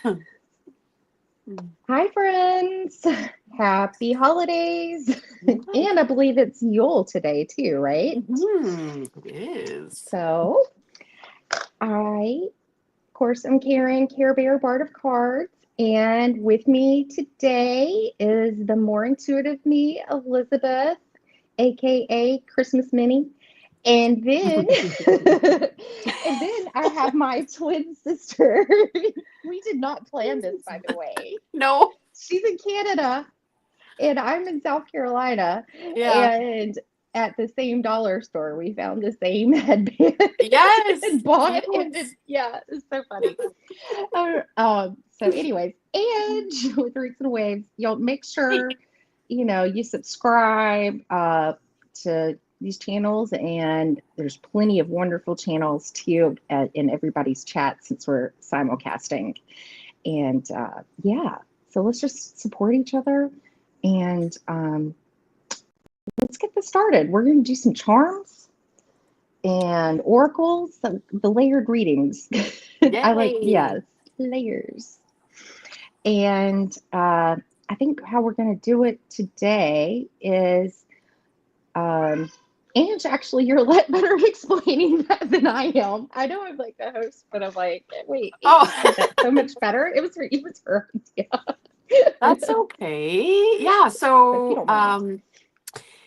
Hi, friends. Happy holidays. Yeah. And I believe it's Yule today, too, right? It is. So, of course, I'm Karen, Care Bear Bard of Cards. And with me today is the more intuitive me, Elizabeth, aka Christmas Minnie. And then, and then I have my twin sister. We did not plan this, by the way. No. She's in Canada and I'm in South Carolina, Yeah. and at the same dollar store, we found the same headband Yes. and bought it. And Yes. yeah, it's so funny. So, anyways, and with Roots and Waves, you'll make sure you subscribe to these channels, and there's plenty of wonderful channels too in everybody's chat since we're simulcasting. And yeah, so let's just support each other and let's get this started. We're going to do some charms and oracles, the layered readings. I like, Yay. yes, layers. And I think how we're going to do it today is, Ange, actually, you're a lot better at explaining that than I am. I know I'm like the host, but I'm like, wait, Ange Oh, did that so much better. It was her that's idea. okay. Yeah. So if you So, don't mind.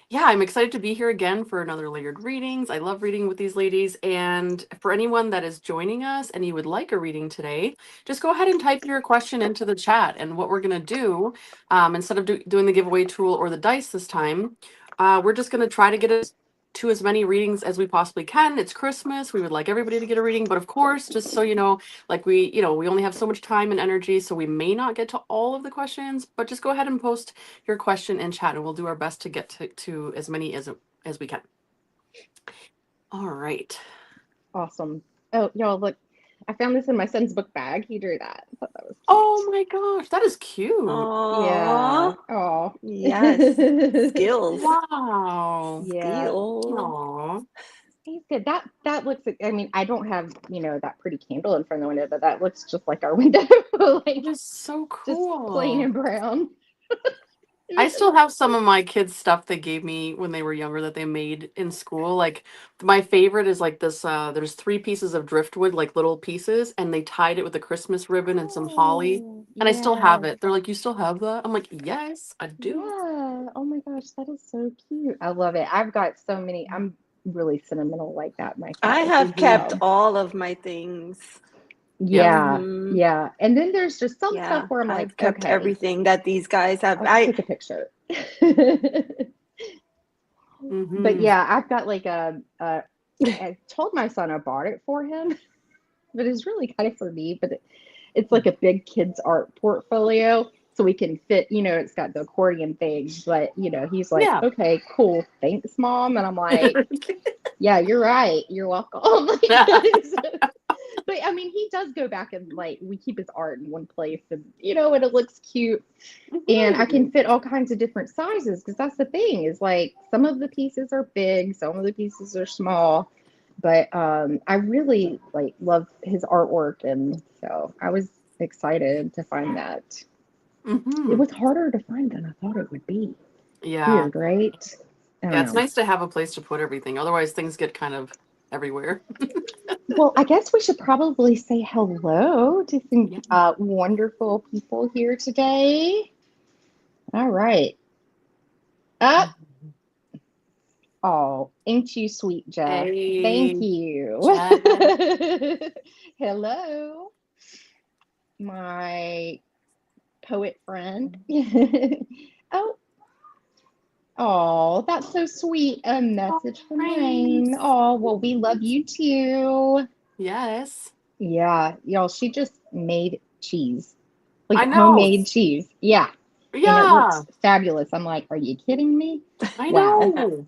yeah, I'm excited to be here again for another layered readings. I love reading with these ladies. And for anyone that is joining us and you would like a reading today, just go ahead and type your question into the chat. And what we're going to do, instead of doing the giveaway tool or the dice this time, we're just going to try to get us to as many readings as we possibly can. It's Christmas. We would like everybody to get a reading. But of course, just so you know, like we only have so much time and energy, so we may not get to all of the questions, but just go ahead and post your question in chat and we'll do our best to get to as many as we can. All right. Awesome. Oh, y'all, look, I found this in my son's book bag. He drew that. I thought that was Oh cute. my gosh, that is cute. Yeah. Aw, Oh. yes. Skills. Wow. Yeah. Skill. Aw. He's good. That looks like, I mean, I don't have, that pretty candle in front of the window, but that looks just like our window. That Like is so just plain cool. and brown. I still have some of my kids' stuff they gave me when they were younger that they made in school. Like my favorite is like this there's 3 pieces of driftwood, like little pieces, and they tied it with a Christmas ribbon and some holly. Oh, And I still have yes. it. They're like, "You still have that?" I'm like, "Yes, I do." Yeah. Oh my gosh, that is so cute. I love it. I've got so many. I'm really sentimental like that I myself. have Mhm. kept So, all of my things. Yep. yeah. Hmm. Yeah. And then there's just some stuff Yeah, where I'm like, I've kept okay, everything that these guys have. I'll take a picture. But Mhm. yeah, I've got like I told my son I bought it for him, but it's really kind of for me. But it's like a big kids art portfolio, so we can fit. It's got the accordion thing, but he's like, Yeah. okay, cool, thanks, mom, and I'm like, yeah, you're right, you're welcome. But I mean, he does go back and like we keep his art in one place, and and it looks cute, and I can Mhm. fit all kinds of different sizes because that's the thing is like some of the pieces are big, some of the pieces are small, but I really like love his artwork, and so I was excited to find that. It Mhm. was harder to find than I thought it would be. Yeah. Weird, right? I Yeah, don't it's know. nice to have a place to put everything. Otherwise things get kind of everywhere. Well, I guess we should probably say hello to some Yeah. wonderful people here today. All right. Up. Oh, ain't you sweet, Jeff? Thank Hey, you. Jeff. Hello, my poet friend. Oh, oh, that's so sweet. A Oh, message from Rain. thanks. Oh, well, we love you too. Yes. Yeah, y'all, she just made cheese, like I know. homemade cheese. Yeah, and it looks Yeah, fabulous. I'm like, are you kidding me? I Wow. know.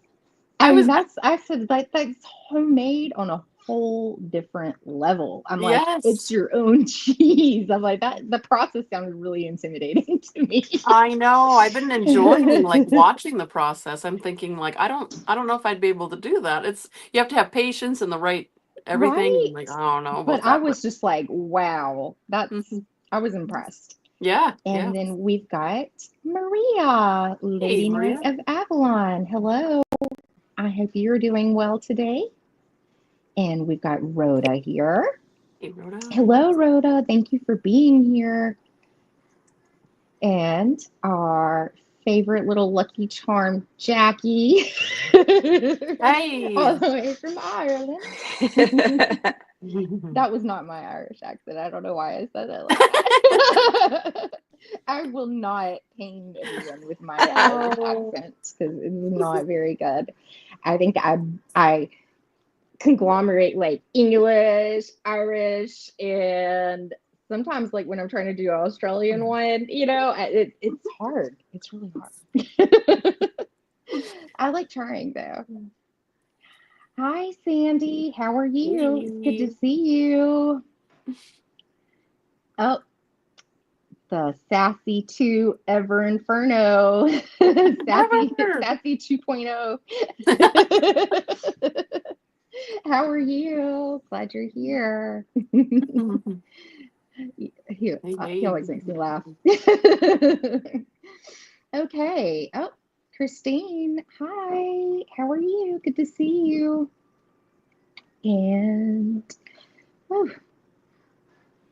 I I mean, was I said that's homemade on a whole different level. I'm like, it's yes. your own cheese. I'm like, that the process sounded really intimidating to me. I know. I've been enjoying like watching the process. I'm thinking like I don't know if I'd be able to do that. It's you have to have patience and the right everything. Right? I'm like, I don't know But about I that, but was just like, wow, that's mhm. I was impressed. Yeah. And then we've got Maria, Lady Maria. Knight of Avalon. Hello. I hope you're doing well today. And we've got Rhoda here. Hey, Rhoda. Hello, Rhoda. Thank you for being here. And our favorite little Lucky Charm, Jackie. Hey. All the way from Ireland. That was not my Irish accent. I don't know why I said it like that. I will not pain anyone with my Irish accent because it's not very good. I think I conglomerate like English, Irish, and sometimes like when I'm trying to do Australian one, it's hard. It's really hard. I like trying though. Hi, Sandy. How are you? It's good to see you. Oh, the Sassy 2 Ever Inferno. Sassy 2.0. How are you? Glad you're here. He always makes me laugh. Okay. Oh, Christine. Hi. How are you? Good to see you. And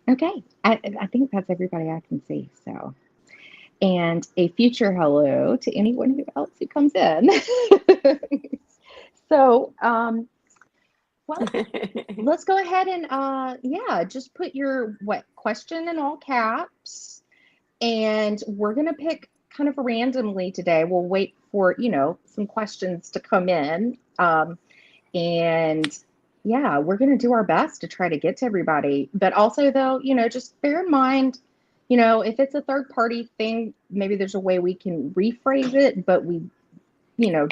okay. I think that's everybody I can see. So, and a future hello to anyone else who comes in. So, well, let's go ahead and just put your question in all caps, and we're gonna pick kind of randomly today. We'll wait for some questions to come in, and yeah, we're gonna do our best to try to get to everybody. But also, though, just bear in mind, if it's a third party thing, maybe there's a way we can rephrase it, but we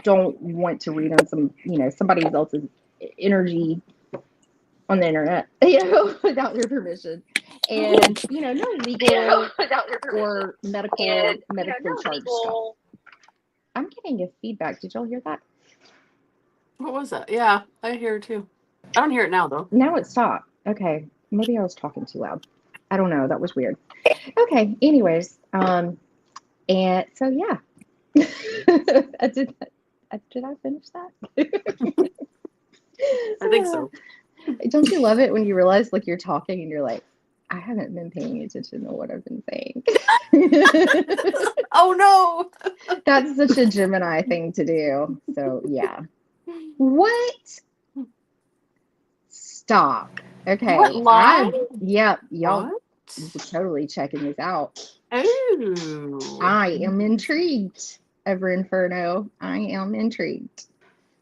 don't want to read on somebody else's energy on the internet, without their permission. And, no legal or medically charged stuff. I'm getting a feedback. Did y'all hear that? What was that? Yeah, I hear it too. I don't hear it now, though. Now it stopped. Okay. Maybe I was talking too loud. I don't know. That was weird. Okay. Anyways, and so, yeah. Did I finish that? I think so. Don't you love it when you realize like you're talking and you're like, I haven't been paying attention to what I've been saying. Oh no. That's such a Gemini thing to do. So yeah. What? Stop. Okay. What? Yep. Y'all What? totally checking this out. Oh. I am intrigued. Ever Inferno. I am intrigued.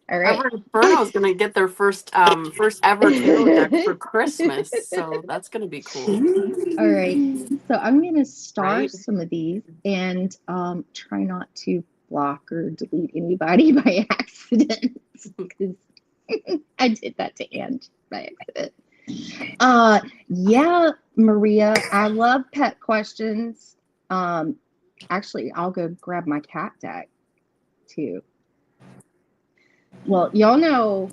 All right. Ever Inferno is gonna get their first ever tarot deck for Christmas, so that's gonna be cool. All right, so I'm gonna star Right. some of these and try not to block or delete anybody by accident because I did that to Ange by accident. Yeah, Maria, I love pet questions. Actually, I'll go grab my cat deck too. Well, y'all know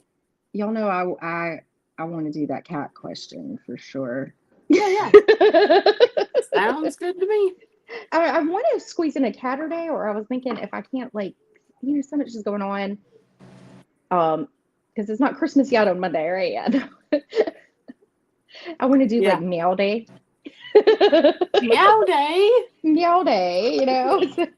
I want to do that cat question for sure. Yeah. Sounds good to me. I want to squeeze in a Catterday, or I was thinking if I can't, so much is going on. Because it's not Christmas yet on Monday, right? Yeah. I want to do like Meow Day. Meow Day. Meow Day,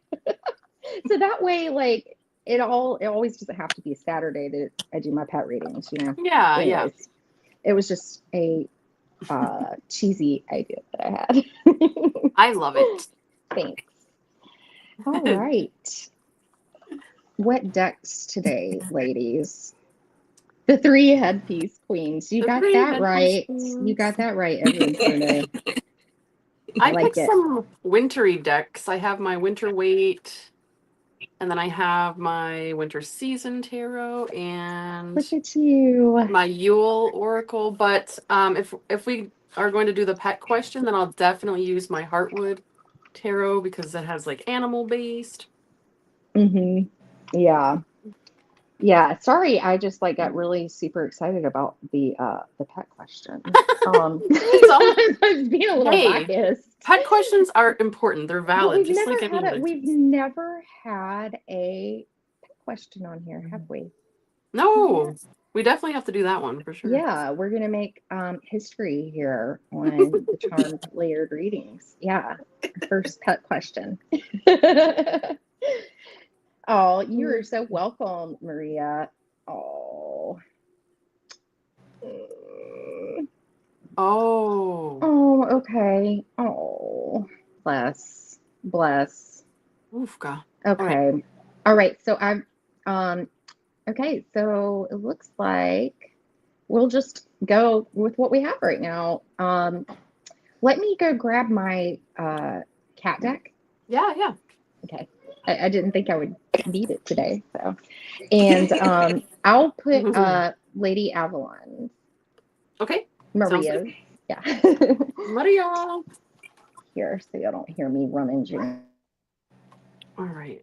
So that way, like it always doesn't have to be a Saturday that I do my pet readings, Yeah, Anyways, It was just a cheesy idea that I had. I love it. Thanks. All right. What decks today, ladies? The 3 headpiece queens. You got that right. You got that right, everyone. I like picked some wintry decks. I have my Winter Wait, and then I have my Winter Season Tarot, and look at you, my Yule Oracle. But if we are going to do the pet question, then I'll definitely use my Heartwood Tarot because it has like animal based. Yeah. Yeah, sorry, I just like got really super excited about the pet question. So, I was being a little hey, biased. pet questions are important. They're But valid, just like any other. we've never had a pet question on here, have we? No, we definitely have to do that one for sure. Yeah, we're gonna make history here on the Charmed Layered Readings. Yeah, our first pet question. Oh, you are so welcome, Maria. Oh. Oh, Oh, okay. Oh, bless. oofka. All right. Okay. All right. So um, okay. So it looks like we'll just go with what we have right now. Let me go grab my cat deck. Yeah, yeah. Okay. I didn't think I would need it today. So, and I'll put Lady Avalon, Okay. Sounds Maria's. good. Yeah. Maria. Here, so you don't hear me rummaging. All right.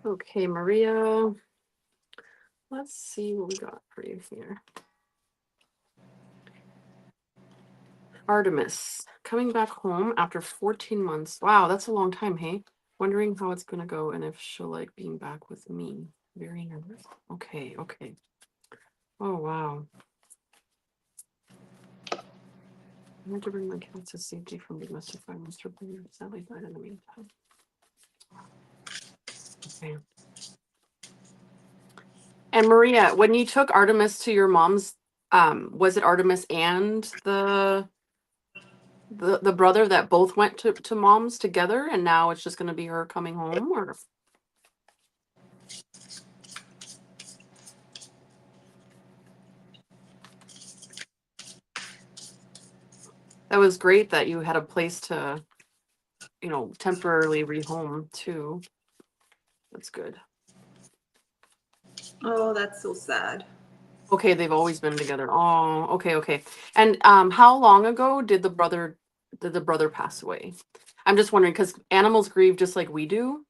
Okay, Maria. Let's see what we got for you here. Artemis, coming back home after 14 months. Wow, that's a long time, hey? Wondering how it's going to go and if she'll like being back with me. Very nervous. Okay, okay. Oh, wow. I had to bring my cats to safety from domestic violence. Her brother sadly died in the meantime. Okay. And Maria, when you took Artemis to your mom's, was it Artemis and the brother that both went to mom's together, and now it's just going to be her coming home, or? That was great that you had a place to, temporarily rehome too. That's good. Oh, that's so sad. Okay, they've always been together. Oh, okay. And how long ago did the brother pass away? I'm just wondering because animals grieve just like we do,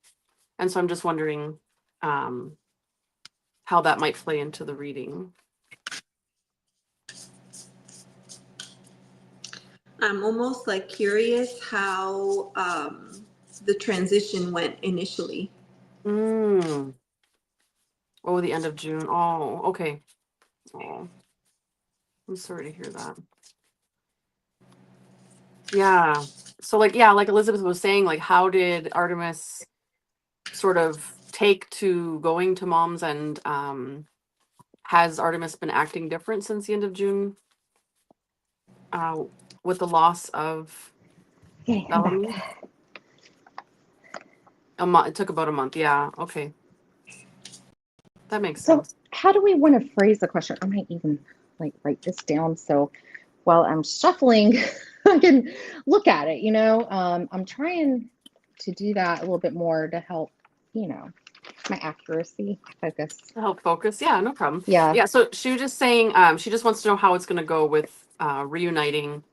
and so I'm just wondering how that might play into the reading. I'm almost like curious how the transition went initially. Oh, the end of June. Oh, okay. Oh, I'm sorry to hear that. Yeah. So like Elizabeth was saying, like how did Artemis sort of take to going to mom's, and has Artemis been acting different since the end of June? With the loss of Okay, I'm Bellamy? back. A month. It took about a month. Yeah. Okay. That makes So, sense. how do we want to phrase the question? I might even like write this down so while I'm shuffling, I can look at it. I'm trying to do that a little bit more to help, my accuracy focus. To help focus. Yeah, no problem. Yeah. Yeah. So she was just saying, she just wants to know how it's going to go with reuniting,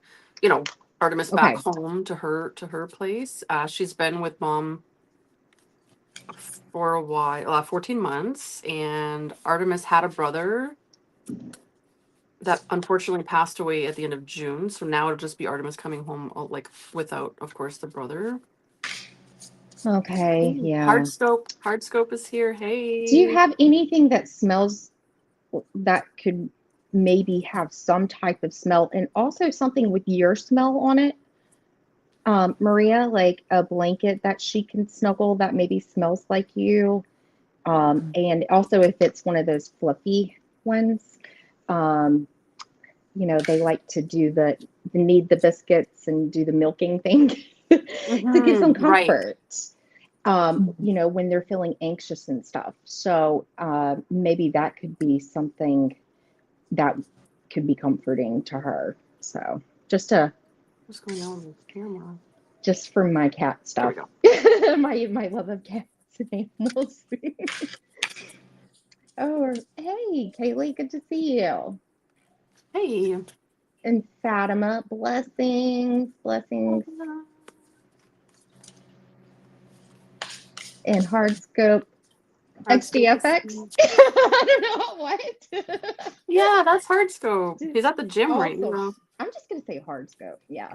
Artemis back Okay. home to her place. She's been with mom for a while, 14 months, and Artemis had a brother that unfortunately passed away at the end of June. So now it'll just be Artemis coming home, like without, of course, the brother. Okay. Yeah. Hardscope is here. Hey. Do you have anything that smells that could maybe have some type of smell and also something with your smell on it? Maria, like a blanket that she can snuggle that maybe smells like you. And also if it's one of those fluffy ones, they like to do the knead the biscuits and do the milking thing to give them comfort. When they're feeling anxious and stuff. So maybe that could be something that could be comforting to her. So what's going on with the camera? Just for my cat stuff. There we go. my love of cats and animals. Oh, hey, Kaylee, good to see you. Hey. And Fatima, blessings. And Hardscope, XDFX. I don't know what. Yeah, that's Hardscope. He's at the gym right Also, now. I'm just gonna say Hardscope. Yeah.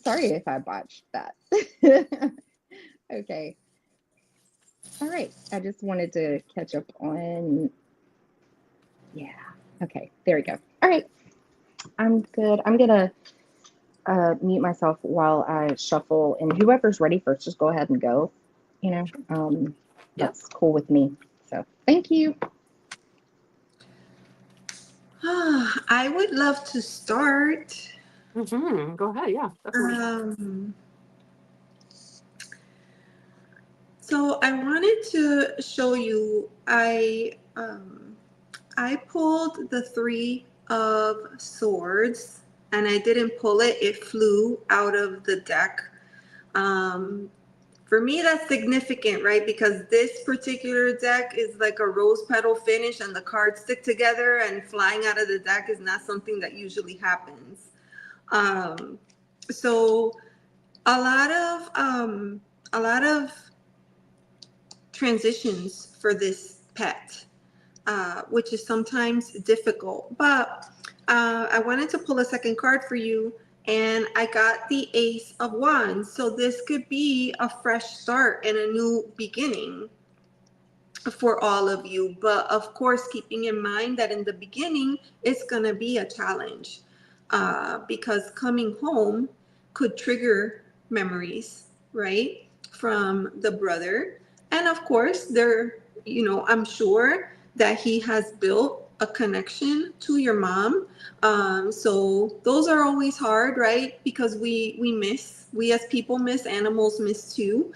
Sorry if I botched that. Okay. All right. I just wanted to catch up on. Yeah. Okay. There we go. All right. I'm good. I'm gonna mute myself while I shuffle, and whoever's ready first, just go ahead and go. You know, that's cool with me. So thank you. I would love to start. Go ahead. Yeah, definitely. So I wanted to show you, I pulled the Three of Swords, and I didn't pull it, it flew out of the deck. For me, that's significant, right? Because this particular deck is like a rose petal finish and the cards stick together, and flying out of the deck is not something that usually happens. So a lot of transitions for this pet, which is sometimes difficult. But I wanted to pull a second card for you, and I got the Ace of Wands. So this could be a fresh start and a new beginning for all of you. But of course, keeping in mind that in the beginning, it's going to be a challenge, because coming home could trigger memories, right, from the brother. And of course, I'm sure that he has built a connection to your mom. So those are always hard, right? Because we as people miss, animals miss too.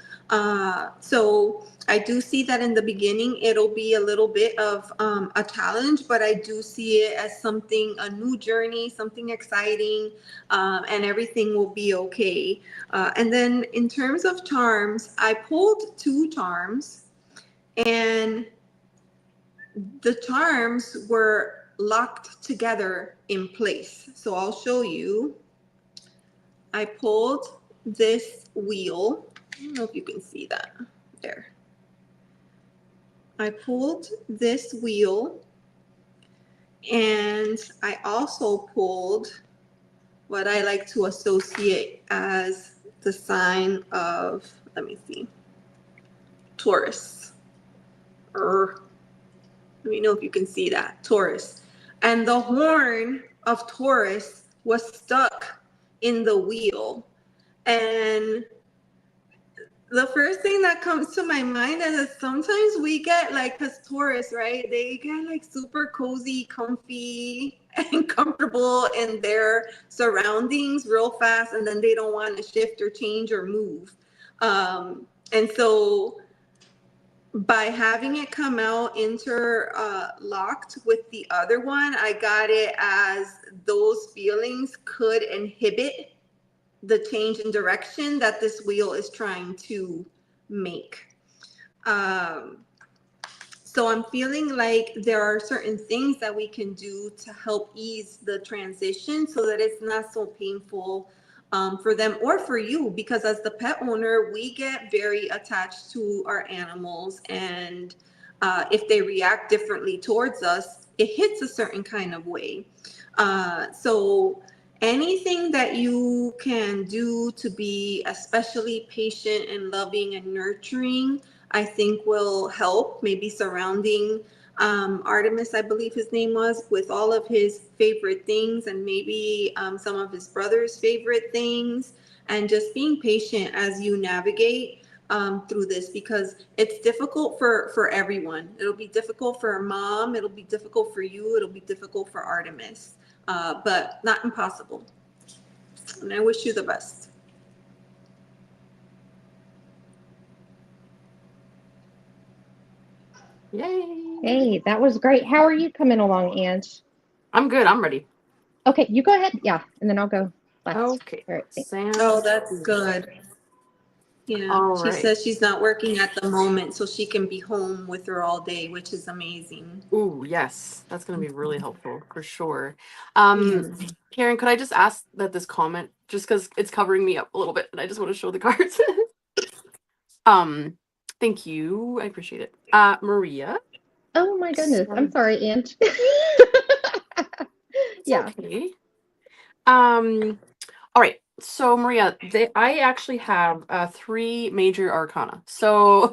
So I do see that in the beginning, it'll be a little bit of a challenge, but I do see it as a new journey, something exciting, and everything will be okay. And then in terms of charms, I pulled 2 charms, and the charms were locked together in place. So I'll show you. I pulled this wheel. I don't know if you can see that. There. I pulled this wheel, and I also pulled what I like to associate as the sign of, let me see, Taurus. Let me know if you can see that, Taurus. And the horn of Taurus was stuck in the wheel. And the first thing that comes to my mind is that sometimes we get like, because Taurus, right? They get like super cozy, comfy, and comfortable in their surroundings real fast, and then they don't want to shift or change or move. And so by having it come out interlocked with the other one, I got it as those feelings could inhibit the change in direction that this wheel is trying to make. So I'm feeling like there are certain things that we can do to help ease the transition so that it's not so painful for them or for you, because as the pet owner, we get very attached to our animals, and if they react differently towards us, it hits a certain kind of way. So anything that you can do to be especially patient and loving and nurturing, I think will help. Maybe surrounding Artemis, I believe his name was, with all of his favorite things, and maybe some of his brother's favorite things, and just being patient as you navigate through this, because it's difficult for everyone. It'll be difficult for mom, it'll be difficult for you, it'll be difficult for Artemis, but not impossible. And I wish you the best. Yay. Hey, that was great. How are you coming along, Ange? I'm good. I'm ready. Okay, you go ahead. Yeah, and then I'll go last. Okay. All right, thanks. Oh, that's good. Yeah, All she right. says she's not working at the moment, so she can be home with her all day, which is amazing. Ooh, yes. That's going to be really helpful for sure. Yes. Karen, could I just ask that this comment, just because it's covering me up a little bit and I just want to show the cards. Thank you. I appreciate it. Maria. Oh my goodness. I'm sorry, Aunt. It's Yeah. okay. All right. So Maria, I actually have 3 major arcana. So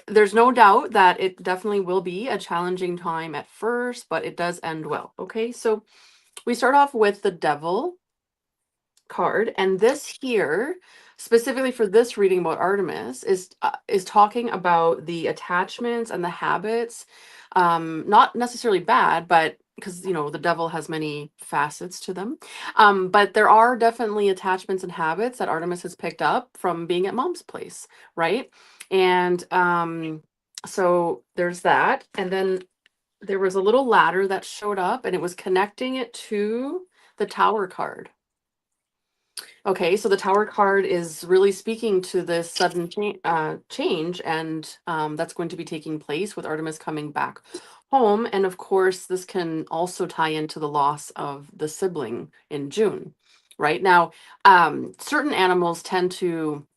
there's no doubt that it definitely will be a challenging time at first, but it does end well. Okay. So we start off with the Devil card, and this here, specifically for this reading about Artemis, is talking about the attachments and the habits, not necessarily bad, but because the devil has many facets to them, but there are definitely attachments and habits that Artemis has picked up from being at mom's place, right? And so there's that, and then there was a little ladder that showed up, and it was connecting it to the Tower card. Okay, so the Tower card is really speaking to this sudden change, and that's going to be taking place with Artemis coming back home. And of course, this can also tie into the loss of the sibling in June. Right now, certain animals tend to,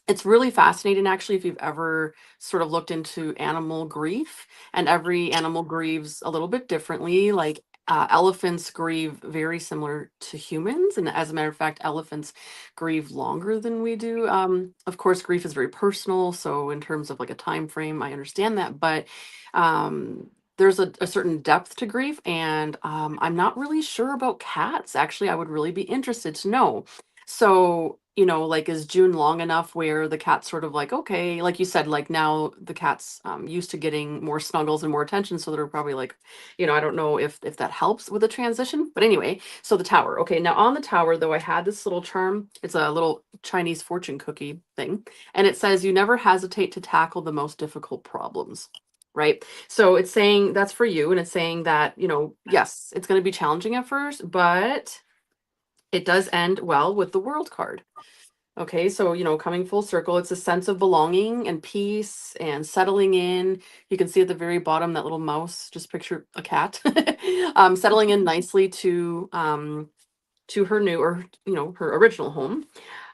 it's really fascinating, actually, if you've ever sort of looked into animal grief, and every animal grieves a little bit differently. Like elephants grieve very similar to humans, and as a matter of fact, elephants grieve longer than we do. Of course, grief is very personal, so in terms of like a time frame, I understand that, but there's a certain depth to grief, and I'm not really sure about cats. Actually, I would really be interested to know. So, like, is June long enough where the cat's sort of like, okay, like you said, like now the cat's used to getting more snuggles and more attention. So they're probably like, I don't know if that helps with the transition. But anyway, so the tower. Okay, now on the tower, though, I had this little charm. It's a little Chinese fortune cookie thing. And it says, you never hesitate to tackle the most difficult problems. Right. So it's saying that's for you. And it's saying that, yes, it's going to be challenging at first, but it does end well with the World card. Okay, so coming full circle, it's a sense of belonging and peace and settling in. You can see at the very bottom that little mouse, just picture a cat, settling in nicely to her new, or her original home.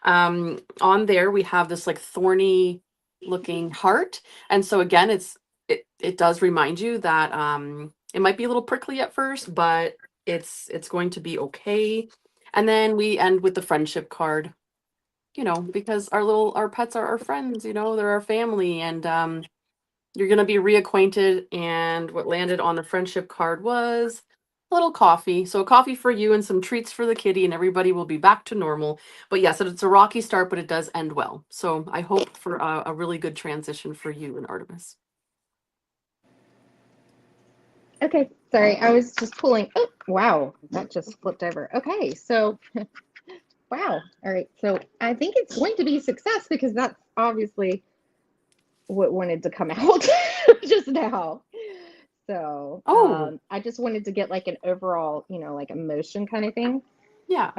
On there we have this like thorny looking heart, and so again, it does remind you that it might be a little prickly at first, but it's going to be okay. And then we end with the friendship card, because our pets are our friends, they're our family, and you're going to be reacquainted. And what landed on the friendship card was a little coffee. So a coffee for you and some treats for the kitty, and everybody will be back to normal. But yes, it's a rocky start, but it does end well. So I hope for a really good transition for you and Artemis. Okay, sorry, I was just pulling. Oh, wow, that just flipped over. Okay, so wow. All right, so I think it's going to be a success because that's obviously what wanted to come out just now. So I just wanted to get like an overall, like emotion kind of thing. Yeah.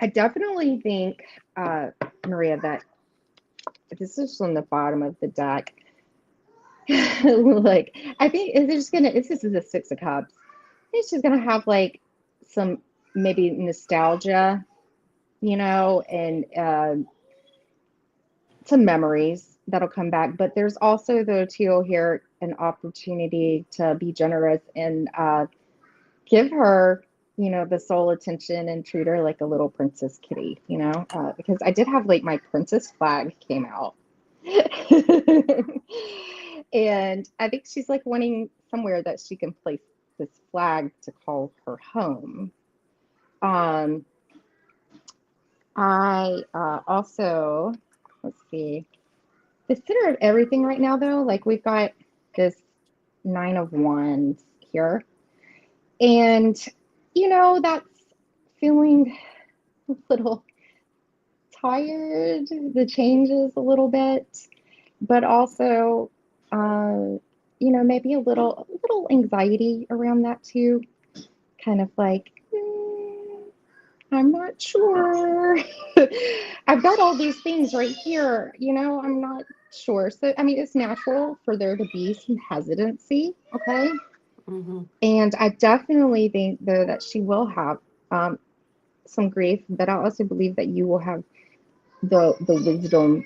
I definitely think, Maria, that this is on the bottom of the deck. Like, I think this is a 6 of Cups. It's just gonna have like some maybe nostalgia, and some memories that'll come back. But there's also, though, too, here an opportunity to be generous and give her, the sole attention and treat her like a little princess kitty, because I did have like my princess flag came out. And I think she's like wanting somewhere that she can place this flag to call her home. I also, let's see, the center of everything right now, though, like we've got this 9 of Wands here. And, that's feeling a little tired, the changes a little bit, but also, maybe a little anxiety around that too. Kind of like, I'm not sure. I've got all these things right here, I'm not sure. So, I mean, it's natural for there to be some hesitancy, okay? Mm-hmm. And I definitely think, though, that she will have some grief, but I also believe that you will have the wisdom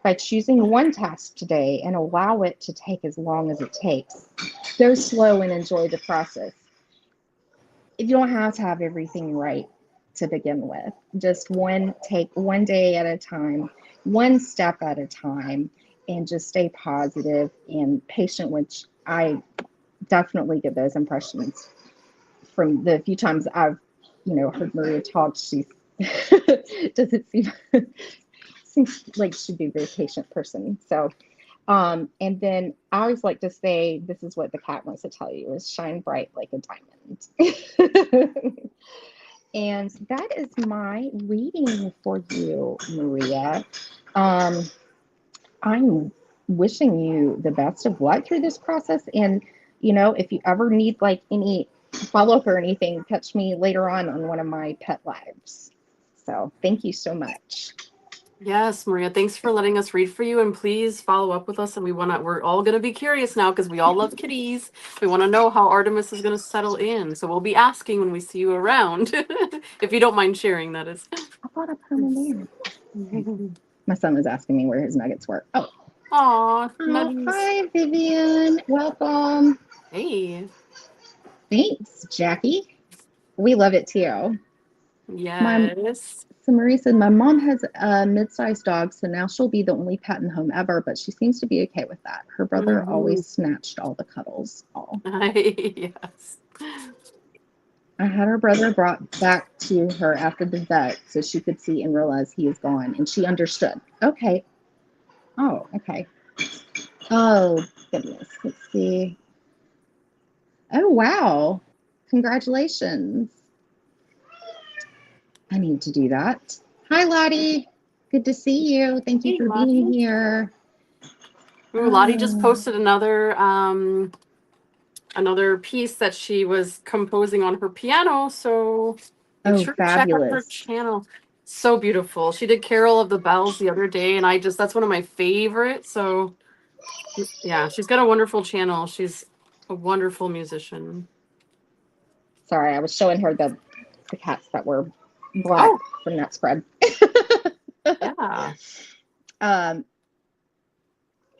by choosing one task today and allow it to take as long as it takes. Go slow and enjoy the process. You don't have to have everything right to begin with. Just take one day at a time, one step at a time, and just stay positive and patient, which I definitely get those impressions from the few times I've, heard Maria talk. She doesn't seems like she'd be a very patient person. So, and then I always like to say, this is what the cat wants to tell you, is shine bright like a diamond. And that is my reading for you, Maria. I'm wishing you the best of luck through this process. And, if you ever need like any follow-up or anything, catch me later on one of my pet lives. So thank you so much. Yes, Maria, thanks for letting us read for you, and please follow up with us. And we're all going to be curious now because we all love kitties. We want to know how Artemis is going to settle in. So we'll be asking when we see you around, if you don't mind sharing, that is. I thought I put him in there. My son was asking me where his nuggets were. Aw, nuggies. Hi, Vivian. Welcome. Hey. Thanks, Jackie. We love it too. Yes. So Marie said, my mom has a mid-sized dog, so now she'll be the only pet in the home ever, but she seems to be okay with that. Her brother always snatched all the cuddles. Oh. Yes. I had her brother brought back to her after the vet so she could see and realize he is gone, and she understood. Okay. Oh, okay. Oh, goodness. Let's see. Oh, wow. Congratulations. I need to do that. Hi, Lottie. Good to see you. Thank you for being here. Ooh, Lottie just posted another piece that she was composing on her piano. So make sure to check out her channel. So beautiful. She did Carol of the Bells the other day, and that's one of my favorites. So yeah, she's got a wonderful channel. She's a wonderful musician. Sorry, I was showing her the cats that were black from that spread. Yeah.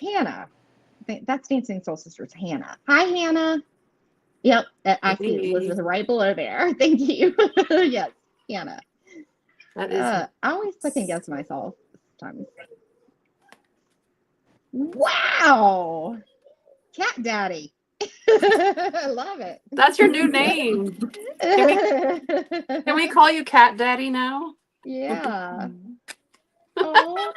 Hannah. That's Dancing Soul Sisters. Hannah. Hi, Hannah. Yep, I see Elizabeth right below there. Thank you. Yes, Hannah. That is. I always second guess myself sometimes. Wow, Cat Daddy. I love it. That's your new name. Can we call you Cat Daddy now? Yeah. Oh.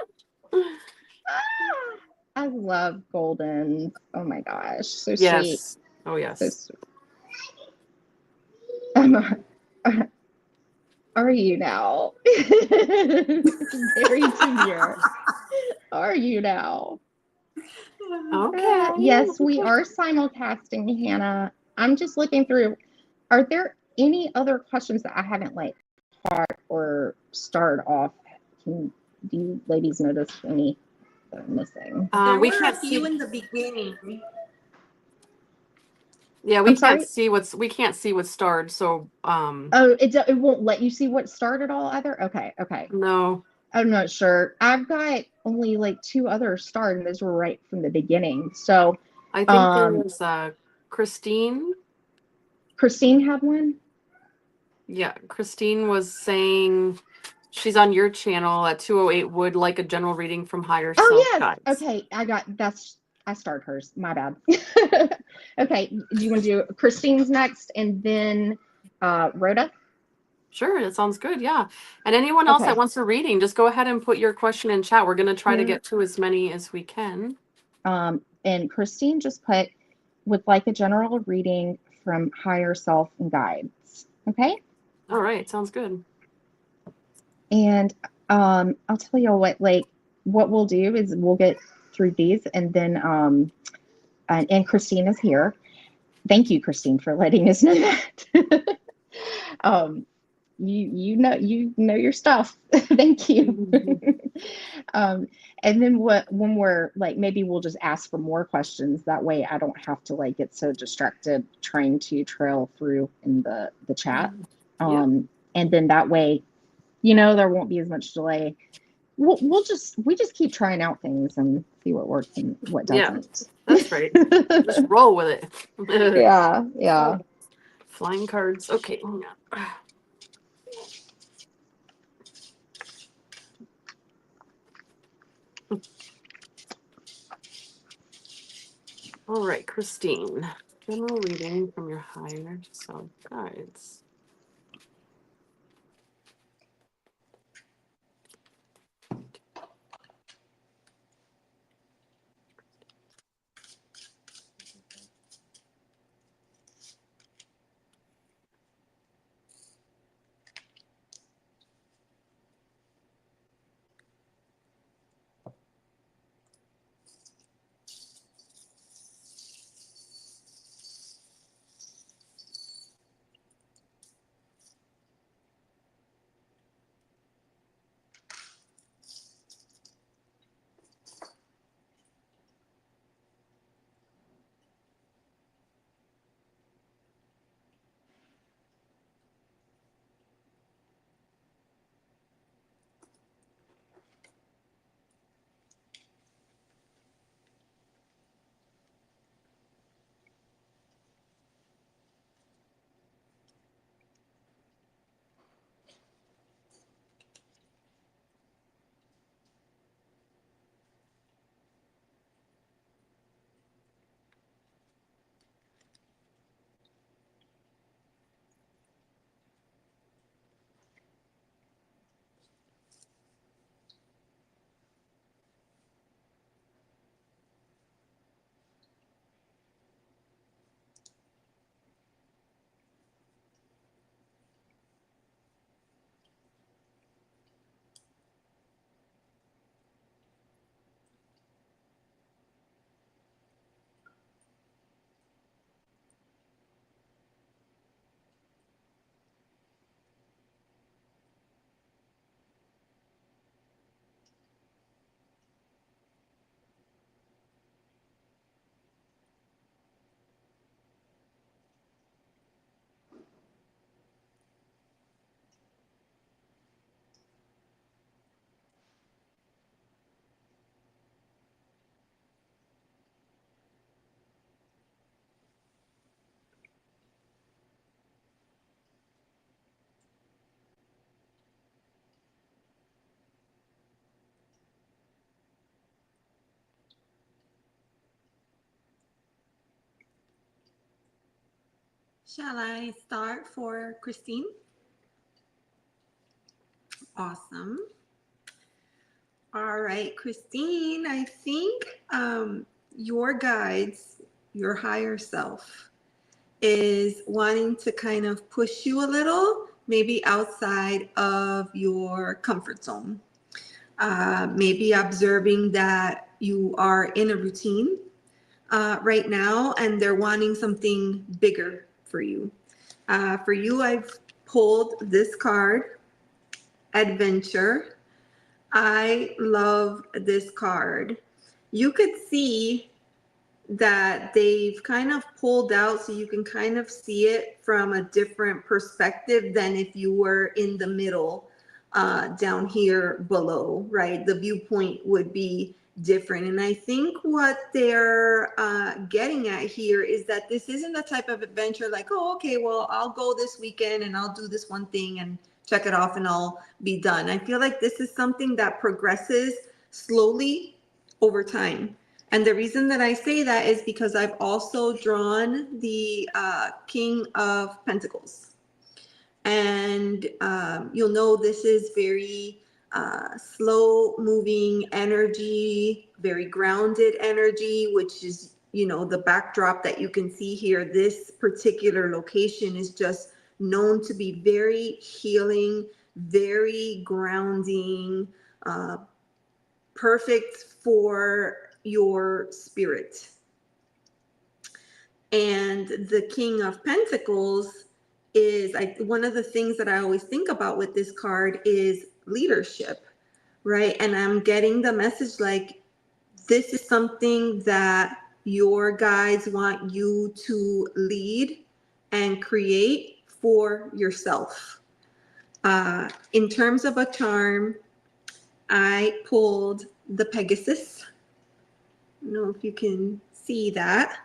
I love Golden. Oh my gosh, so sweet. Oh yes. So sweet. Are you now? Very demure. Are you now? Okay. Yes, we are simulcasting, Hannah. I'm just looking through. Are there any other questions that I haven't caught or starred off? Do you ladies notice any that I'm missing? We can't see you in the beginning. Yeah, we can't see what's starred. So oh, it won't let you see what's starred at all either. Okay. No, I'm not sure. I've got only 2 others starred, and those were right from the beginning. So I think there was Christine. Christine had one. Yeah, Christine was saying she's on your channel at 208. Would like a general reading from Higher Self. Oh yes. Guides. Okay, I starred hers. My bad. Okay, do you want to do Christine's next and then Rhoda? Sure, that sounds good. Yeah. And anyone else that wants a reading, just go ahead and put your question in chat. We're going to try to get to as many as we can. And Christine just put, would like a general reading from Higher Self and Guides. Okay. All right. Sounds good. And I'll tell you what we'll do is we'll get through these, and then and Christine is here. Thank you, Christine, for letting us know that. You know your stuff. Thank you. And then when we're maybe we'll just ask for more questions. That way I don't have to get so distracted trying to trail through in the chat. And then that way, there won't be as much delay we just keep trying out things and see what works and what Yeah, doesn't. that's right. Just roll with it. Yeah, yeah. Flying cards. Okay. All right, Christine. General reading from your higher self guides. Shall I start for Christine? Awesome. All right, Christine, I think your guides, your higher self, is wanting to kind of push you a little, maybe outside of your comfort zone. Maybe observing that you are in a routine right now and they're wanting something bigger for you. For you, I've pulled this card, Adventure. I love this card. You could see that they've kind of pulled out so you can kind of see it from a different perspective than if you were in the middle down here below, right? The viewpoint would be different. And I think what they're getting at here is that this isn't the type of adventure like, oh, okay, well, I'll go this weekend and I'll do this one thing and check it off and I'll be done. I feel like this is something that progresses slowly over time. And the reason that I say that is because I've also drawn the King of Pentacles. And you'll know this is very slow moving energy, very grounded energy, which is, you know, the backdrop that you can see here. This particular location is just known to be very healing, very grounding, perfect for your spirit. And the King of Pentacles is one of the things that I always think about with this card is leadership, right? And I'm getting the message like this is something that your guides want you to lead and create for yourself. In terms of a charm, I pulled the Pegasus. I don't know if you can see that,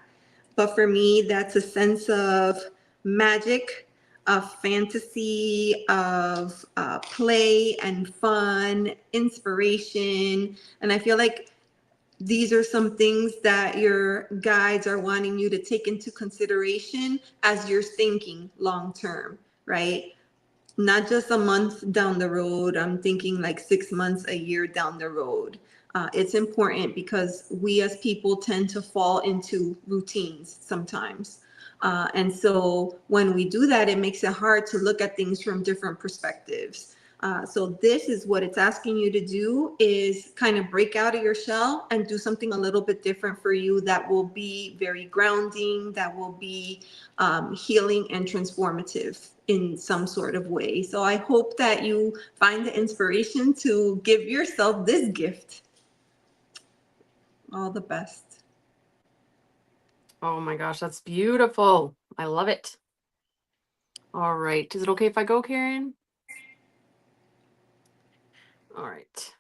but for me, that's a sense of magic, of fantasy, of play and fun, inspiration. And I feel like these are some things that your guides are wanting you to take into consideration as you're thinking long term, right? Not just a month down the road. I'm thinking like 6 months, a year down the road. It's important because we as people tend to fall into routines sometimes. And so when we do that, it makes it hard to look at things from different perspectives. So this is what it's asking you to do, is kind of break out of your shell and do something a little bit different for you that will be very grounding, that will be healing and transformative in some sort of way. So I hope that you find the inspiration to give yourself this gift. All the best. Oh my gosh, that's beautiful. I love it. All right. Is it okay if I go, Karen? All right.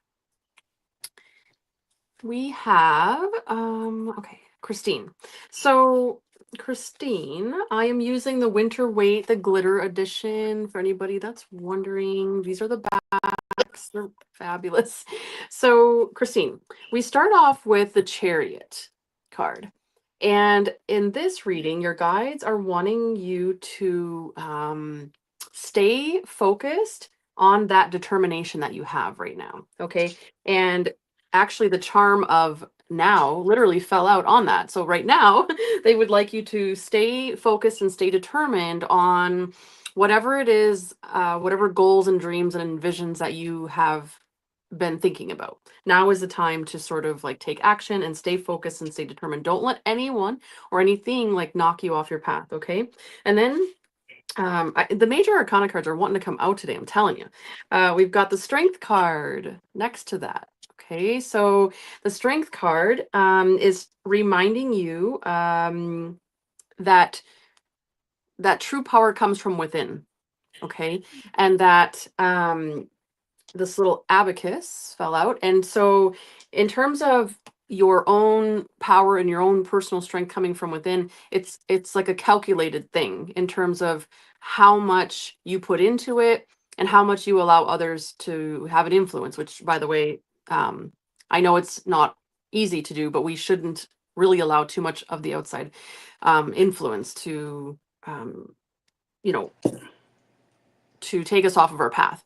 We have, okay, Christine. So Christine, I am using the Winter Weight, the glitter edition. For anybody that's wondering, these are the backs. They're fabulous. So Christine, we start off with the Chariot card. And in this reading, your guides are wanting you to stay focused on that determination that you have right now. Okay. And actually, the charm of now literally fell out on that. So right now, they would like you to stay focused and stay determined on whatever it is, whatever goals and dreams and visions that you have been thinking about. Now is the time to sort of like take action and stay focused and stay determined. Don't let anyone or anything like knock you off your path. Okay. And then the major arcana cards are wanting to come out today. I'm telling you. We've got the strength card next to that. Okay, so the strength card is reminding you that true power comes from within. Okay, and that this little abacus fell out. And so in terms of your own power and your own personal strength coming from within, it's like a calculated thing in terms of how much you put into it and how much you allow others to have an influence, which by the way, I know it's not easy to do, but we shouldn't really allow too much of the outside influence to you know, to take us off of our path.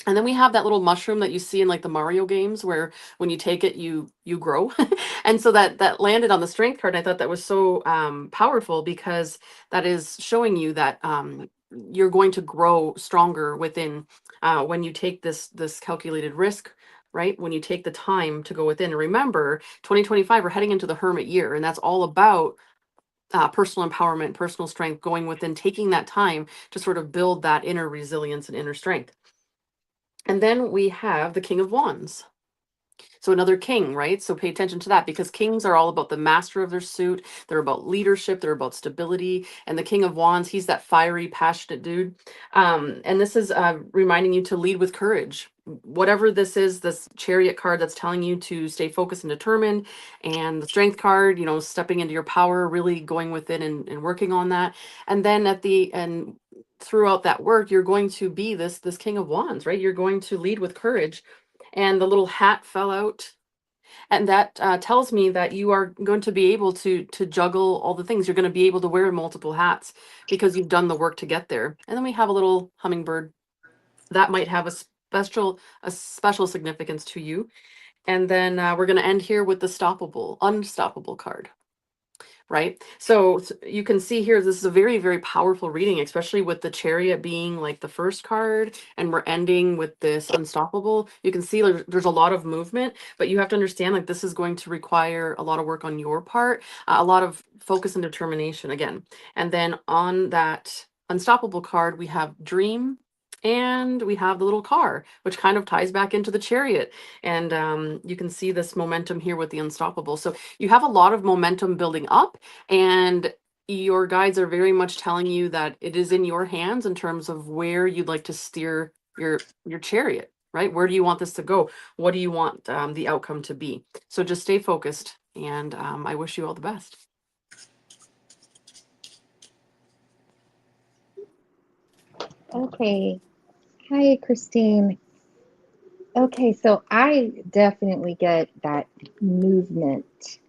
And then we have that little mushroom that you see in like the Mario games where when you take it, you grow. And so that landed on the strength card. And I thought that was so powerful because that is showing you that you're going to grow stronger within when you take this calculated risk, right? When you take the time to go within. And remember, 2025, we're heading into the Hermit year, and that's all about personal empowerment, personal strength, going within, taking that time to sort of build that inner resilience and inner strength. And then we have the King of Wands. So another king, right? So pay attention to that because kings are all about the master of their suit. They're about leadership. They're about stability. And the King of Wands, he's that fiery, passionate dude. And this is reminding you to lead with courage. Whatever this is, this Chariot card that's telling you to stay focused and determined. And the Strength card, you know, stepping into your power, really going within and working on that. And then at the end, throughout that work, you're going to be this King of Wands, right? You're going to lead with courage. And the little hat fell out, and that tells me that you are going to be able to juggle all the things. You're going to be able to wear multiple hats because you've done the work to get there. And then we have a little hummingbird that might have a special significance to you. And then we're going to end here with the unstoppable card. Right. So you can see here, this is a very, very powerful reading, especially with the Chariot being like the first card. And we're ending with this unstoppable. You can see there's a lot of movement, but you have to understand like this is going to require a lot of work on your part, a lot of focus and determination again. And then on that unstoppable card, we have dream. And we have the little car, which kind of ties back into the Chariot. And you can see this momentum here with the unstoppable. So you have a lot of momentum building up, and your guides are very much telling you that it is in your hands in terms of where you'd like to steer your Chariot, right? Where do you want this to go? What do you want the outcome to be? So just stay focused, and I wish you all the best. Okay. Hi, Christine. Okay, so I definitely get that movement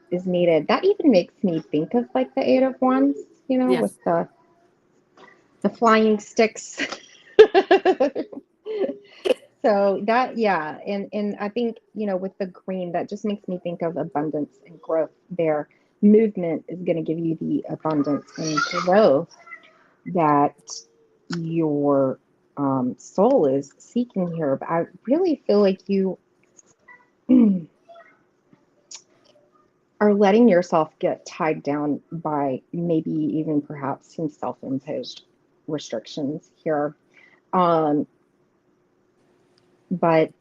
is needed. That even makes me think of like the Eight of Wands, Yes. with the flying sticks. So that, yeah, and I think, with the green, that just makes me think of abundance and growth there. Movement is going to give you the abundance and growth that your soul is seeking here. But I really feel like you are letting yourself get tied down by maybe even perhaps some self-imposed restrictions here. But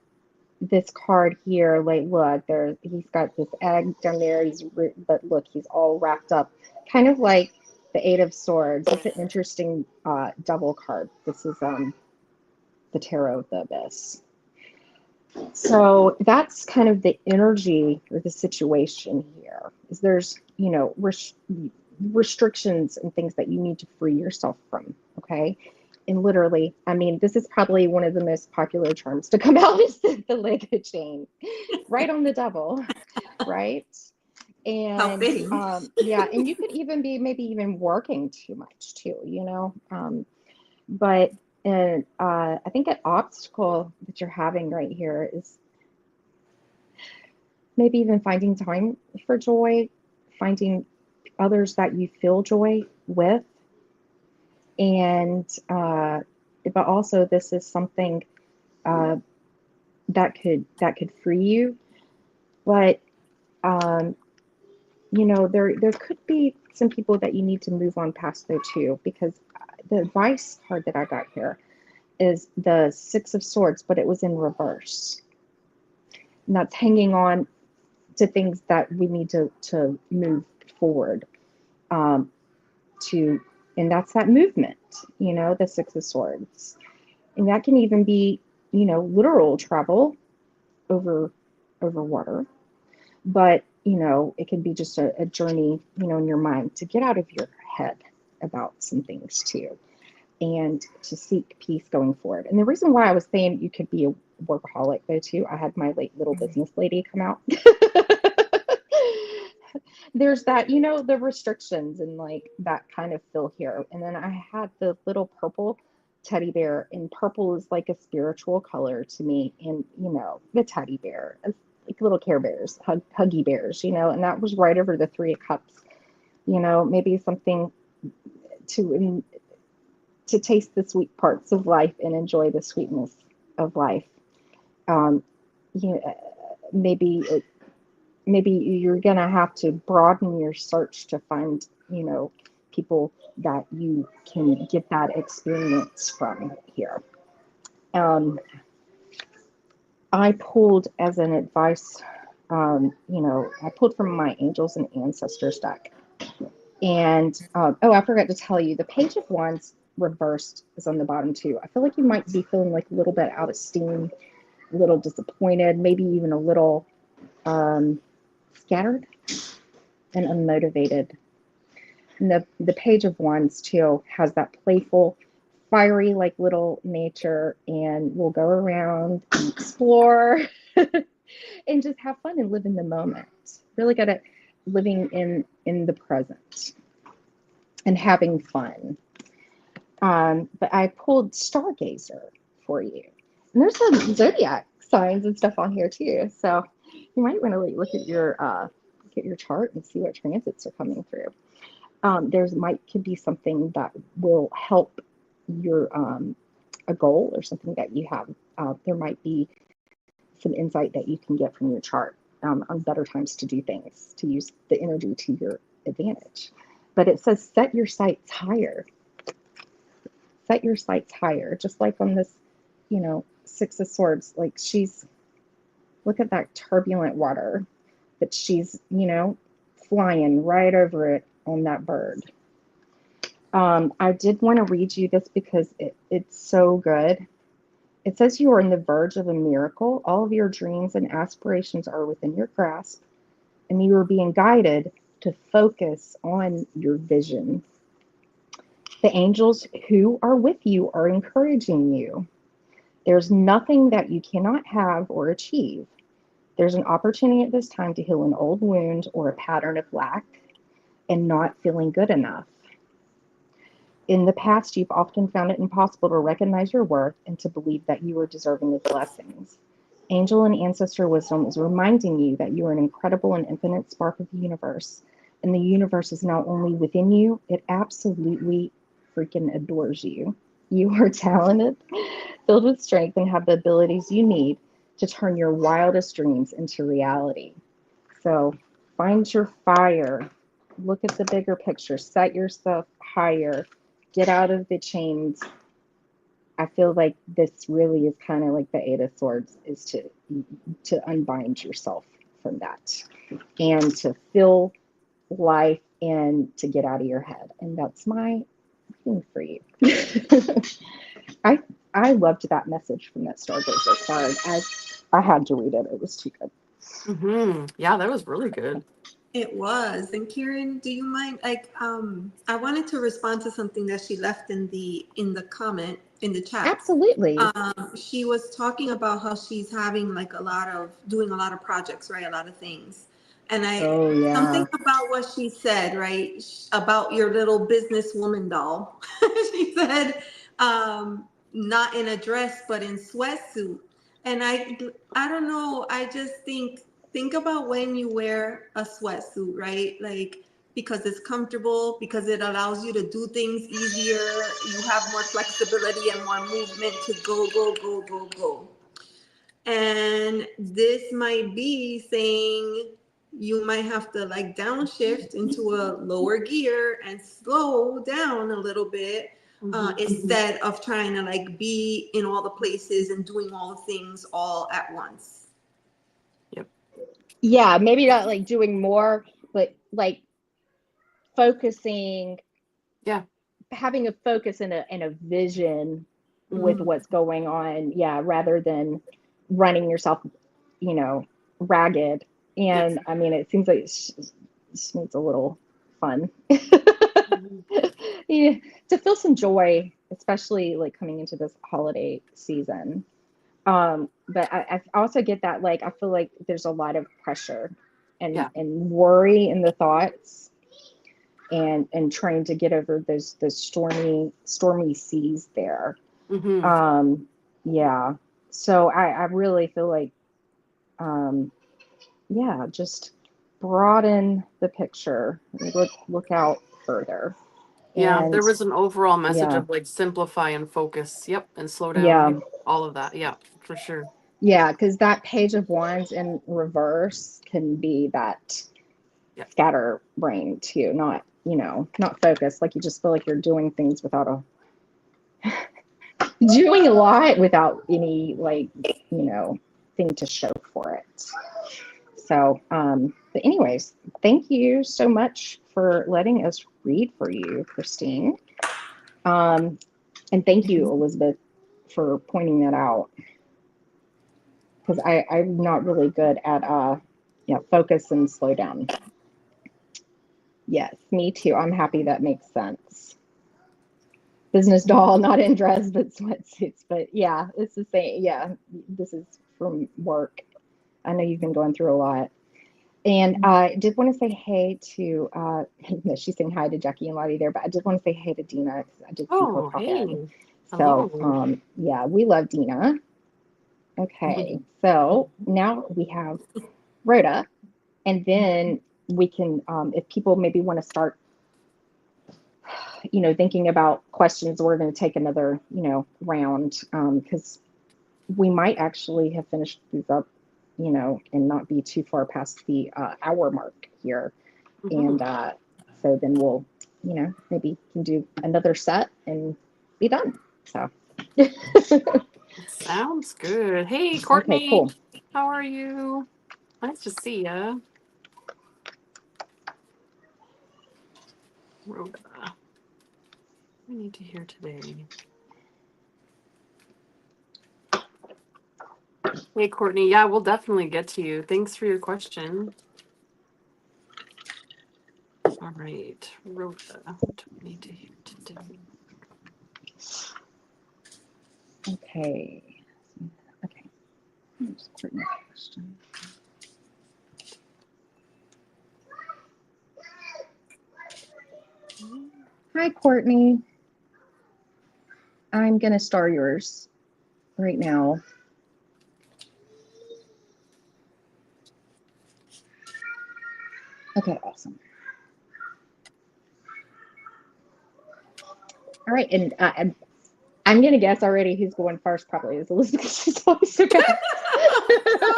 this card here, like, look, he's got this egg down there. But look, he's all wrapped up, kind of like the Eight of Swords. It's an interesting double card. This is the Tarot of the Abyss. So that's kind of the energy or the situation here. Is there's restrictions and things that you need to free yourself from. Okay. And literally, I mean, this is probably one of the most popular terms to come out is the leg of chain, right on the double, right? How And fitting. yeah, and you could even be maybe even working too much too, but and I think an obstacle that you're having right here is maybe even finding time for joy, finding others that you feel joy with, and but also this is something that could free you, but there could be some people that you need to move on past though too, because the advice card that I got here is the Six of Swords, but it was in reverse, and that's hanging on to things that we need to move forward to, and that's that movement, the Six of Swords, and that can even be literal travel over water, but it can be just a journey in your mind to get out of your head about some things too, and to seek peace going forward. And the reason why I was saying you could be a workaholic though too, I had my late little business lady come out. There's that, the restrictions and like that kind of feel here. And then I had the little purple teddy bear, and purple is like a spiritual color to me. And, the teddy bear, like little Care Bears, huggy bears, and that was right over the Three of Cups, maybe something to taste the sweet parts of life and enjoy the sweetness of life. Um, maybe you're gonna have to broaden your search to find, people that you can get that experience from here. I pulled as an advice, I pulled from my Angels and Ancestors deck. And I forgot to tell you, the Page of Wands reversed is on the bottom too. I feel like you might be feeling like a little bit out of steam, a little disappointed, maybe even a little scattered and unmotivated. And the Page of Wands too has that playful, fiery, like little nature, and we'll go around and explore and just have fun and live in the moment. Really good at living in the present and having fun. But I pulled Stargazer for you, and there's some zodiac signs and stuff on here too. So you might want to look at your chart and see what transits are coming through. Could be something that will help your a goal or something that you have. There might be some insight that you can get from your chart on better times to do things, to use the energy to your advantage. But it says set your sights higher. Set your sights higher, just like on this, Six of Swords. Like look at that turbulent water, but she's, flying right over it on that bird. I did want to read you this because it's so good. It says you are on the verge of a miracle. All of your dreams and aspirations are within your grasp, and you are being guided to focus on your vision. The angels who are with you are encouraging you. There's nothing that you cannot have or achieve. There's an opportunity at this time to heal an old wound or a pattern of lack and not feeling good enough. In the past, you've often found it impossible to recognize your worth and to believe that you are deserving of blessings. Angel and ancestor wisdom is reminding you that you are an incredible and infinite spark of the universe. And the universe is not only within you, it absolutely freaking adores you. You are talented, filled with strength, and have the abilities you need to turn your wildest dreams into reality. So find your fire. Look at the bigger picture. Set yourself higher. Get out of the chains. I feel like this really is kind of like the Eight of Swords, is to unbind yourself from that and to feel life and to get out of your head. And that's my thing for you. I loved that message from that Stargazer card. I had to read it. It was too good. Yeah, that was really good. It was. And Karen, do you mind, like, I wanted to respond to something that she left in the comment in the chat. Absolutely. She was talking about how she's having like doing a lot of projects, right? A lot of things. And something about what she said, right? About your little businesswoman doll. She said, not in a dress, but in sweatsuit. And I don't know. I just think about when you wear a sweatsuit, right? Like, because it's comfortable, because it allows you to do things easier. You have more flexibility and more movement to go. And this might be saying you might have to like downshift into a lower gear and slow down a little bit, instead of trying to like be in all the places and doing all the things all at once. Yeah, maybe not like doing more, but like focusing. Yeah. Having a focus and a vision with what's going on. Yeah, rather than running yourself, ragged. And I mean, it seems like it just needs a little fun. Yeah, to feel some joy, especially like coming into this holiday season. But I also get that, like, I feel like there's a lot of pressure and worry in the thoughts, and trying to get over those stormy seas there. Yeah. So I really feel like, just broaden the picture. Look out further. Yeah, And there was an overall message of like simplify and focus. Yep, and slow down. All of that. Yeah, for sure. Yeah, because that Page of Wands in reverse can be that scatter brain too, not focused. Like you just feel like you're doing things without doing a lot without any thing to show for it. So, but anyways, thank you so much for letting us read for you, Christine. And thank you, Elizabeth, for pointing that out. Because I'm not really good at focus and slow down. Yes, me too. I'm happy that makes sense. Business doll, not in dress, but sweatsuits. But yeah, it's the same. Yeah, this is from work. I know you've been going through a lot. And I did want to say hey to, she's saying hi to Jackie and Lottie there, but I did want to say hey to Dina, because I did see her pop in. So, yeah, we love Dina. Okay, so now we have Rhoda, and then we can, if people maybe want to start, thinking about questions, we're going to take another, round, because we might actually have finished these up, and not be too far past the hour mark here. And so then we'll, maybe can do another set and be done. So. Sounds good. Hey, Courtney. Okay, cool. How are you? Nice to see ya. Rhoda. We need to hear today. Hey, Courtney. Yeah, we'll definitely get to you. Thanks for your question. All right, Rhoda, what do we need to hear today? Okay. Okay. Just Courtney's question. Hi, Courtney. I'm going to star yours right now. Okay, awesome. All right, and I'm going to guess already who's going first probably is Elizabeth. She's always so bad. All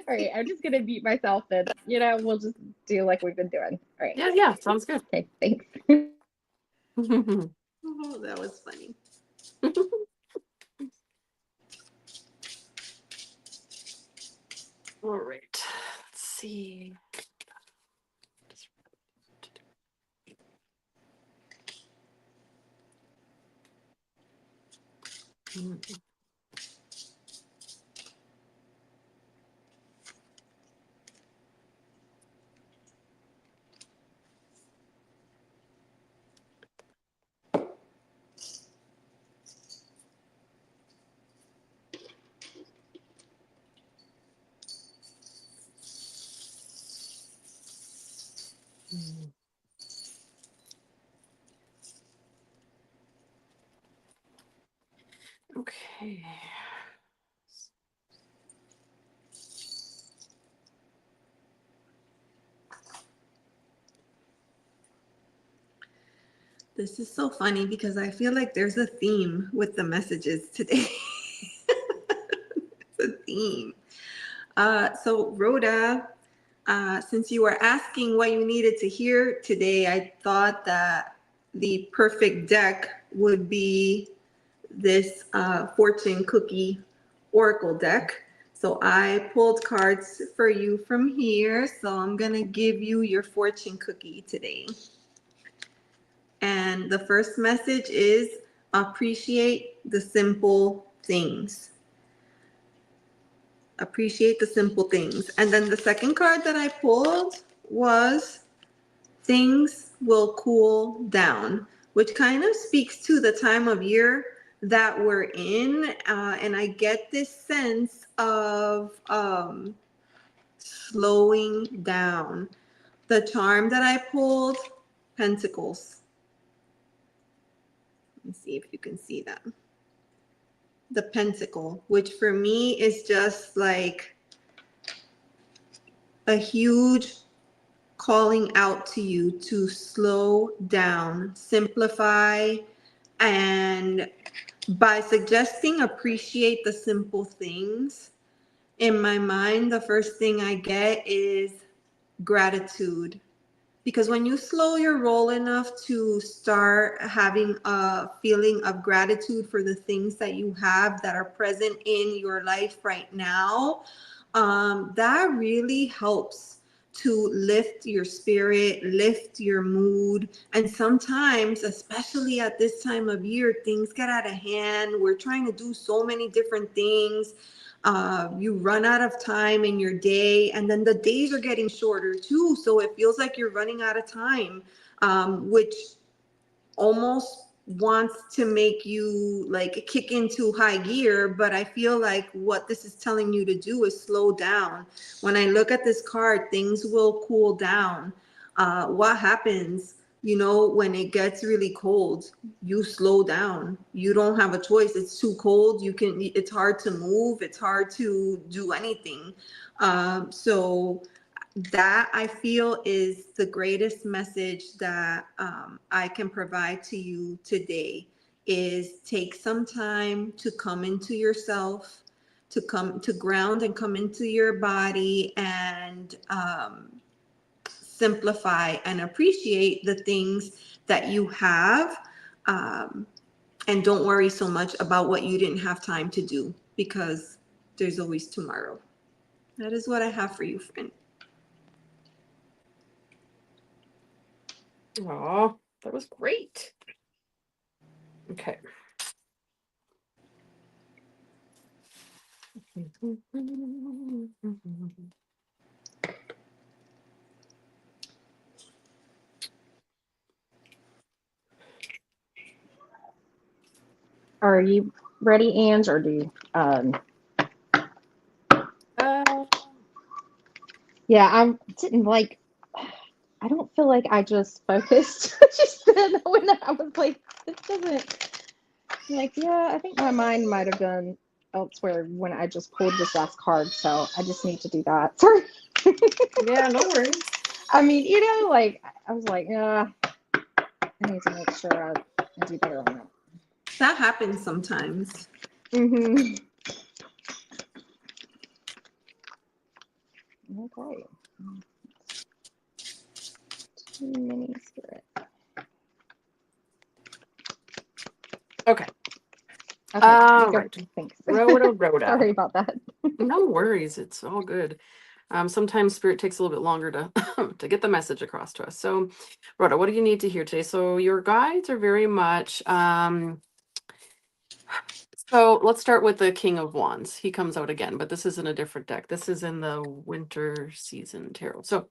right, I'm just going to mute myself and, we'll just do like we've been doing. All right. Yeah, sounds good. Okay, thanks. Oh, that was funny. All right, let's see. Okay. This is so funny because I feel like there's a theme with the messages today. It's a theme. So Rhoda, since you were asking what you needed to hear today, I thought that the perfect deck would be this fortune cookie oracle deck. So I pulled cards for you from here. So I'm going to give you your fortune cookie today. And the first message is appreciate the simple things. Appreciate the simple things. And then the second card that I pulled was things will cool down, which kind of speaks to the time of year that we're in. And I get this sense of slowing down. The charm that I pulled, Pentacles. Let me see if you can see that. The Pentacle, which for me is just like a huge calling out to you to slow down, simplify, and by suggesting appreciate the simple things, in my mind, the first thing I get is gratitude. Because when you slow your roll enough to start having a feeling of gratitude for the things that you have that are present in your life right now, that really helps to lift your spirit, lift your mood. And sometimes, especially at this time of year, things get out of hand. We're trying to do so many different things. You run out of time in your day, and then the days are getting shorter too. So it feels like you're running out of time, which almost wants to make you like kick into high gear. But I feel like what this is telling you to do is slow down. When I look at this card, things will cool down. What happens? When it gets really cold, you slow down. You don't have a choice. It's too cold. It's hard to move. It's hard to do anything. So that I feel is the greatest message that I can provide to you today is take some time to come into yourself, to come to ground and come into your body and simplify and appreciate the things that you have, and don't worry so much about what you didn't have time to do, because there's always tomorrow. That is what I have for you, friend. Oh, that was great. Okay. Are you ready, Ange, or do you? Uh, Yeah, I didn't like. I don't feel like I just focused just then when I was like, this doesn't. Like, yeah, I think my mind might have been elsewhere when I just pulled this last card, so I just need to do that. Sorry. yeah, no worries. I mean, like I was like, yeah, I need to make sure I do better on that. That happens sometimes. Mm-hmm. Okay. Too many spirit. Okay. Okay. All You go. right. Thanks. Rhoda. Sorry about that. No worries. It's all good. Sometimes spirit takes a little bit longer to to get the message across to us. So, Rhoda, what do you need to hear today? So your guides are very much so let's start with the King of Wands. He comes out again, but this is in a different deck. This is in the Winter Season Tarot. So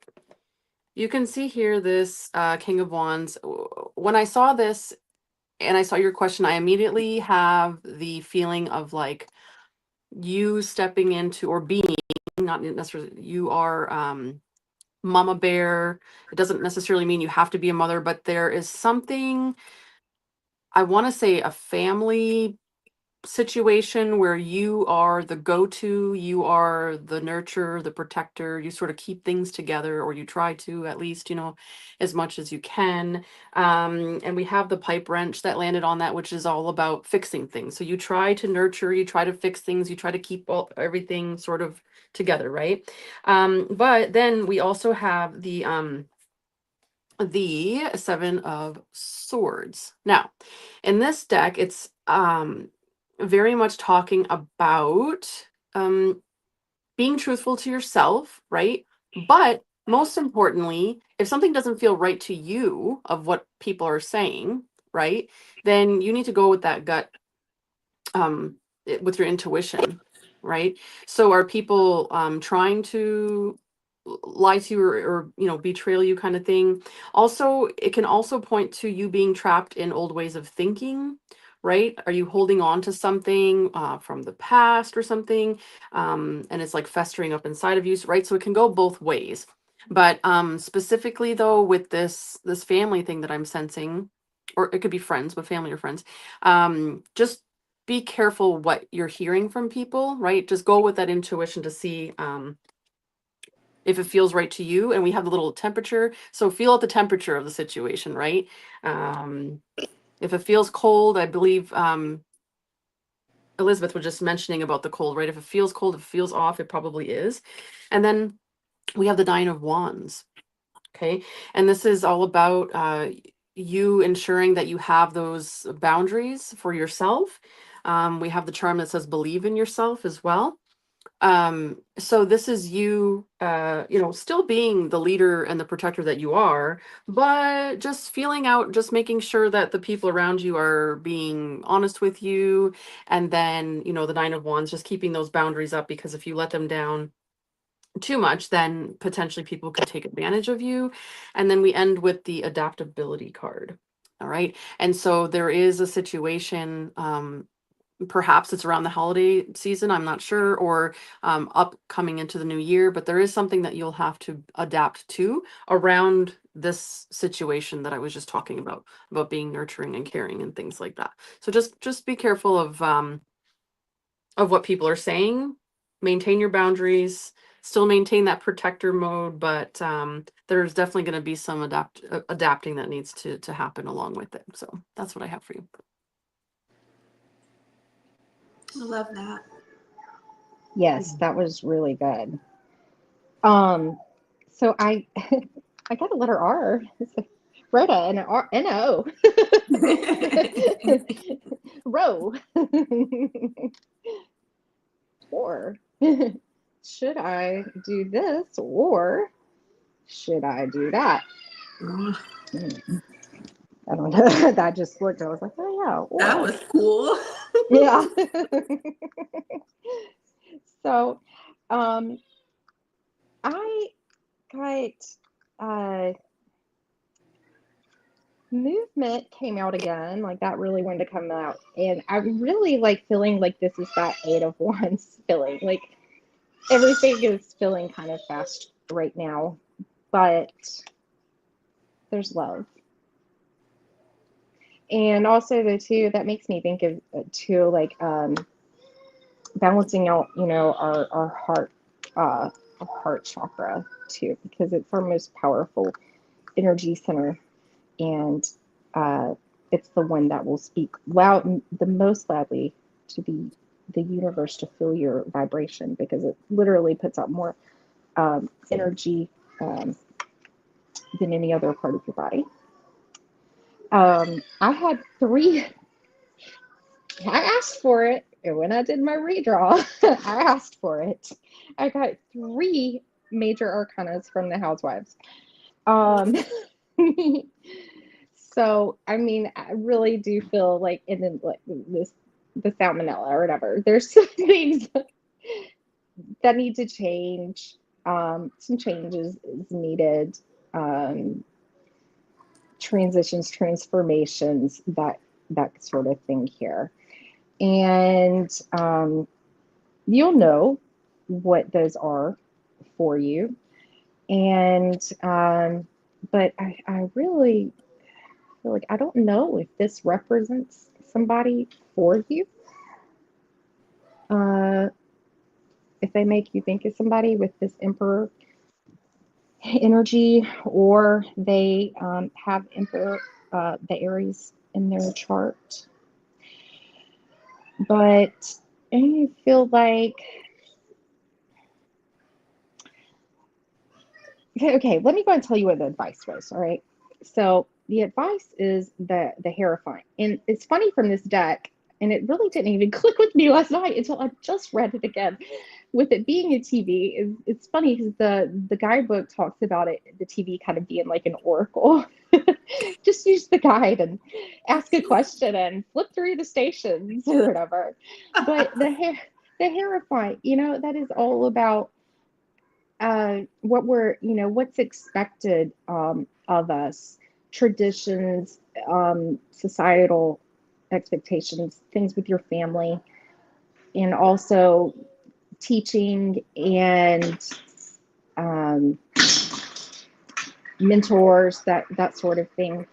you can see here this King of Wands. When I saw this and I saw your question, I immediately have the feeling of like you stepping into or being, not necessarily, you are mama bear. It doesn't necessarily mean you have to be a mother, but there is something, I want to say a family situation where you are the go-to, you are the nurturer, the protector, you sort of keep things together, or you try to at least, as much as you can. And we have the pipe wrench that landed on that, which is all about fixing things. So you try to nurture, you try to fix things, you try to keep everything sort of together, right? But then we also have the Seven of Swords. Now, in this deck, it's very much talking about being truthful to yourself, right? But most importantly, if something doesn't feel right to you of what people are saying, right, then you need to go with that gut, with your intuition, right? So are people trying to lie to you or betray you kind of thing? Also, it can also point to you being trapped in old ways of thinking, right? Are you holding on to something from the past or something, and it's like festering up inside of you, right? So it can go both ways. But specifically though, with this family thing that I'm sensing, or it could be friends, but family or friends, just be careful what you're hearing from people, right? Just go with that intuition to see if it feels right to you. And we have the little temperature. So feel out the temperature of the situation, right? If it feels cold, I believe Elizabeth was just mentioning about the cold, right? If it feels cold, if it feels off, it probably is. And then we have the Nine of Wands. Okay. And this is all about you ensuring that you have those boundaries for yourself. We have the charm that says believe in yourself as well. So this is you, still being the leader and the protector that you are, but just feeling out, just making sure that the people around you are being honest with you. And then, the Nine of Wands, just keeping those boundaries up, because if you let them down too much, then potentially people could take advantage of you. And then we end with the adaptability card. All right. And so there is a situation, perhaps it's around the holiday season, I'm not sure, or upcoming into the new year, but there is something that you'll have to adapt to around this situation that I was just talking about being nurturing and caring and things like that. So just be careful of what people are saying. Maintain your boundaries, still maintain that protector mode, but there's definitely going to be some adapting that needs to happen along with it. So that's what I have for you. I love that. Yes, that was really good. So I I got a letter R. Rhoda and an R and O. Row. Or should I do this or should I do that? I don't know. That just looked. I was like, oh yeah. That was cool. Yeah. So, um, I got movement came out again, like that really wanted to come out, and I'm really like feeling like this is that Eight of Wands feeling, like everything is feeling kind of fast right now, but there's love. And also the two that makes me think of too, like balancing out, our heart chakra too, because it's our most powerful energy center, and it's the one that will speak the most loudly to the universe to feel your vibration, because it literally puts out more energy than any other part of your body. I had three. I asked for it, and when I did my redraw, I asked for it. I got three major arcanas from the Housewives. Um, so I mean, I really do feel like, and then like the salmonella or whatever. There's some things that need to change. Some changes is needed. Transitions, transformations, that sort of thing here. And you'll know what those are for you. And but I really feel like I don't know if this represents somebody for you. If they make you think of somebody with this Emperor energy, or they have Emperor, the Aries in their chart. But I feel like, okay, let me go and tell you what the advice was. All right. So the advice is the Hierophant. And it's funny from this deck, and it really didn't even click with me last night until I just read it again. With it being a TV, it's funny because the guidebook talks about it, the TV kind of being like an oracle. Just use the guide and ask a question and flip through the stations or whatever. But the Hierophant, that is all about what's expected of us, traditions, societal expectations, things with your family, and also teaching and mentors, that sort of thing.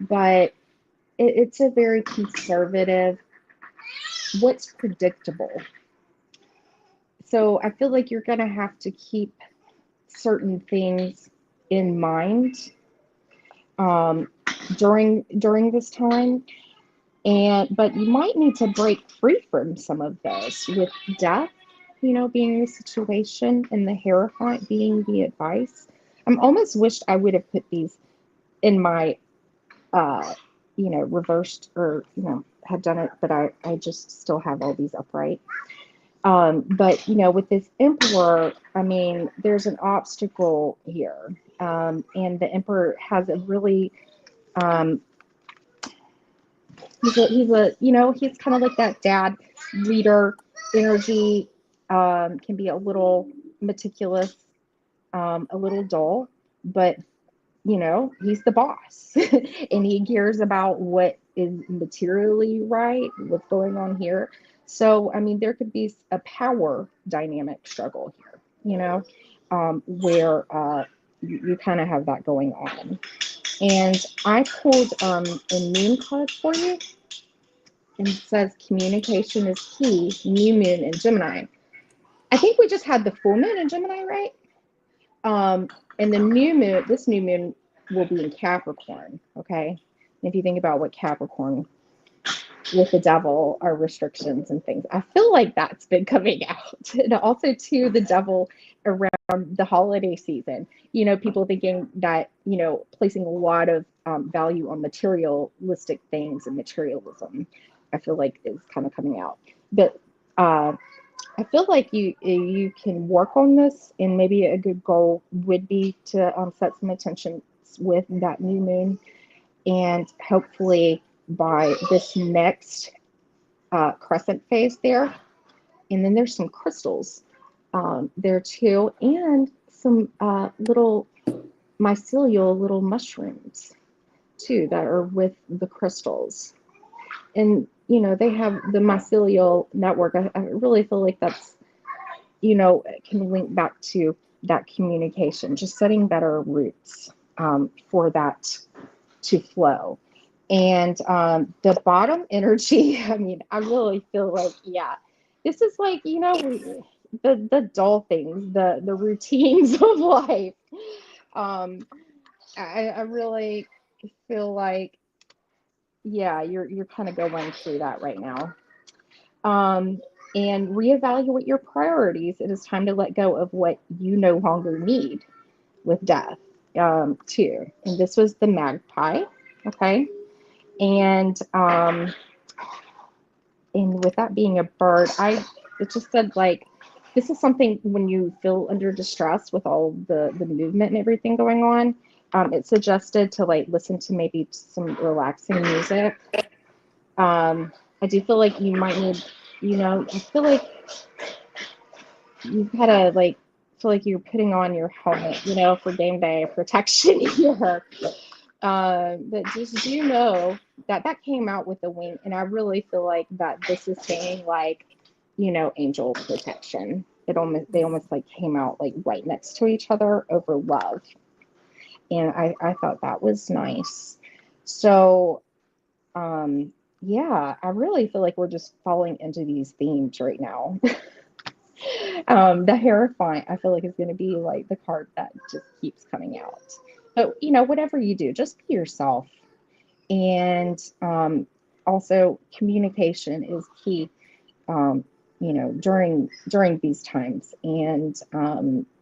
But it's a very conservative, what's predictable. So I feel like you're going to have to keep certain things in mind during this time, but you might need to break free from some of those, with death, being the situation, and the Hierophant being the advice. I'm almost wished I would have put these in my reversed, or had done it, but I just still have all these upright. But with this Emperor, I mean, there's an obstacle here, and the Emperor has a really he's kind of like that dad leader energy. Can be a little meticulous, a little dull, but he's the boss, and he cares about what is materially right, what's going on here. So, I mean, there could be a power dynamic struggle here, where you kind of have that going on. And I pulled a moon card for you, and it says communication is key, new moon in Gemini. I think we just had the full moon in Gemini, right? And the this new moon will be in Capricorn, okay? And if you think about what Capricorn with the devil are, restrictions and things, I feel like that's been coming out. And also too, the devil around the holiday season, people thinking that, placing a lot of value on materialistic things and materialism, I feel like is kind of coming out. But I feel like you can work on this, and maybe a good goal would be to set some intentions with that new moon, and hopefully by this next crescent phase there, And then there's some crystals there too, and some little mycelial little mushrooms too that are with the crystals. And they have the mycelial network. I really feel like that's can link back to that communication, just setting better roots for that to flow. And the bottom energy, I mean, I really feel like, yeah, this is like, the dull things, the routines of life. Um, I really feel like, yeah, you're kind of going through that right now. Um, and reevaluate your priorities. It is time to let go of what you no longer need with death, too. And this was the magpie, okay? And with that being a bird, it just said like this is something when you feel under distress with all the movement and everything going on. It suggested to like listen to maybe some relaxing music. I do feel like you might need, I feel like you've had to like feel like you're putting on your helmet, for game day protection here. But just do know that came out with the wing, and I really feel like that this is saying like, angel protection. They almost like came out like right next to each other over love, and I thought that was nice. So, yeah, I really feel like we're just falling into these themes right now. The Hierophant, I feel like is going to be like the card that just keeps coming out. But whatever you do, just be yourself. And also, communication is key. During these times, and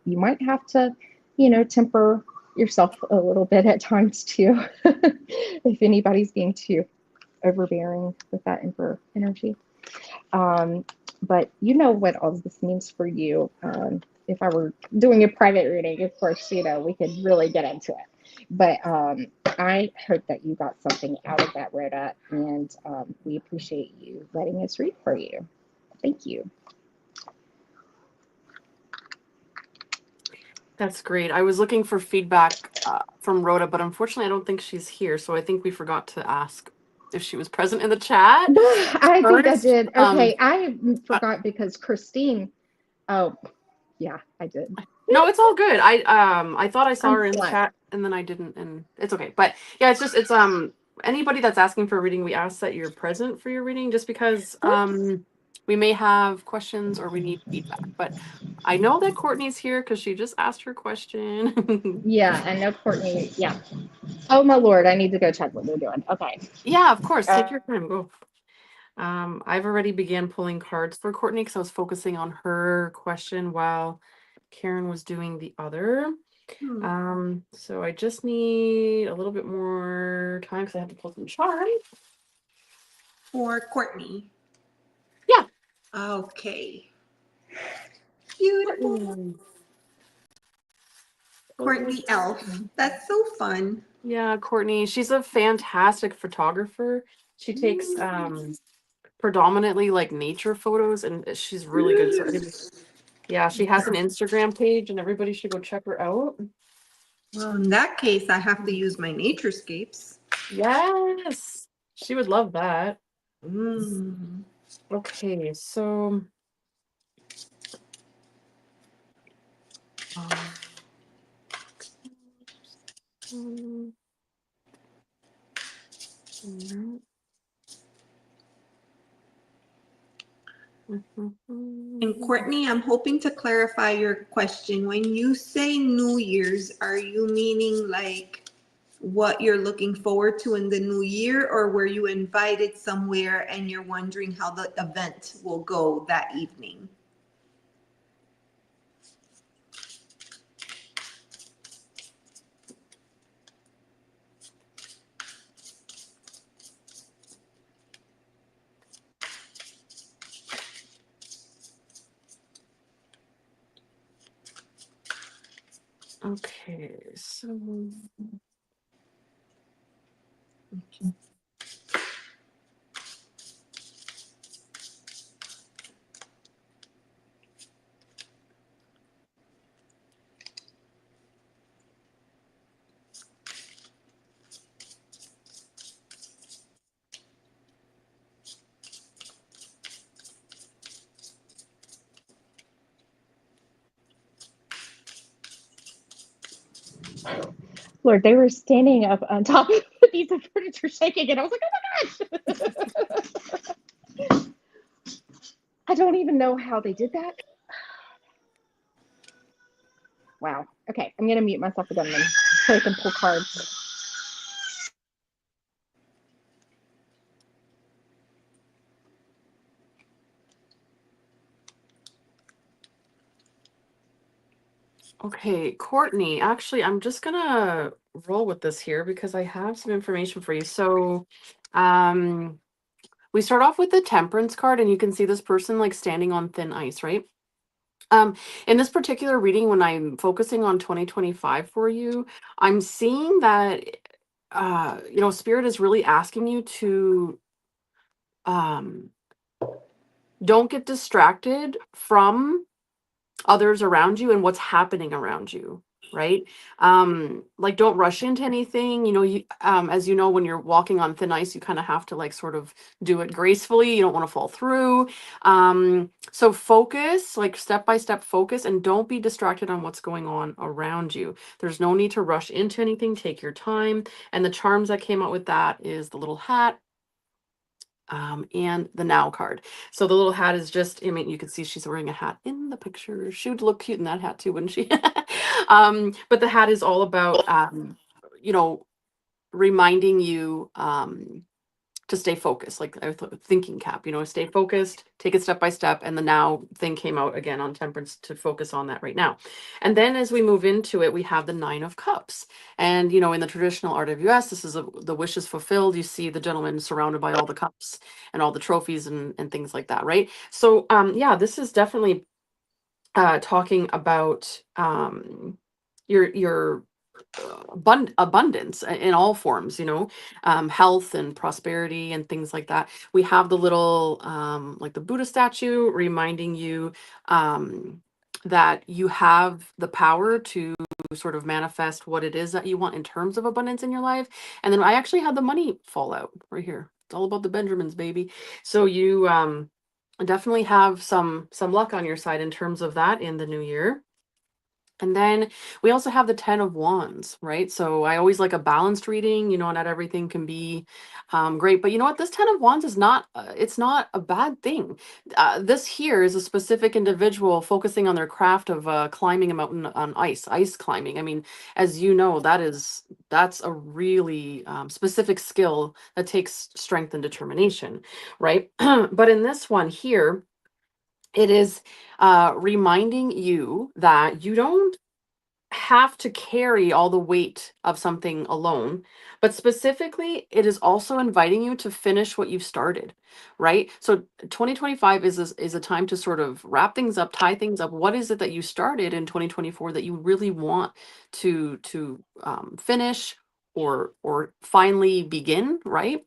you might have to, temper yourself a little bit at times too, if anybody's being too overbearing with that emperor energy. But you know what all of this means for you. If I were doing a private reading, of course, we could really get into it. But I hope that you got something out of that, Rhoda, and we appreciate you letting us read for you. Thank you. That's great. I was looking for feedback from Rhoda, but unfortunately, I don't think she's here. So I think we forgot to ask if she was present in the chat. I think I did. Okay, I forgot because Christine. Oh, yeah, I did. No, it's all good. I thought I saw her in the chat and then I didn't, and it's okay. But yeah, it's anybody that's asking for a reading, we ask that you're present for your reading, just because we may have questions or we need feedback. But I know that Courtney's here because she just asked her question. Yeah, I know Courtney. Yeah. Oh my Lord, I need to go check what they're doing. Okay. Yeah, of course. Take your time. Go. I've already began pulling cards for Courtney because I was focusing on her question while Karen was doing the other. So I just need a little bit more time because I have to pull some charms. For Courtney. Yeah. Okay. Beautiful. Courtney Elf. That's so fun. Yeah, Courtney. She's a fantastic photographer. She takes predominantly like nature photos, and she's really good. So yeah, she has an Instagram page, and everybody should go check her out. Well, in that case, I have to use my Naturescapes. Yes, she would love that. Okay, so And Courtney, I'm hoping to clarify your question. When you say New Year's, are you meaning like what you're looking forward to in the new year, or were you invited somewhere and you're wondering how the event will go that evening? okay, so Lord, they were standing up on top of a piece of furniture shaking, and I was like, oh my gosh. I don't even know how they did that. Wow. Okay, I'm going to mute myself again then so I can pull cards. Okay, Courtney, actually, I'm just gonna roll with this here because I have some information for you. So, we start off with the Temperance card, and you can see this person like standing on thin ice, right? In this particular reading, when I'm focusing on 2025 for you, I'm seeing that, Spirit is really asking you to um, don't get distracted from others around you and what's happening around you, right? Like, don't rush into anything. As you know, when you're walking on thin ice, you kind of have to like sort of do it gracefully. You don't want to fall through. So focus, like step by step focus, and don't be distracted on what's going on around you. There's no need to rush into anything. Take your time. And the charms that came out with that is the little hat, and the now card. So the little hat is just, I mean, you can see she's wearing a hat in the picture. She would look cute in that hat too, wouldn't she? But the hat is all about, you know, reminding you, to stay focused, like thinking cap, stay focused, take it step by step. And the now thing came out again on Temperance to focus on that right now. And then as we move into it, we have the 9 of Cups. And, in the traditional RWS, this is the wish is fulfilled. You see the gentleman surrounded by all the cups and all the trophies and things like that, right? So, yeah, this is definitely talking about your abundance in all forms, health and prosperity and things like that. We have the little like the Buddha statue reminding you that you have the power to sort of manifest what it is that you want in terms of abundance in your life. And then I actually had the money fall out right here. It's all about the Benjamins, baby. So you definitely have some luck on your side in terms of that in the new year. And then we also have the 10 of Wands, right? So I always like a balanced reading, not everything can be great. But you know what? This 10 of Wands is not, it's not a bad thing. This here is a specific individual focusing on their craft of climbing a mountain on ice climbing. I mean, as you know, that's a really specific skill that takes strength and determination, right? But in this one here, it is reminding you that you don't have to carry all the weight of something alone, but specifically, it is also inviting you to finish what you've started, right? So 2025 is a time to sort of wrap things up, tie things up. What is it that you started in 2024 that you really want to finish or finally begin, right?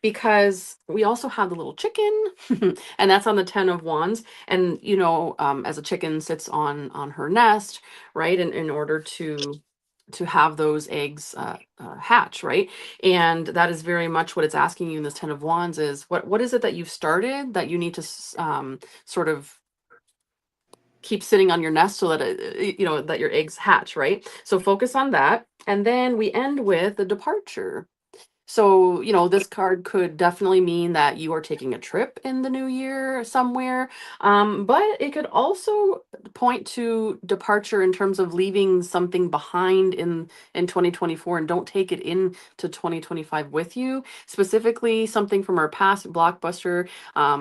Because we also have the little chicken, and that's on the 10 of Wands. And as a chicken sits on her nest, right, and in order to have those eggs hatch, right? And that is very much what it's asking you in this 10 of Wands is what is it that you've started that you need to sort of keep sitting on your nest so that that your eggs hatch, right? So focus on that. And then we end with the departure. So, this card could definitely mean that you are taking a trip in the new year somewhere. But it could also point to departure in terms of leaving something behind in 2024 and don't take it into 2025 with you. Specifically, something from our past Blockbuster.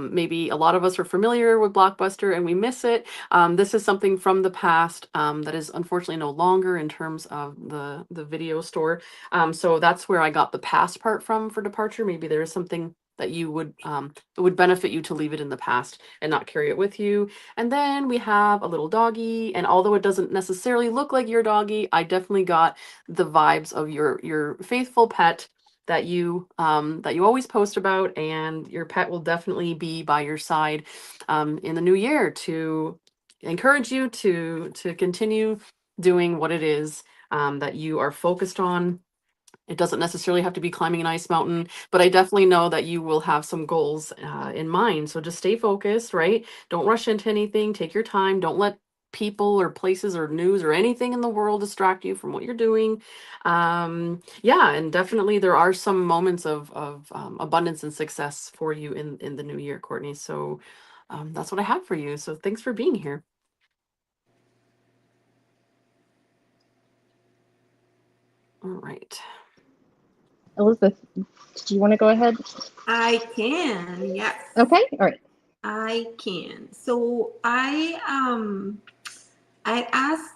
Maybe a lot of us are familiar with Blockbuster and we miss it. This is something from the past that is unfortunately no longer in terms of the video store. So that's where I got the past part from for departure. Maybe there is something that it would benefit you to leave it in the past and not carry it with you. And then we have a little doggy, and although it doesn't necessarily look like your doggy, I definitely got the vibes of your faithful pet that you always post about, and your pet will definitely be by your side in the new year to encourage you to continue doing what it is that you are focused on. It doesn't necessarily have to be climbing an ice mountain, but I definitely know that you will have some goals in mind. So just stay focused, right? Don't rush into anything. Take your time. Don't let people or places or news or anything in the world distract you from what you're doing. Yeah, and definitely there are some moments of abundance and success for you in the new year, Courtney. So that's what I have for you. So thanks for being here. All right. Elizabeth, do you want to go ahead? I can, yes. Okay, all right. I can. So I asked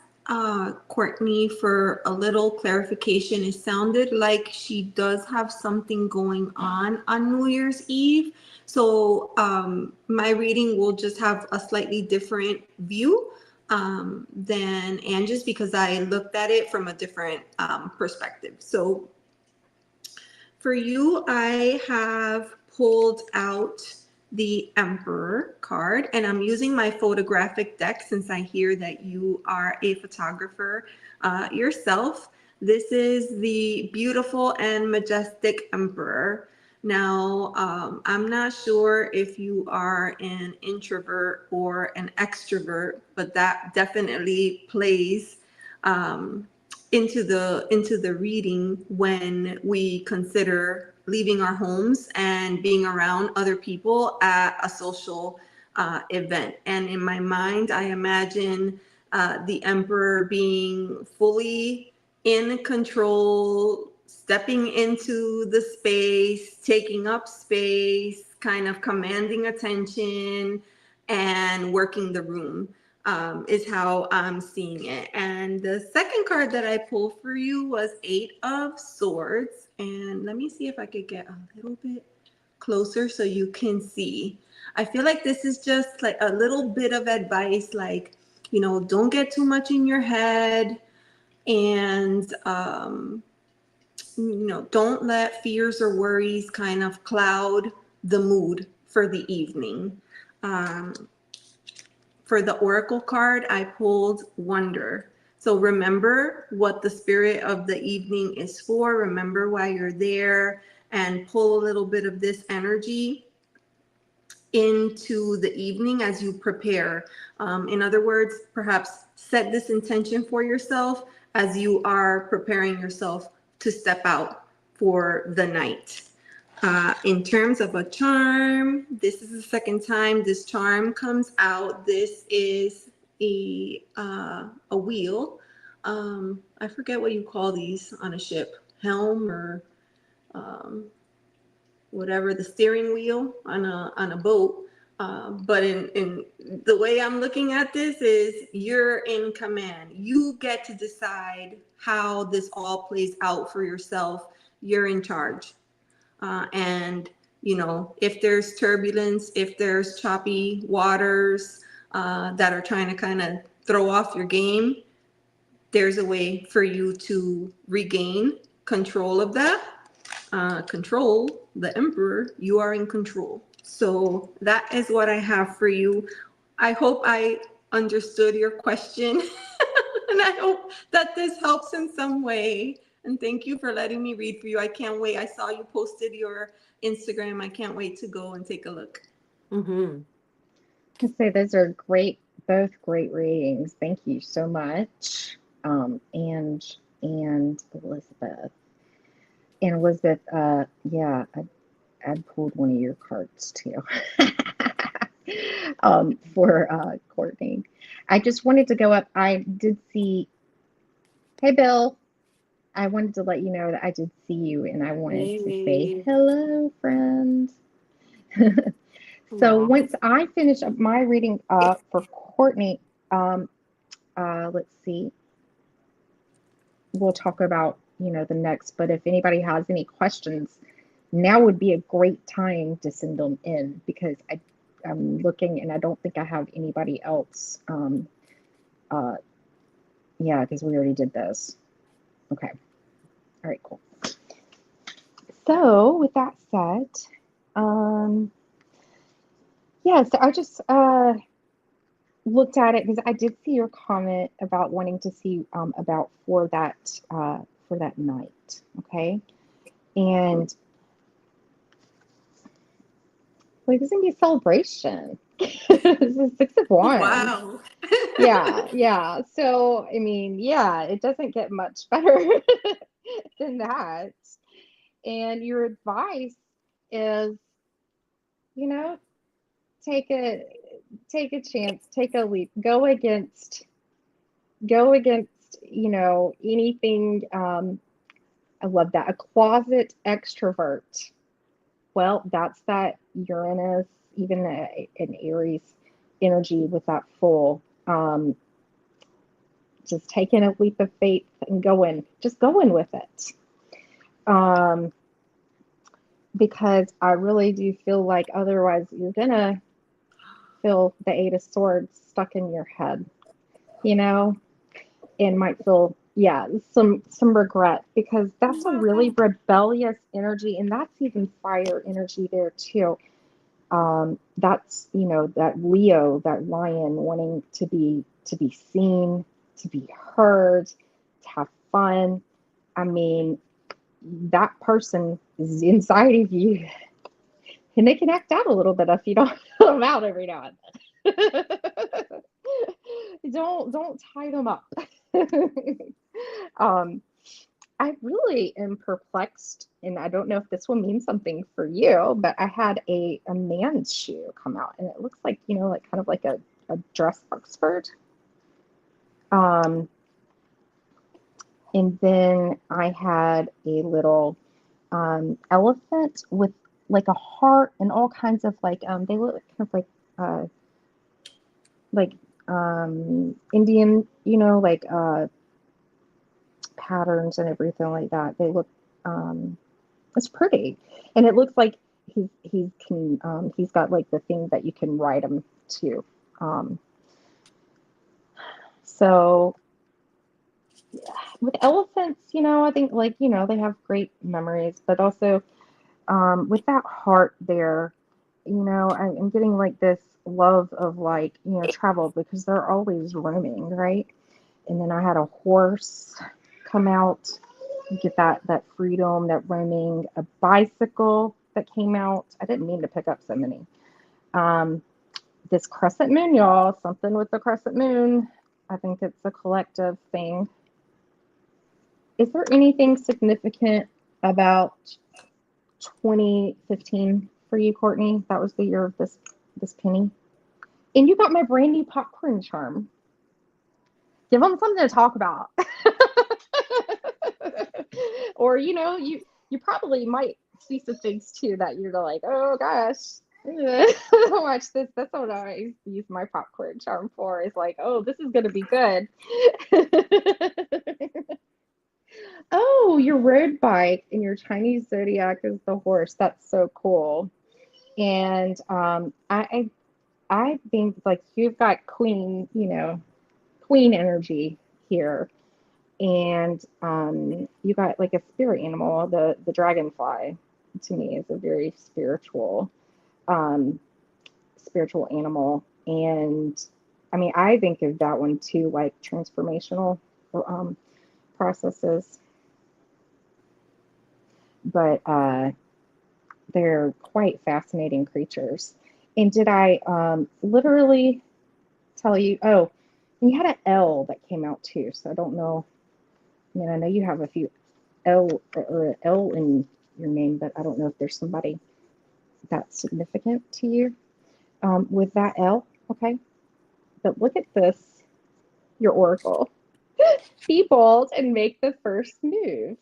Courtney for a little clarification. It sounded like she does have something going on New Year's Eve. So my reading will just have a slightly different view than Angie's, because I looked at it from a different perspective. So for you, I have pulled out the Emperor card, and I'm using my photographic deck since I hear that you are a photographer yourself. This is the beautiful and majestic Emperor. Now, I'm not sure if you are an introvert or an extrovert, but that definitely plays into the reading when we consider leaving our homes and being around other people at a social event. And in my mind, I imagine the Emperor being fully in control, stepping into the space, taking up space, kind of commanding attention, and working the room. Is how I'm seeing it. And the second card that I pulled for you was Eight of Swords. And let me see if I could get a little bit closer so you can see. I feel like this is just like a little bit of advice, like, you know, don't get too much in your head, and you know, don't let fears or worries kind of cloud the mood for the evening. For the Oracle card, I pulled Wonder. So remember what the spirit of the evening is for. Remember why you're there, and pull a little bit of this energy into the evening as you prepare. In other words, perhaps set this intention for yourself as you are preparing yourself to step out for the night. In terms of a charm, this is the second time this charm comes out. This is a wheel. I forget what you call these on a ship, helm or whatever, the steering wheel on a boat. But in the way I'm looking at this is you're in command. You get to decide how this all plays out for yourself. You're in charge. And, you know, if there's turbulence, if there's choppy waters that are trying to kind of throw off your game, there's a way for you to regain control of that. Control, the Emperor, you are in control. So that is what I have for you. I hope I understood your question. And I hope that this helps in some way. And thank you for letting me read for you. I can't wait. I saw you posted your Instagram. I can't wait to go and take a look. Mm-hmm. I say those are great, both great readings. Thank you so much. And Elizabeth. And Elizabeth, yeah, I pulled one of your cards too. For Courtney. I just wanted to go up. I did see, hey Bill, I wanted to let you know that I did see you and I wanted to say hello, friend. So once I finish up my reading for Courtney, let's see, we'll talk about, you know, the next, but if anybody has any questions, now would be a great time to send them in, because I'm looking and I don't think I have anybody else. Yeah, because we already did this. Okay. All right, cool. So with that said, yeah, so I just looked at it because I did see your comment about wanting to see about for that night. Okay. And like, there's gonna be a celebration. This is Six of Wands. Wow. Yeah. So, I mean, yeah, it doesn't get much better than that. And your advice is, you know, take a chance, take a leap, go against, anything. I love that. A closet extrovert. Well, that's that Uranus, even an Aries energy with that full. Just taking a leap of faith and just going with it. Because I really do feel like otherwise you're gonna feel the Eight of Swords stuck in your head, and might feel, yeah, some regret, because that's a really rebellious energy, and that's even fire energy there too. That's, that Leo, that lion, wanting to be seen, to be heard, to have fun. I mean, that person is inside of you, and they can act out a little bit if you don't let them out every now and then. Don't tie them up. um, I really am perplexed, and I don't know if this will mean something for you, but I had a man's shoe come out, and it looks like, like kind of like a dress Oxford. And then I had a little elephant with like a heart and all kinds of they look kind of like Indian, patterns and everything like that. They look, it's pretty, and it looks like he's got like the thing that you can ride him to. So with elephants, I think they have great memories, but also with that heart there, I'm getting like this love of travel, because they're always roaming, right? And then I had a horse come out. You get that freedom, that roaming. A bicycle that came out. I didn't mean to pick up so many. This crescent moon, y'all. Something with the crescent moon. I think it's a collective thing. Is there anything significant about 2015 for you, Courtney? That was the year of this penny. And you got my brand new popcorn charm. Give them something to talk about. Or, you probably might see some things too that you're like, oh gosh, watch this. That's what I use my popcorn charm for. Is like, oh, this is gonna be good. Oh, your road bike and your Chinese zodiac is the horse. That's so cool. And I think like you've got queen energy here. And you got like a spirit animal. The dragonfly to me is a very spiritual animal. And I mean, I think of that one too, like transformational processes. But they're quite fascinating creatures. And did I literally tell you? Oh, and you had an L that came out too. So I don't know. I mean, I know you have a few L or an L in your name, but I don't know if there's somebody that's significant to you with that L. Okay. But look at this, your oracle. Be bold and make the first move.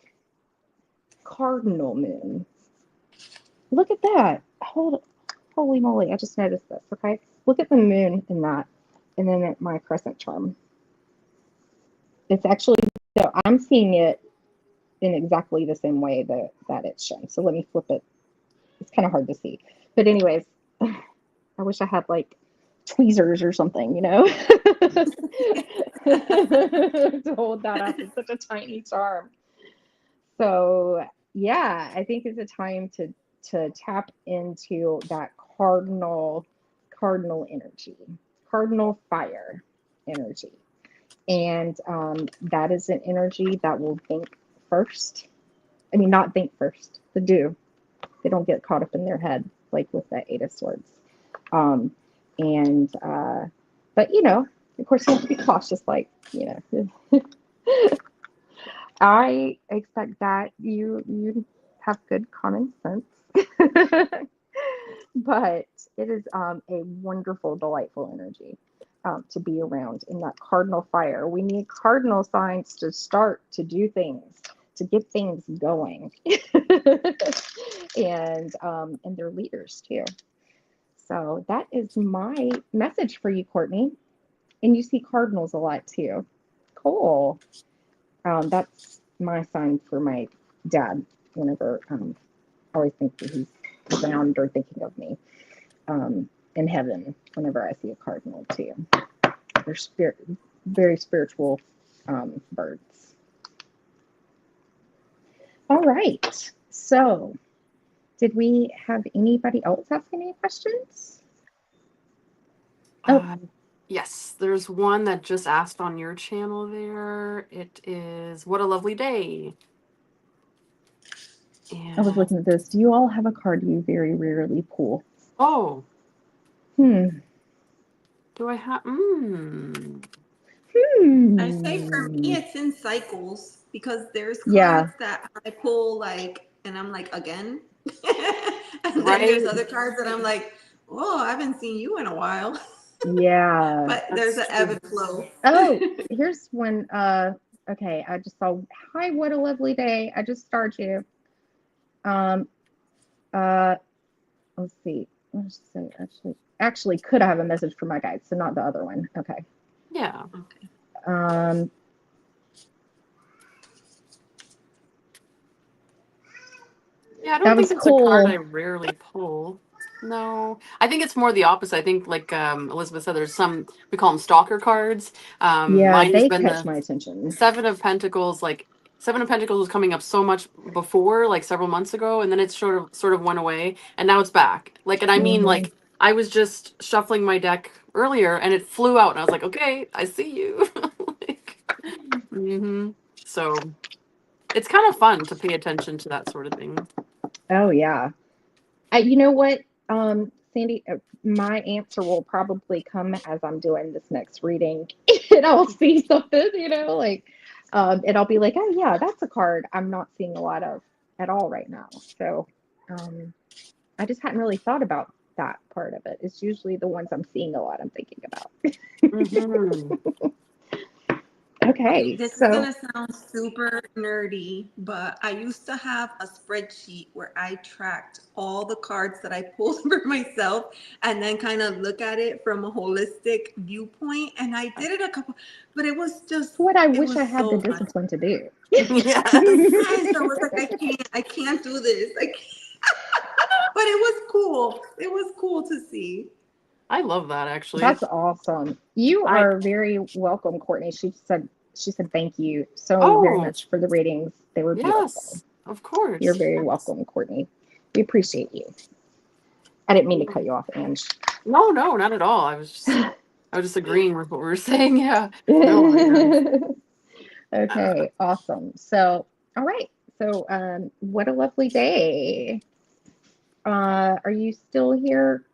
Cardinal moon. Look at that. Holy moly. I just noticed this. Okay. Look at the moon in that. And then at my crescent charm. It's actually, so I'm seeing it in exactly the same way that it's shown. So let me flip it. It's kind of hard to see. But anyways, I wish I had like tweezers or something, to hold that up. It's such a tiny charm. So yeah, I think it's a time to tap into that cardinal energy, cardinal fire energy. And that is an energy that will think first. I mean, not think first, but do. They don't get caught up in their head like with that Eight of Swords. And but of course, you have to be cautious. Like I expect that you have good common sense. But it is a wonderful, delightful energy to be around in that cardinal fire. We need cardinal signs to start to do things, to get things going, and they're leaders too. So that is my message for you, Courtney. And you see cardinals a lot too. Cool. That's my sign for my dad. Whenever I always think that he's around or thinking of me in heaven. Whenever I see a cardinal too, they're very spiritual birds. All right. So, did we have anybody else asking any questions? Oh, Yes, there's one that just asked on your channel there. It is What a Lovely Day. I was looking at this. Do you all have a card you very rarely pull? Oh, Do I say for me, it's in cycles because there's cards that I pull and I'm like, again. And then there's other cards that I'm like, oh, I haven't seen you in a while. Yeah. But there's an ebb and flow. Oh, here's one. Okay, I just saw, hi, what a lovely day. I just starred you. Let's see. Let's say actually could I have a message for my guides, so not the other one. Okay. Yeah. Okay. Yeah, I don't think it's a card I rarely pull. No, I think it's more the opposite. I think, like Elizabeth said, there's some, we call them stalker cards. Yeah, they catch my attention. Seven of Pentacles. Like Seven of Pentacles was coming up so much before, like several months ago, and then it sort of went away, and now it's back. Like, and I mean, like, I was just shuffling my deck earlier, and it flew out, and I was like, okay, I see you. So it's kind of fun to pay attention to that sort of thing. Oh yeah. You know what, Sandy, my answer will probably come as I'm doing this next reading, and I'll see something, and I'll be like, oh yeah, that's a card I'm not seeing a lot of at all right now. So I just hadn't really thought about that part of it. It's usually the ones I'm seeing a lot I'm thinking about. Okay, this is gonna sound super nerdy, but I used to have a spreadsheet where I tracked all the cards that I pulled for myself and then kind of look at it from a holistic viewpoint. And I did it but it was just what I wish I had the discipline to do. Yes. So I was like, I can't do this. But it was cool. It was cool to see. I love that, actually. That's awesome. You are very welcome, Courtney. She said thank you so very much for the readings. They were beautiful. Yes, of course. You're very welcome, Courtney. We appreciate you. I didn't mean to cut you off, Ange. No, not at all. I was just agreeing with what we were saying. Yeah. No, okay, awesome. So, all right. So, what a lovely day. Are you still here?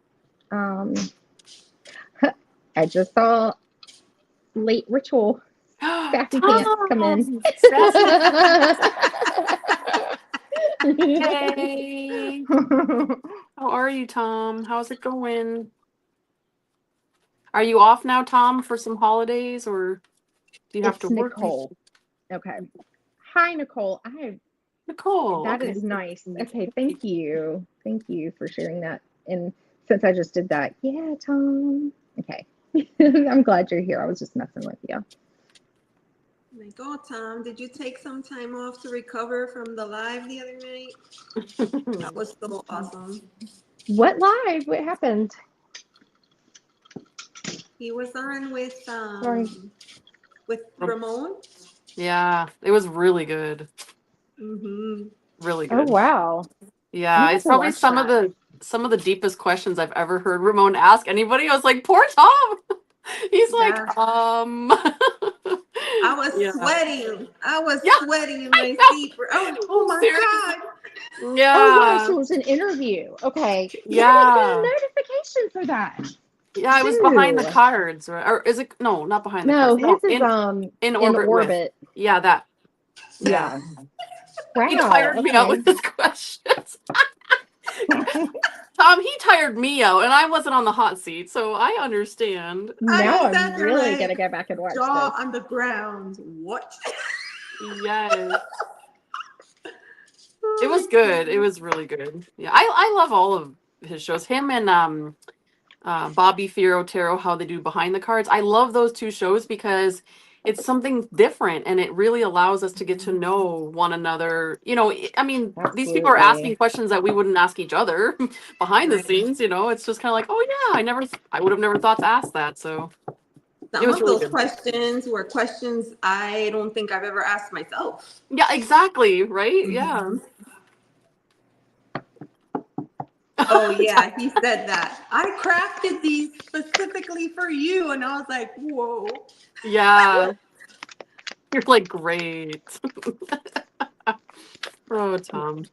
I just saw late ritual sassy pants come in. Hey. How are you, Tom? How's it going? Are you off now, Tom, for some holidays, or do you have to work? Nicole. Okay. Hi, Nicole. Nicole. That is nice. Okay, thank you. Thank you for sharing that. And since I just did that, yeah, Tom. Okay. I'm glad you're here. I was just messing with you. My God, Tom, did you take some time off to recover from the live the other night? That was so awesome. What live? What happened? He was on with Ramon. Yeah, it was really good. Really good. Oh wow. Yeah, it's probably some of the deepest questions I've ever heard Ramon ask anybody. I was like, poor Tom. He's like, I was sweating. I was sweating in my seat. Oh my God. Yeah. Oh gosh, it was an interview. Okay. Yeah. You didn't get a notification for that. Yeah, I was behind the Two. cards, right? Or is it? No, not behind the No, cards. No, his is in in orbit with. orbit. Yeah, that. Yeah. He Wow. tired me out Okay. with his questions. Tom, he tired me out, and I wasn't on the hot seat, so I understand. Now I I'm sat there really like, gonna go back and watch jaw this. on the ground. What? Yes. It was good. It was really good. Yeah, I love all of his shows. Him and Bobby Firo Tarot, how they do behind the cards. I love those two shows because it's something different and it really allows us to get to know one another. You know, I mean, these people are asking Absolutely. questions that we wouldn't ask each other behind the Right. scenes. You know, it's just kind of like, oh yeah, I would have never thought to ask that. So it Some was of really those good. questions were questions I don't think I've ever asked myself. Yeah, exactly. Right. Yeah. Mhm. Oh yeah, he said that. I crafted these specifically for you, and I was like, whoa. Yeah. You're like, great. Oh, Tom.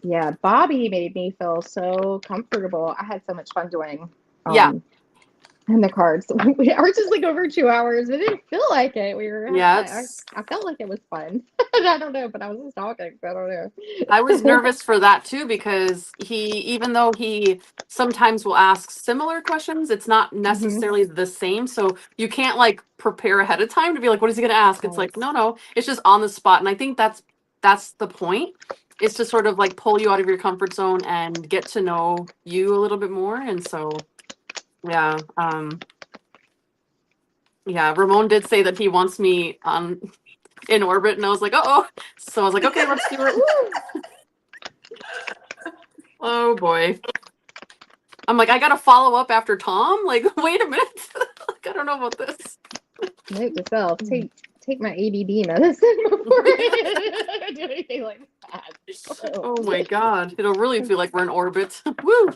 Yeah, Bobby made me feel so comfortable. I had so much fun doing Yeah. and the cards. Ours is like over 2 hours. It didn't feel like it. Yeah. I felt like it was fun. I don't know, but I was just talking. So I don't know. I was nervous for that too because even though he sometimes will ask similar questions, it's not necessarily the same. So you can't like prepare ahead of time to be like, what is he going to ask? It's like, no, it's just on the spot. And I think that's the point, is to sort of like pull you out of your comfort zone and get to know you a little bit more. And so, yeah, Ramon did say that he wants me in orbit, and I was like, oh, so I was like, okay, let's do it. Oh boy. I'm like, I gotta follow up after Tom. Like, wait a minute. Like, I don't know about this. Note to self: take my ADD medicine before I do anything like that. Oh my god, it'll really feel like we're in orbit. Woo!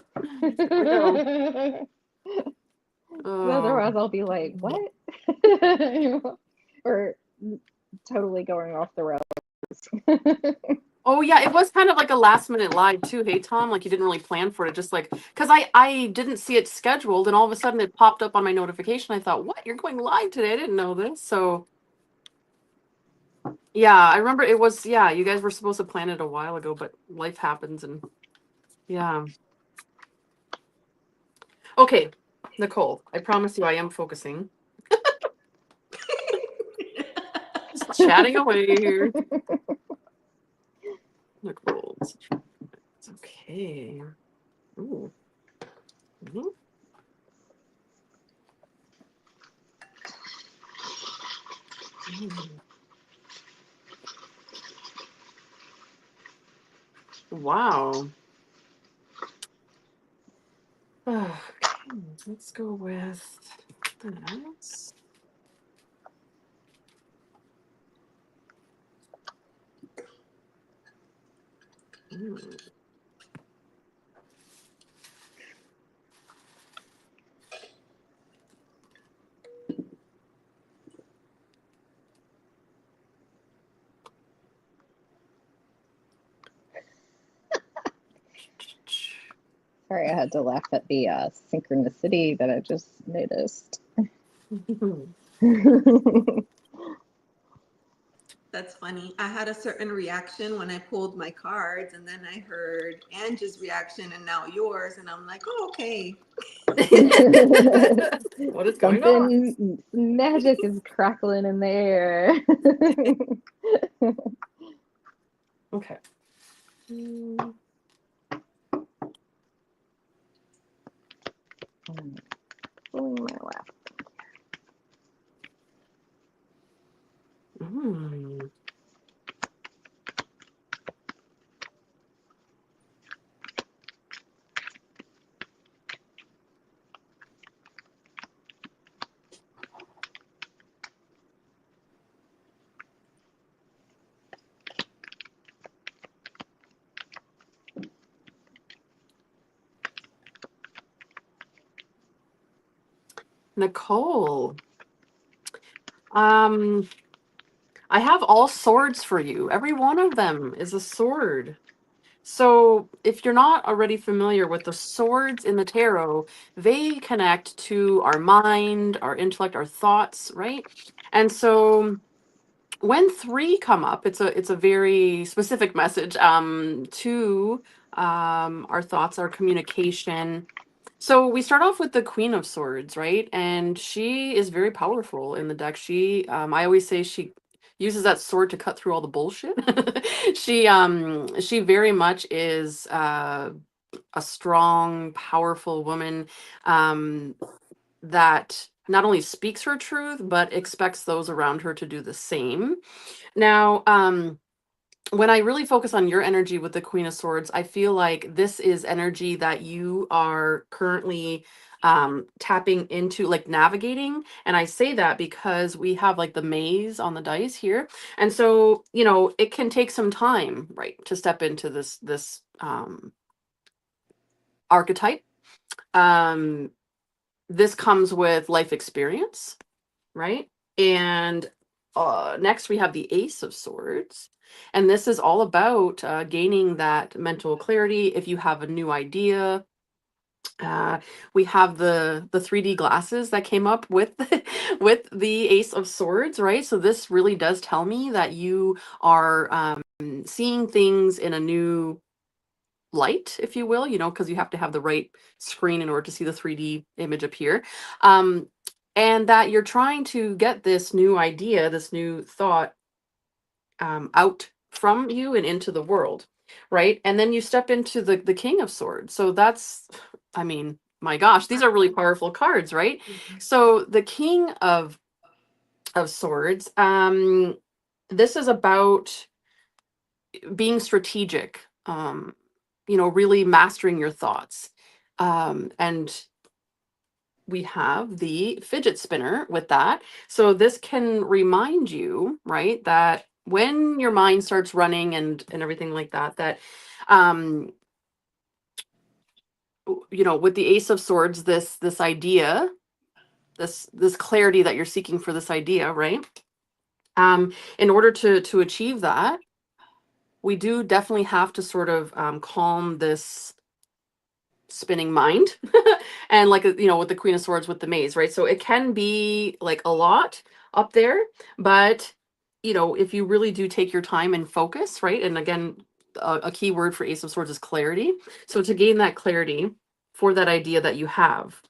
Otherwise, I'll be like, what? Or totally going off the rails. Oh yeah, it was kind of like a last minute live too. Hey Tom, like you didn't really plan for it. Just like, because I didn't see it scheduled, and all of a sudden it popped up on my notification. I thought, what? You're going live today? I didn't know this. So yeah, I remember it was, yeah, you guys were supposed to plan it a while ago, but life happens, and yeah. Okay, Nicole, I promise you I am focusing. Just chatting away here. Nicole, it's okay. Ooh. Mhm. Wow. Okay, let's go with the notes. Sorry, I had to laugh at the synchronicity that I just noticed. That's funny. I had a certain reaction when I pulled my cards, and then I heard Angie's reaction, and now yours, and I'm like, oh, okay. What is going on? Something magic is crackling in the air. Okay. Pulling my left. Nicole, I have all swords for you. Every one of them is a sword. So if you're not already familiar with the swords in the tarot, they connect to our mind, our intellect, our thoughts, right? And so when three come up, it's a very specific message to our thoughts, our communication. So we start off with the Queen of Swords, right? And she is very powerful in the deck. I always say she uses that sword to cut through all the bullshit. She very much is a strong, powerful woman um, that not only speaks her truth, but expects those around her to do the same. Now, when I really focus on your energy with the Queen of Swords, I feel like this is energy that you are currently tapping into, like navigating. And I say that because we have like the maze on the dice here. And so, it can take some time, right, to step into this archetype. This comes with life experience, right? And next we have the Ace of Swords. And this is all about gaining that mental clarity. If you have a new idea, we have the 3D glasses that came up with with the Ace of Swords, right? So this really does tell me that you are seeing things in a new light, if you will, because you have to have the right screen in order to see the 3D image appear. And that you're trying to get this new idea, this new thought out from you and into the world, right? And then you step into the King of Swords. So that's, I mean, my gosh, these are really powerful cards, right? So the King of Swords, this is about being strategic, really mastering your thoughts. And we have the fidget spinner with that. So this can remind you, right, that when your mind starts running and everything like that, that with the Ace of Swords, this idea, this clarity that you're seeking for this idea, right? In order to achieve that, we do definitely have to sort of calm this spinning mind and like with the Queen of Swords with the maze, right? So it can be like a lot up there, but if you really do take your time and focus, right? And again, a key word for Ace of Swords is clarity. So to gain that clarity for that idea that you have,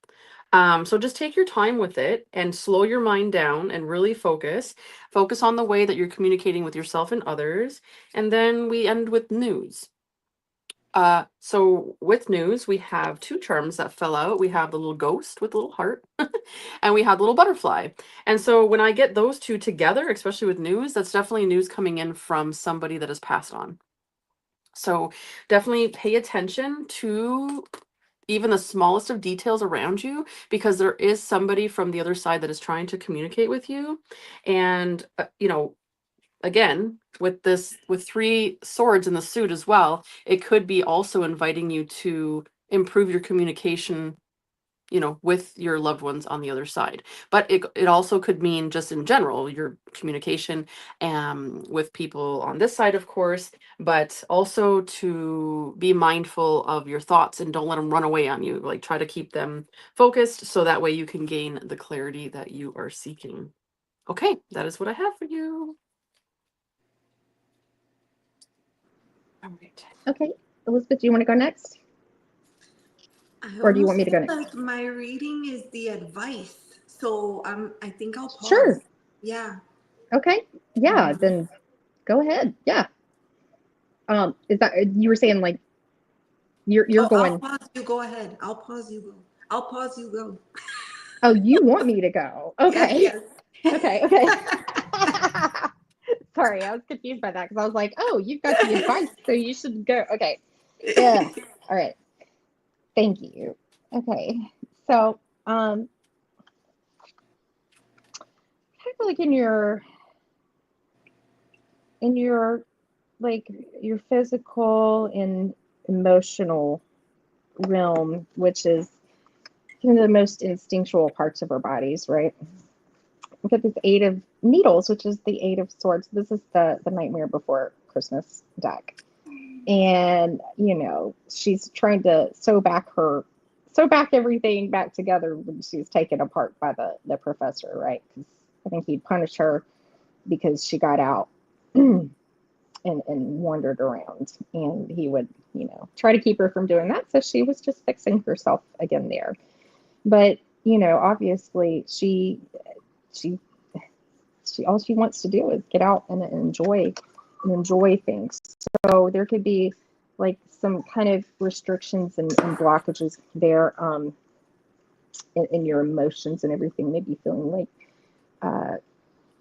so just take your time with it and slow your mind down and really focus on the way that you're communicating with yourself and others. And then we end with news. So with news, we have two charms that fell out. We have the little ghost with the little heart, and we have the little butterfly. And so when I get those two together, especially with news, that's definitely news coming in from somebody that has passed on. So definitely pay attention to even the smallest of details around you, because there is somebody from the other side that is trying to communicate with you. And, again, with 3 swords in the suit as well, it could be also inviting you to improve your communication, with your loved ones on the other side. But it also could mean just in general, your communication with people on this side, of course, but also to be mindful of your thoughts and don't let them run away on you. Like, try to keep them focused so that way you can gain the clarity that you are seeking. Okay, that is what I have for you. All right. Okay, Elizabeth, do you want to go next? Or do you want me to go next? Like my reading is the advice, so I think I'll pause. Sure. Yeah. Okay. Yeah. Then go ahead. Yeah. Is that you were saying like you're going? I'll pause. You go ahead. I'll pause. You go. I'll pause. You go. Oh, you want me to go? Okay. Yes. Okay. Sorry, I was confused by that because I was like, oh, you've got the advice, so you should go. Okay. Yeah. All right. Thank you. Okay. So, kind of like in your like your physical and emotional realm, which is kind of the most instinctual parts of our bodies, right? We get this 8 of Needles, which is the 8 of Swords. This is the Nightmare Before Christmas deck. And, she's trying to sew back everything back together when she was taken apart by the professor, right? Because I think he'd punish her because she got out and wandered around, and he would, try to keep her from doing that. So she was just fixing herself again there. But, obviously she all she wants to do is get out and enjoy things. So there could be like some kind of restrictions and blockages there, in your emotions and everything. Maybe feeling like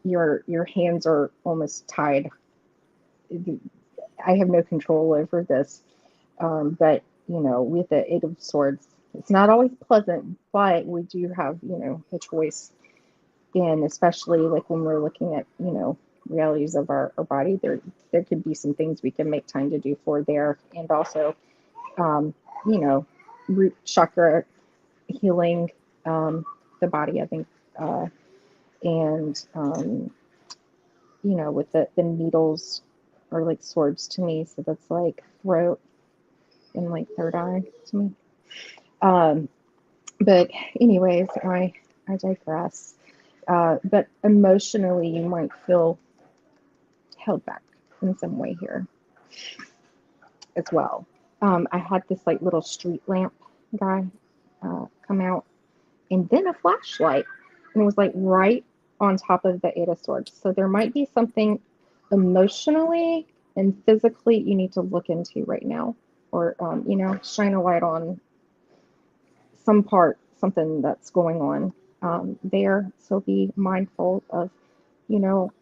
your hands are almost tied. I have no control over this, but with the Eight of Swords, it's not always pleasant, but we do have a choice. And especially like when we're looking at realities of our body, there could be some things we can make time to do for there. And also root chakra healing, the body, I think, and with the needles are like swords to me, so that's like throat and like third eye to me. But anyways, I digress. But emotionally, you might feel held back in some way here as well. I had this like little street lamp guy come out, and then a flashlight, and it was like right on top of the Eight of Swords. So there might be something emotionally and physically you need to look into right now, or shine a light on something that's going on there. So be mindful of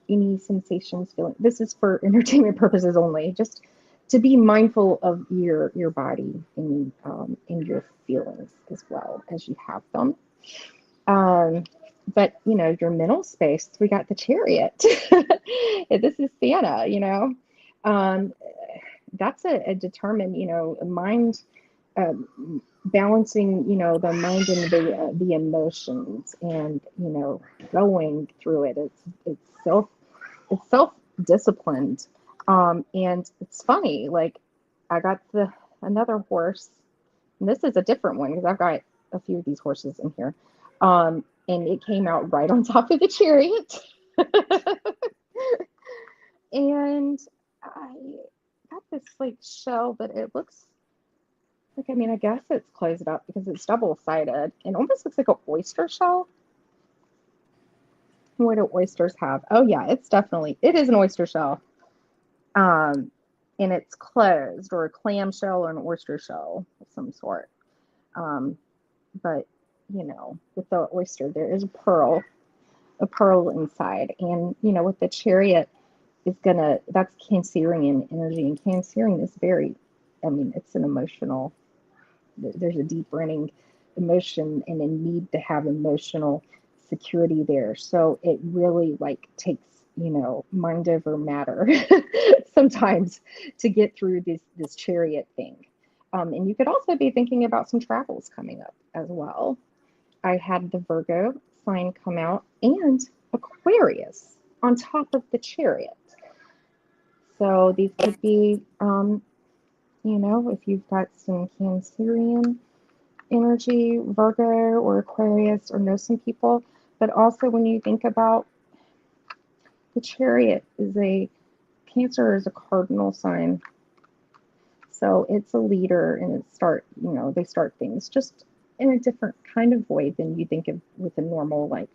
any sensations, feeling. This is for entertainment purposes only, just to be mindful of your body and your feelings as well as you have them. But your mental space, we got the Chariot. This is Sienna. That's a determined, a mind, balancing, the mind and the emotions, and going through it. It's self disciplined, and it's funny. Like I got another horse, and this is a different one because I've got a few of these horses in here, and it came out right on top of the Chariot, and I got this like shell, but it looks like, I guess it's closed up because it's double-sided and almost looks like an oyster shell. What do oysters have? Oh yeah, it is an oyster shell. And it's closed, or a clam shell or an oyster shell of some sort. But with the oyster, there is a pearl inside. And with the Chariot that's Cancerian energy, and Cancerian is very, it's an emotional. There's a deep running emotion and a need to have emotional security there. So it really like takes, mind over matter sometimes to get through this Chariot thing. And you could also be thinking about some travels coming up as well. I had the Virgo sign come out and Aquarius on top of the Chariot. So these could be, if you've got some Cancerian energy, Virgo or Aquarius, or know some people. But also when you think about the Chariot, Cancer is a cardinal sign. So it's a leader, and they start things just in a different kind of way than you think of with a normal like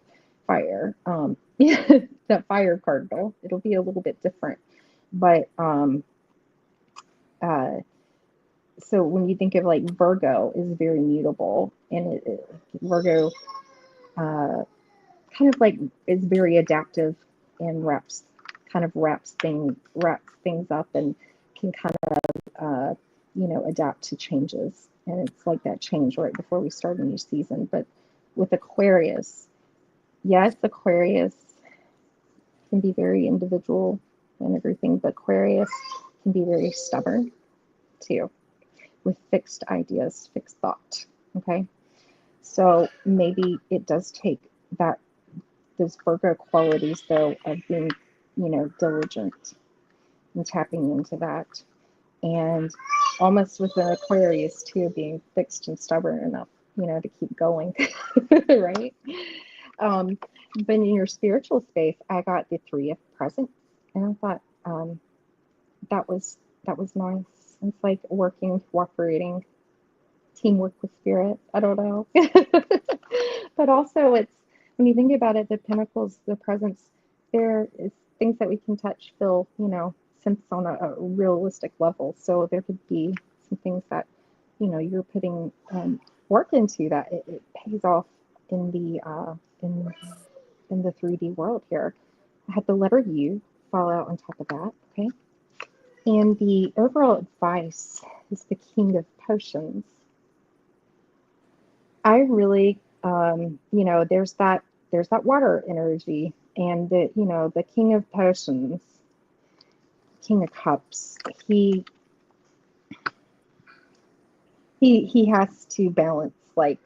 fire. That fire cardinal, it'll be a little bit different. But so when you think of like Virgo is very mutable, and Virgo kind of like is very adaptive and wraps things up, and can kind of adapt to changes. And it's like that change right before we start a new season. But with Aquarius, yes, Aquarius can be very individual and everything, but Aquarius can be very stubborn too, with fixed ideas, fixed thought. Okay, so maybe it does take those Virgo qualities though of being diligent and tapping into that. and almost with an Aquarius too, being fixed and stubborn enough, to keep going, right? Um, but in your spiritual space, I got the Three of Presents, and I thought that was nice. It's like working, cooperating, teamwork with spirit. I don't know, but also it's when you think about it, the Pentacles, the Presents, there is things that we can touch, feel, sense on a realistic level. So there could be some things that you're putting work into that it pays off in the in the 3D world here. I had the letter U fall out on top of that, okay? And the overall advice is the King of Potions. I really, there's that water energy, and the King of Potions, King of Cups. He has to balance like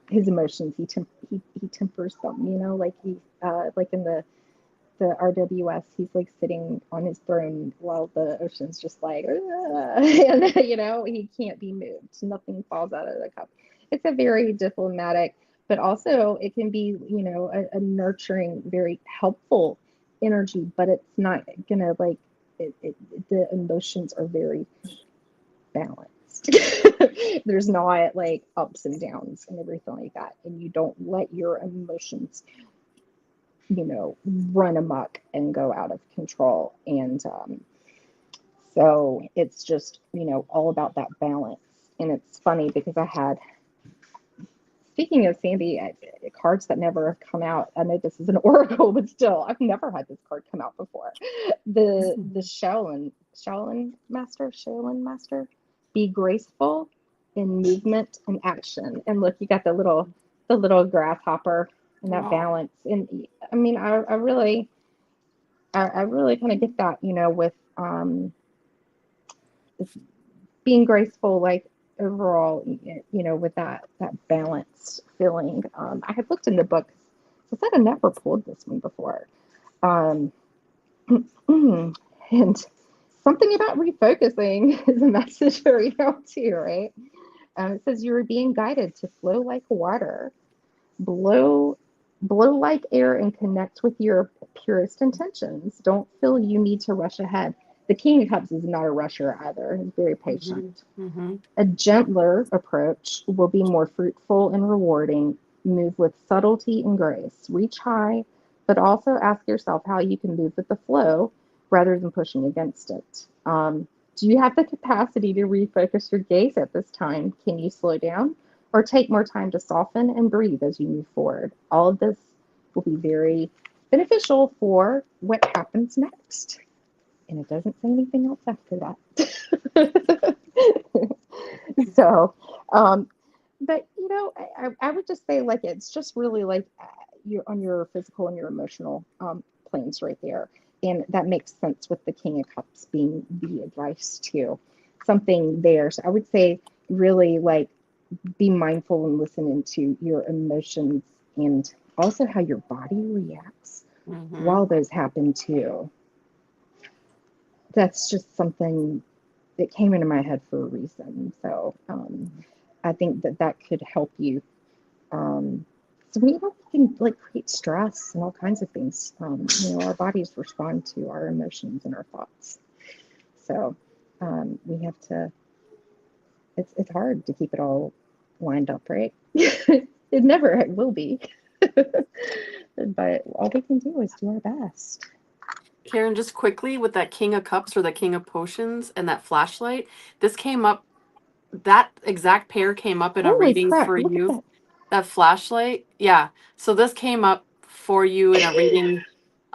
his emotions. He tempers them, like he like in the RWS, he's like sitting on his throne while the ocean's just like, and he can't be moved. Nothing falls out of the cup. It's a very diplomatic, but also it can be, a nurturing, very helpful energy, but it's not gonna like the emotions are very balanced. There's not like ups and downs and everything like that, and you don't let your emotions run amok and go out of control. And so it's just, all about that balance. And it's funny because speaking of Sandy, cards that never come out. I know this is an oracle, but still, I've never had this card come out before. The Shaolin Master, be graceful in movement and action. And look, you got the little grasshopper and that balance. And I mean, I really kind of get that, with being graceful, like overall, with that balanced feeling. I had looked in the book, so I said I never pulled this one before. And something about refocusing is a message right now too, right? It says you are being guided to flow like water, blow like air, and connect with your purest intentions. Don't feel you need to rush ahead. The King of Cups is not a rusher either. He's very patient. Mm-hmm. A gentler approach will be more fruitful and rewarding. Move with subtlety and grace. Reach high, but also ask yourself how you can move with the flow rather than pushing against it. Do you have the capacity to refocus your gaze at this time? Can you slow down or take more time to soften and breathe as you move forward? All of this will be very beneficial for what happens next. And it doesn't say anything else after that. So, but I would just say like it's just really like you're on your physical and your emotional planes right there. And that makes sense with the King of Cups being the advice too. Something there. So I would say really like be mindful and listen into your emotions and also how your body reacts while those happen too. That's just something that came into my head for a reason. So I think that could help you. So we can like create stress and all kinds of things. Our bodies respond to our emotions and our thoughts. So we have to. It's hard to keep it all lined up, right? It never will be. But all we can do is do our best. Karen, just quickly with that King of Cups or the King of Potions and that flashlight, this came up. That exact pair came up in a reading for you. That flashlight, yeah. So this came up for you in a reading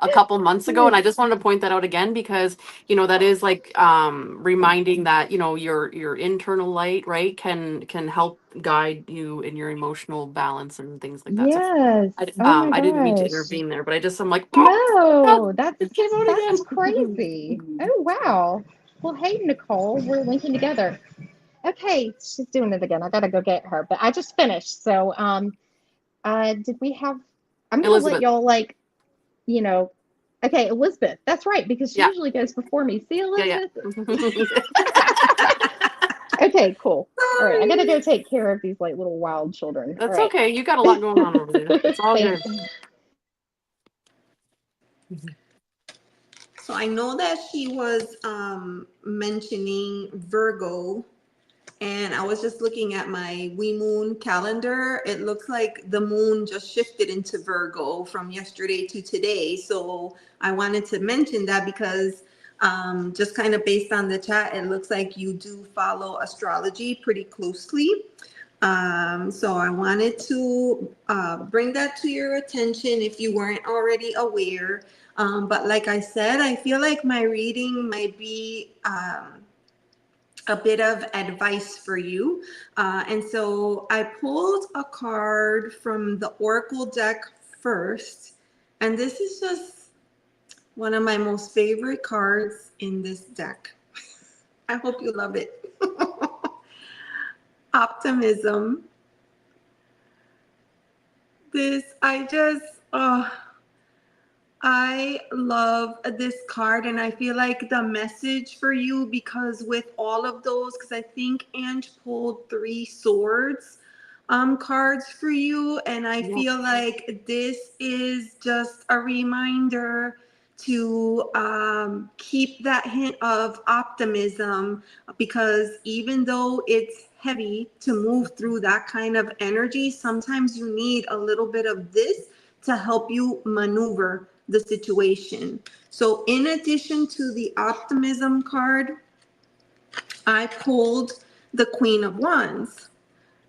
a couple months ago, and I just wanted to point that out again because that is like reminding that your internal light, right, can help guide you in your emotional balance and things like that. Yes. So I didn't mean to intervene there, but I'm like, no, that's again. crazy. Oh wow. Well, hey Nicole, we're linking together. Okay, she's doing it again. I gotta go get her, but I just finished. So did we have? I'm gonna Elizabeth. let y'all Okay, Elizabeth. That's right, because she Yeah. usually goes before me. See, Yeah, Elizabeth? yeah. Okay, cool. All right, I gotta go Sorry. take care of these like little wild children. All That's right. okay. You got a lot going on over there. It's all Thanks. good. So I know that she was mentioning Virgo, and I was just looking at my Wee Moon calendar. It looks like the moon just shifted into Virgo from yesterday to today. So I wanted to mention that because just kind of based on the chat, it looks like you do follow astrology pretty closely. So I wanted to bring that to your attention if you weren't already aware. But like I said, I feel like my reading might be a bit of advice for you. And so I pulled a card from the Oracle deck first. And this is just one of my most favorite cards in this deck. I hope you love it. Optimism. This, I love this card, and I feel like the message for you, because with all of those, because I think Ange pulled 3 swords cards for you, and I Yeah. feel like this is just a reminder to keep that hint of optimism, because even though it's heavy to move through that kind of energy, sometimes you need a little bit of this to help you maneuver the situation. So in addition to the optimism card, I pulled the Queen of Wands.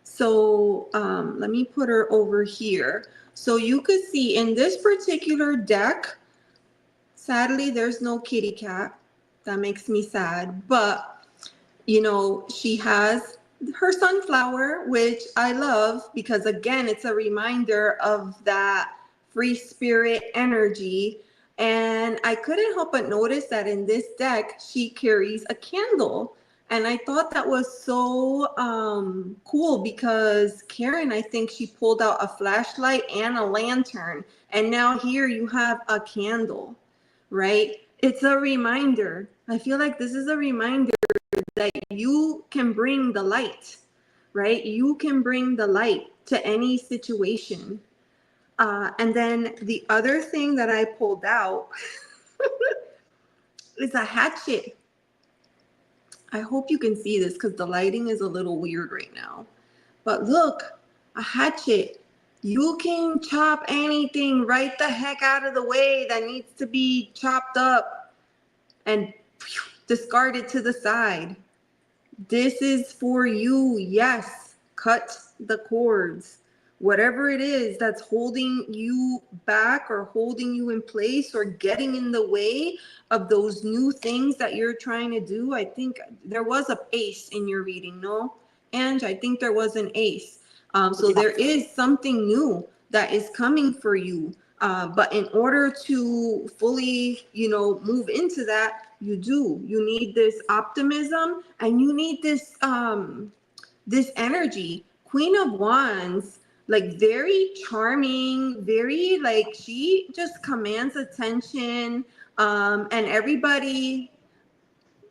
So let me put her over here. So you could see in this particular deck, sadly, there's no kitty cat. That makes me sad. But, you know, she has her sunflower, which I love because, again, it's a reminder of that free spirit energy. And I couldn't help but notice that in this deck, she carries a candle. And I thought that was so cool because Karen, I think she pulled out a flashlight and a lantern. And now here you have a candle, right? It's a reminder. I feel like this is a reminder that you can bring the light, right? You can bring the light to any situation. And then the other thing that I pulled out is a hatchet. I hope you can see this because the lighting is a little weird right now. But look, a hatchet. You can chop anything right the heck out of the way that needs to be chopped up and discard it to the side. This is for you. Yes, cut the cords. Whatever it is that's holding you back or holding you in place or getting in the way of those new things that you're trying to do. I think there was a ace in your reading, no? Ange, I think there was an ace. So there is something new that is coming for you. But in order to fully, move into that, you need this optimism and you need this energy. Queen of Wands, like very charming, very like she just commands attention, and everybody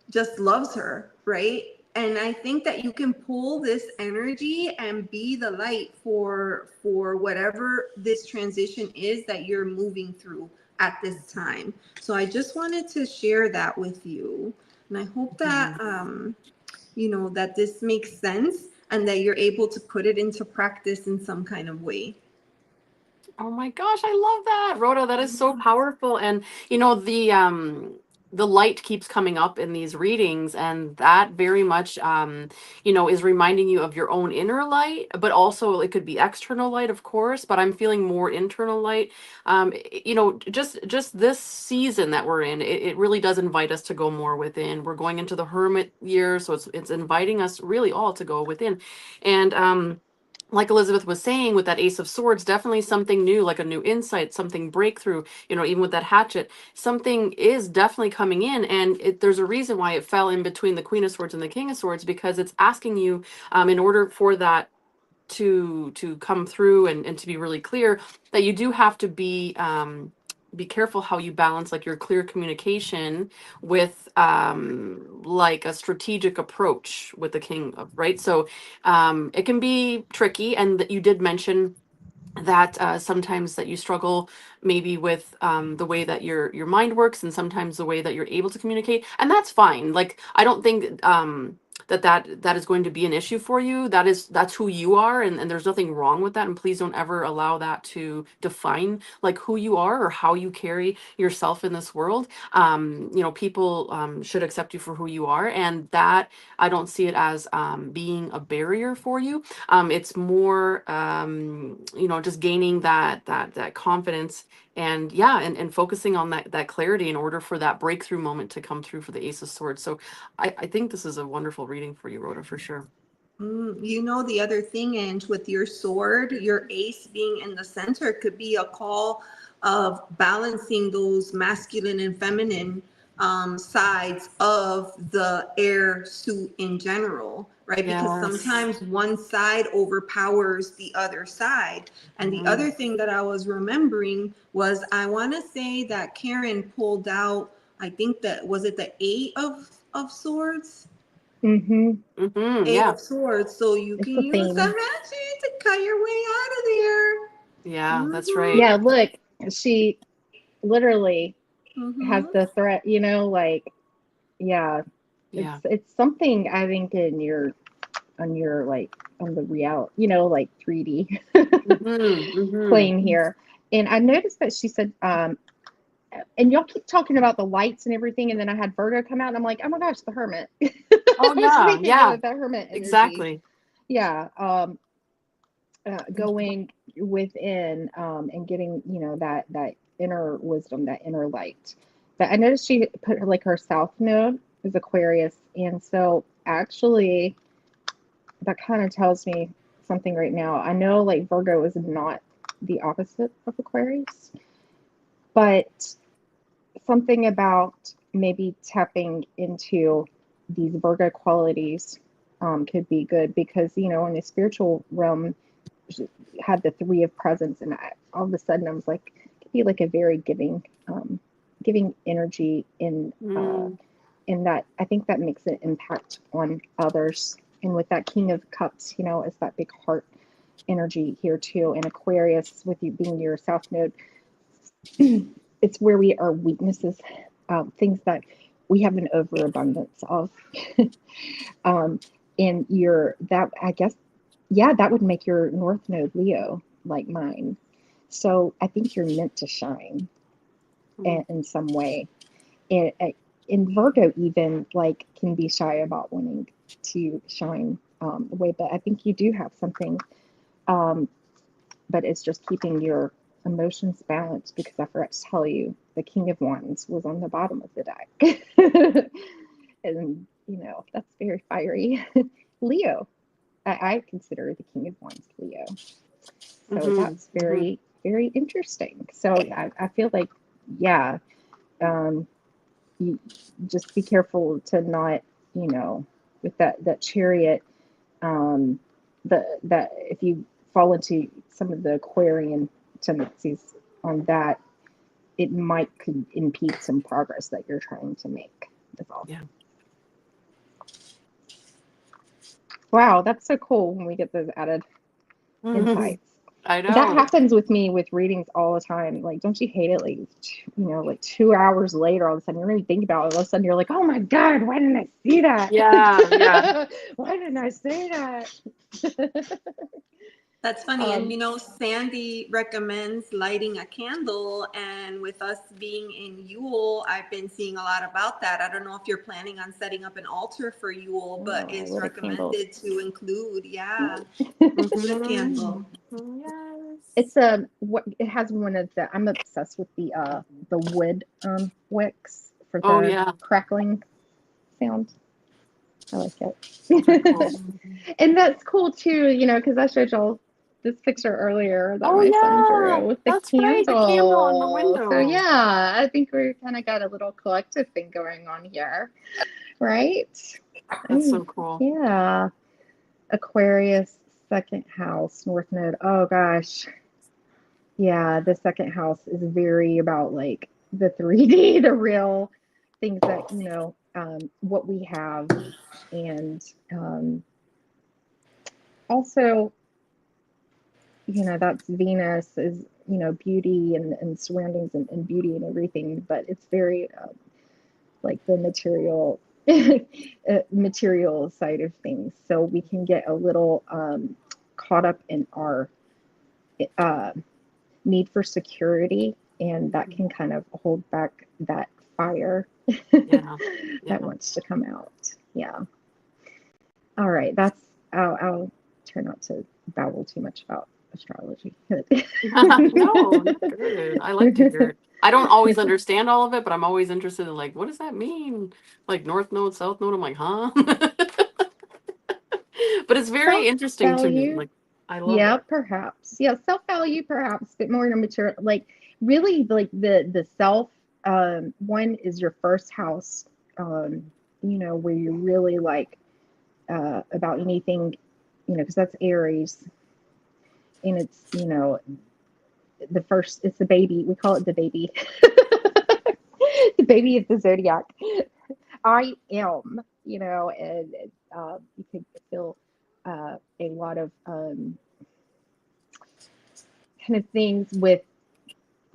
just loves her, right? And I think that you can pull this energy and be the light for whatever this transition is that you're moving through at this time. So I just wanted to share that with you, and I hope that that this makes sense and that you're able to put it into practice in some kind of way. Oh my gosh, I love that, Rhoda. That is so powerful. And the light keeps coming up in these readings, and that very much is reminding you of your own inner light, but also it could be external light, of course, but I'm feeling more internal light. Just this season that we're in, it really does invite us to go more within. We're going into the hermit year, so it's inviting us really all to go within. And like Elizabeth was saying, with that Ace of Swords, definitely something new, like a new insight, something breakthrough, even with that hatchet, something is definitely coming in. And there's a reason why it fell in between the Queen of Swords and the King of Swords, because it's asking you, in order for that to come through and to be really clear, that you do have to be be careful how you balance like your clear communication with like a strategic approach with the king of, right? So it can be tricky, and that you did mention that sometimes that you struggle maybe with the way that your mind works, and sometimes the way that you're able to communicate, and that's fine. Like I don't think that is going to be an issue for you. That's who you are, and there's nothing wrong with that, and please don't ever allow that to define like who you are or how you carry yourself in this world. You know, people should accept you for who you are, and that I don't see it as being a barrier for you. It's more you know, just gaining that confidence, and yeah, and focusing on that clarity in order for that breakthrough moment to come through for the Ace of Swords. So I think this is a wonderful reading for you, Rhoda, for sure. You know, the other thing, and with your sword, your ace being in the center could be a call of balancing those masculine and feminine sides of the air suit in general, right? Because Yes. sometimes one side overpowers the other side. And the other thing that I was remembering was, I want to say that Karen pulled out, I think that was it the Eight of Swords? Eight Yeah. of Swords, so you It's can the use the theme. hatchet to cut your way out of there. Yeah, that's Mhm. right. Yeah, look, she literally has Mhm. the threat, you know, like, yeah, Yeah. it's something I think in your on your like on the real, you know, like 3D plane here. And I noticed that she said, and y'all keep talking about the lights and everything, and then I had Virgo come out, and I'm like, oh my gosh, the Hermit. Oh I was yeah, thinking yeah, of the Hermit energy. exactly. Yeah, going within and getting, you know, that inner wisdom, that inner light. But I noticed she put her like her south node is Aquarius, and so actually that kind of tells me something right now. I know like Virgo is not the opposite of Aquarius, but something about maybe tapping into these Virgo qualities could be good, because you know in the spiritual realm had the three of presence, and all of a sudden I was like, it could be like a very giving energy in that. I think that makes an impact on others. And with that King of Cups, you know, it's that big heart energy here too. And Aquarius, with you being your South Node, it's where we are weaknesses, things that we have an overabundance of. um, and your that I guess, yeah, that would make your North Node Leo like mine. So I think you're meant to shine in some way. And in Virgo, even like can be shy about wanting to shine away, but I think you do have something. Um, but it's just keeping your emotions balanced, because I forgot to tell you the King of Wands was on the bottom of the deck. And you know that's very fiery. Leo, I consider the King of Wands Leo, so that's very very interesting. So I feel like, yeah, um, you just be careful to not, you know, with that Chariot, um, that if you fall into some of the Aquarian tendencies on that, it might could impede some progress that you're trying to make. That's all. Yeah. Wow, that's so cool when we get those added insights. I know. That happens with me with readings all the time. Like, don't you hate it? Like, you know, like 2 hours later, all of a sudden, you're really thinking about it. All of a sudden, you're like, oh my God, why didn't I see that? Yeah. Why didn't I say that? That's funny. And you know, Sandy recommends lighting a candle. And with us being in Yule, I've been seeing a lot about that. I don't know if you're planning on setting up an altar for Yule, but it's Lit a candle. recommended to include, lit a candle. Yes. It's what it has one of the. I'm obsessed with the wood wicks for the crackling sound. I like it. Cool. And that's cool too, you know, because I showed y'all this picture earlier that my son drew with the that's candle. right, the candle on the window. So yeah, I think we kind of got a little collective thing going on here, right? That's so cool. Yeah. Aquarius, second house, North Node. Oh gosh. Yeah, the second house is very about like the 3D, the real things that, what we have. And also, that's Venus is, beauty and surroundings and beauty and everything, but it's very like the material side of things. So we can get a little caught up in our uh, need for security, and that can kind of hold back that fire Yeah. that wants to come out. Yeah. All right. I'll try not to babble too much about astrology. No, you're good. I like to hear it. I don't always understand all of it, but I'm always interested in like, what does that mean? Like North Node, South Node. I'm like, huh? But it's very interesting to me. Self-value. Like, I love Yeah, it. perhaps. Yeah, self-value perhaps, but more in a material, like really like the self one is your first house, where you're really like about anything, because that's Aries, and it's, the first, it's the baby. We call it the baby. The baby of the zodiac. I am, and you could feel a lot of kind of things with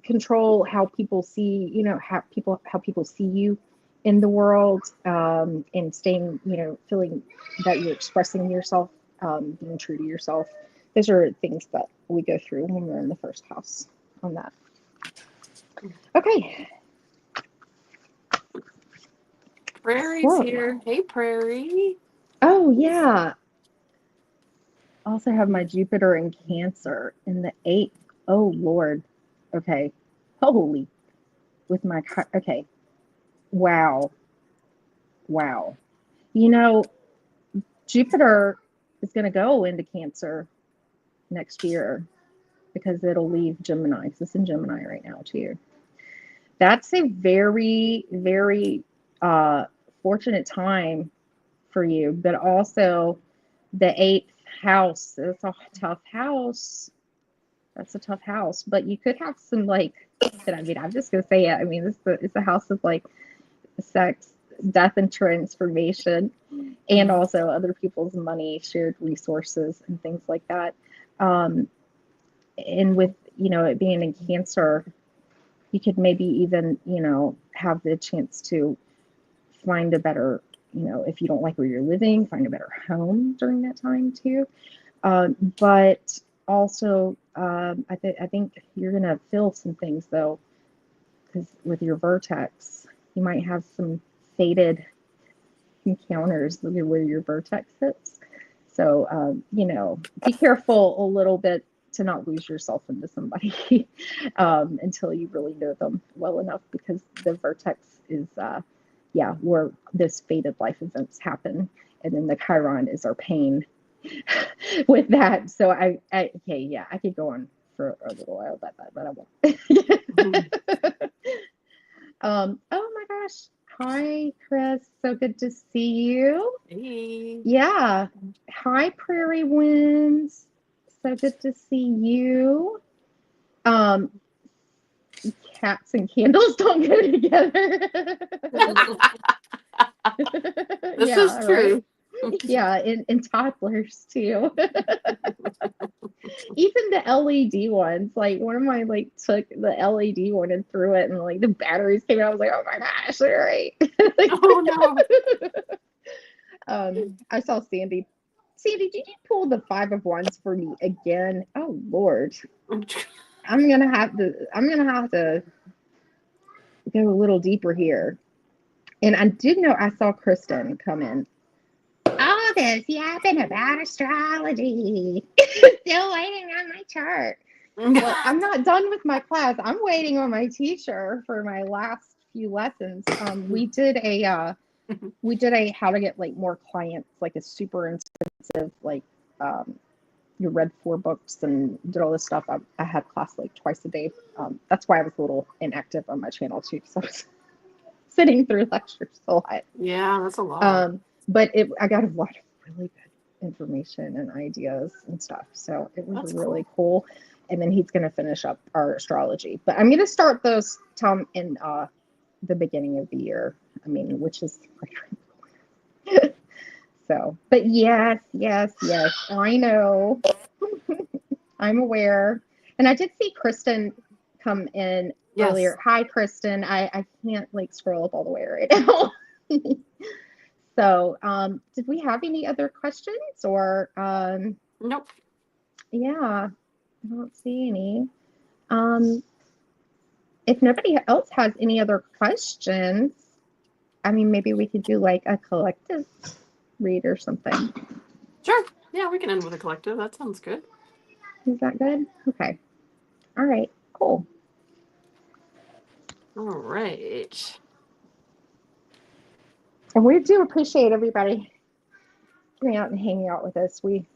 control how people see, how people see you in the world, and staying, feeling that you're expressing yourself, being true to yourself. Those are things that we go through when we're in the first house on that. Okay. Prairie's Whoa. here. Hey, Prairie. Oh yeah. I also have my Jupiter in Cancer in the 8th. Oh Lord. Okay. Holy. With my, okay. Wow. Wow. Jupiter is going to go into Cancer next year because it'll leave Gemini. It's in Gemini right now too. That's a very, very fortunate time for you, but also the 8th house. It's a tough house. That's a tough house, but you could have some like. I'm just gonna say it. I mean, it's a house of like sex, death, and transformation, and also other people's money, shared resources, and things like that. And with it being in Cancer, you could maybe even have the chance to find a better, if you don't like where you're living, find a better home during that time too. But also, I think you're gonna feel some things though, because with your vertex, you might have some fated encounters where your vertex hits. So, be careful a little bit to not lose yourself into somebody until you really know them well enough, because the vertex is, where those fated life events happen. And then the Chiron is our pain with that. So I could go on for a little while about that, but I won't. Oh my gosh. Hi, Chris. So good to see you. Hey. Yeah. Hi, Prairie Winds. So good to see you. Cats and candles don't go together. This is true. Right? Yeah, and toddlers too. Even the LED ones, like one of my took the LED one and threw it, and like the batteries came out. I was like, oh my gosh, all right. Oh no. I saw Sandy. Sandy, did you pull the 5 of Wands for me again? Oh Lord. I'm gonna have to go a little deeper here. And I did know I saw Kristen come in. All this yapping about astrology. Still waiting on my chart. Well, I'm not done with my class. I'm waiting on my teacher for my last few lessons. We did a how to get like more clients, like a super intensive, like you read 4 books and did all this stuff. I had class like twice a day. That's why I was a little inactive on my channel too, because I was sitting through lectures a lot. Yeah, that's a lot. But I got a lot of really good information and ideas and stuff. So it was That's really cool. and then he's going to finish up our astrology. But I'm going to start those, Tom, in the beginning of the year. I mean, which is so. But yes, I know. I'm aware. And I did see Kristen come in earlier. Hi, Kristen. I can't like scroll up all the way right now. So, did we have any other questions or? Nope. Yeah, I don't see any. If nobody else has any other questions, I mean, maybe we could do like a collective read or something. Sure. Yeah, we can end with a collective. That sounds good. Is that good? Okay. All right. Cool. All right. And we do appreciate everybody coming out and hanging out with us. We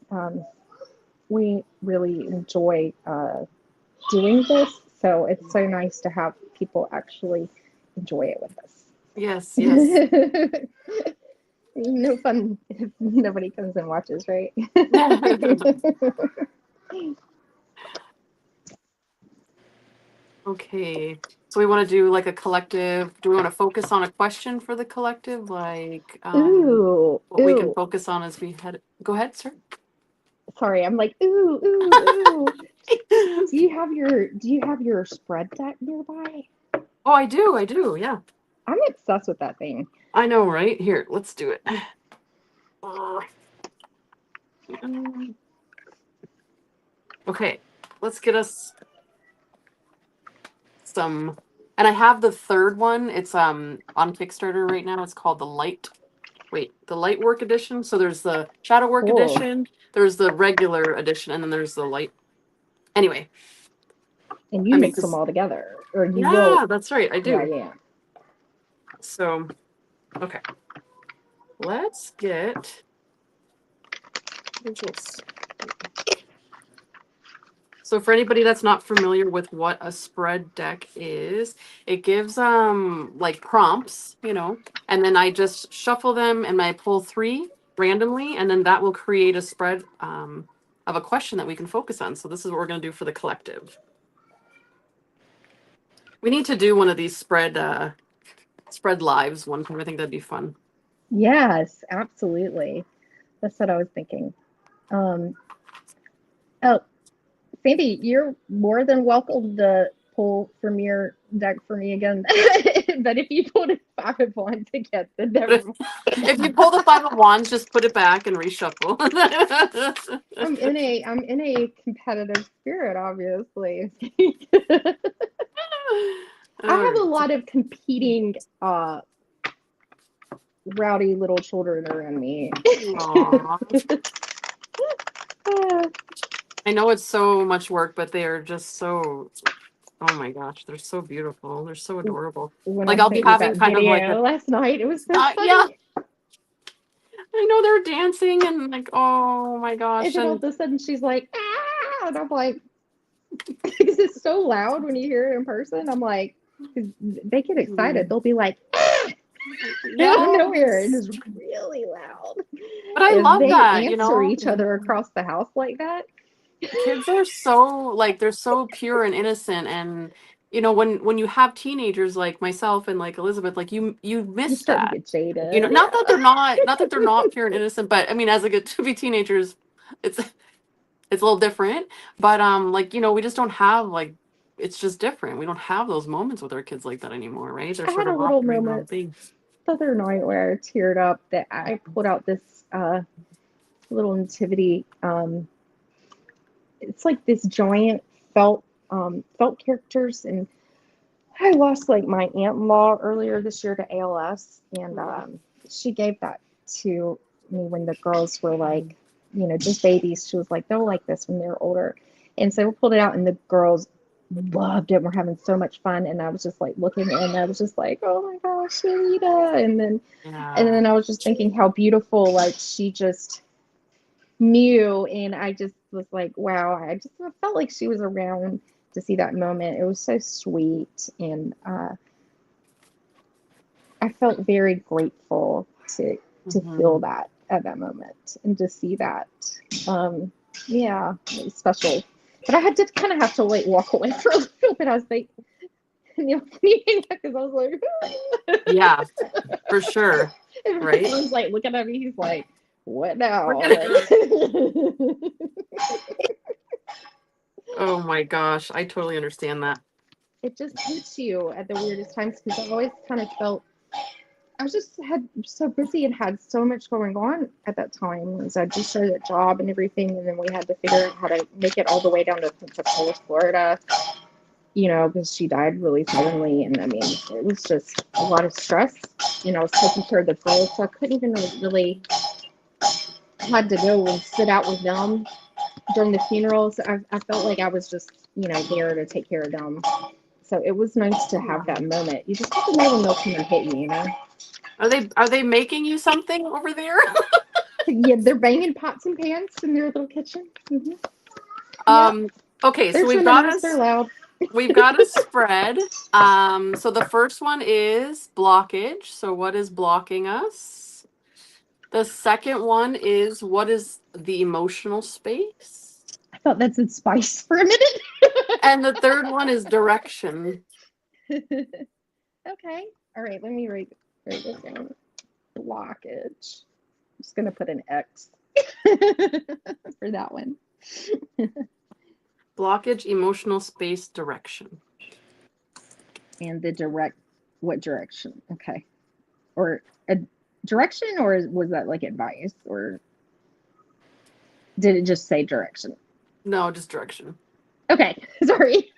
really enjoy doing this, so it's so nice to have people actually enjoy it with us. Yes. No fun if nobody comes and watches, right? Okay. So we want to do like a collective. Do we want to focus on a question for the collective? Like what we can focus on as we head. Go ahead, sir. Sorry, I'm like, ooh. Do you have your spread deck nearby? Oh, I do, yeah. I'm obsessed with that thing. I know, right? Here, let's do it. Okay, let's get us some, and I have the third one. It's on Kickstarter right now. It's called the Lightwork edition. So there's the Shadow Work edition, there's the regular edition, and then there's the light. Anyway. And you mix them all together, or you will? Yeah, that's right. I do. Yeah. So, okay. Let's get. So for anybody that's not familiar with what a spread deck is, it gives like prompts, and then I just shuffle them and I pull 3 randomly, and then that will create a spread of a question that we can focus on. So this is what we're going to do for the collective. We need to do one of these spread lives one time. I think that'd be fun. Yes, absolutely. That's what I was thinking. Oh, Sandy, you're more than welcome to pull from your deck for me again. But if you pulled a 5 of Wands again, then never mind. If you pull the 5 of Wands, just put it back and reshuffle. I'm in a competitive spirit, obviously. I have a lot of competing rowdy little children around me. I know it's so much work, but they are just so, oh my gosh, they're so beautiful. They're so adorable. Like I'll be having kind of like last night. It was so funny. Yeah. I know they're dancing and like, oh my gosh. And then all of a sudden she's like, ah, and I'm like, because it's so loud when you hear it in person. I'm like, because they get excited. They'll be like, ah! Out of nowhere. It is really loud. But I love that, they answer each other across the house like that. Kids are so like, they're so pure and innocent, and when you have teenagers like myself and like Elizabeth, like you miss that. Get jaded. Not that they're not pure and innocent, but I mean, as to be teenagers, it's a little different. But like we just don't have like, it's just different. We don't have those moments with our kids like that anymore, right? They're sort of a little moment the other night where I teared up that I pulled out this little nativity. It's like this giant felt characters, and I lost like my aunt-in-law earlier this year to ALS, and she gave that to me when the girls were like, just babies. She was like, they'll like this when they're older, and so we pulled it out, and the girls loved it. We're having so much fun, and I was just like looking, and I was just like, oh my gosh, Sharita, and then I was just thinking how beautiful, like she just knew, and I just was like, wow, I felt like she was around to see that moment. It was so sweet, and I felt very grateful to feel that at that moment and to see that. Yeah, it was special. But I had to kind of have to like walk away for a little bit. I was like, because I was like, Yeah, for sure. and my Right? son's like looking at me. He's like, what now? We're Like, Oh my gosh, I totally understand that. it just hits you at the weirdest times because I always kind of felt I was just had so busy and had so much going on at that time. As I just started a job and everything, and then we had to figure out how to make it all the way down to Pensacola, Florida. Because she died really suddenly, and I mean, it was just a lot of stress. I was taking care of the girls, so I couldn't even really had to go and sit out with them during the funerals. I felt like I was just there to take care of them. So it was nice to have that moment. You just have to know when they'll come and hit you. Are they making you something over there? Yeah, they're banging pots and pans in their little kitchen. Okay, so They're tremendous. They're loud. we've got a spread. So the first one is blockage. So what is blocking us? The second one is what is the emotional space? I thought that said spice for a minute. And the third one is direction. Okay. All right. Let me write this down. Blockage. I'm just gonna put an X for that one. Blockage, emotional space, direction. And what direction? Okay. Or a direction, or was that like advice, or did it just say direction? No, just direction. Okay. Sorry.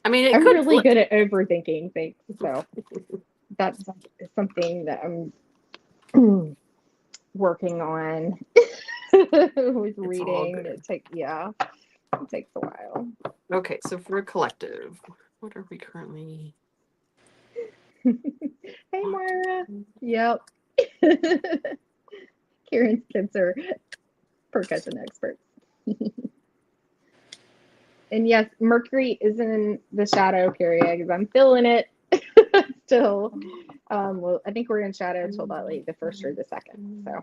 I mean, I'm really good at overthinking things, so that's something that I'm working on with reading. It takes a while. Okay, so for a collective, what are we currently? Hey, Moira. Yep. Karen's kids are percussion experts. And yes, Mercury is in the shadow period because I'm feeling it still. Well, I think we're in shadow until about like the first or the second. So.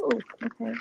Oh, okay.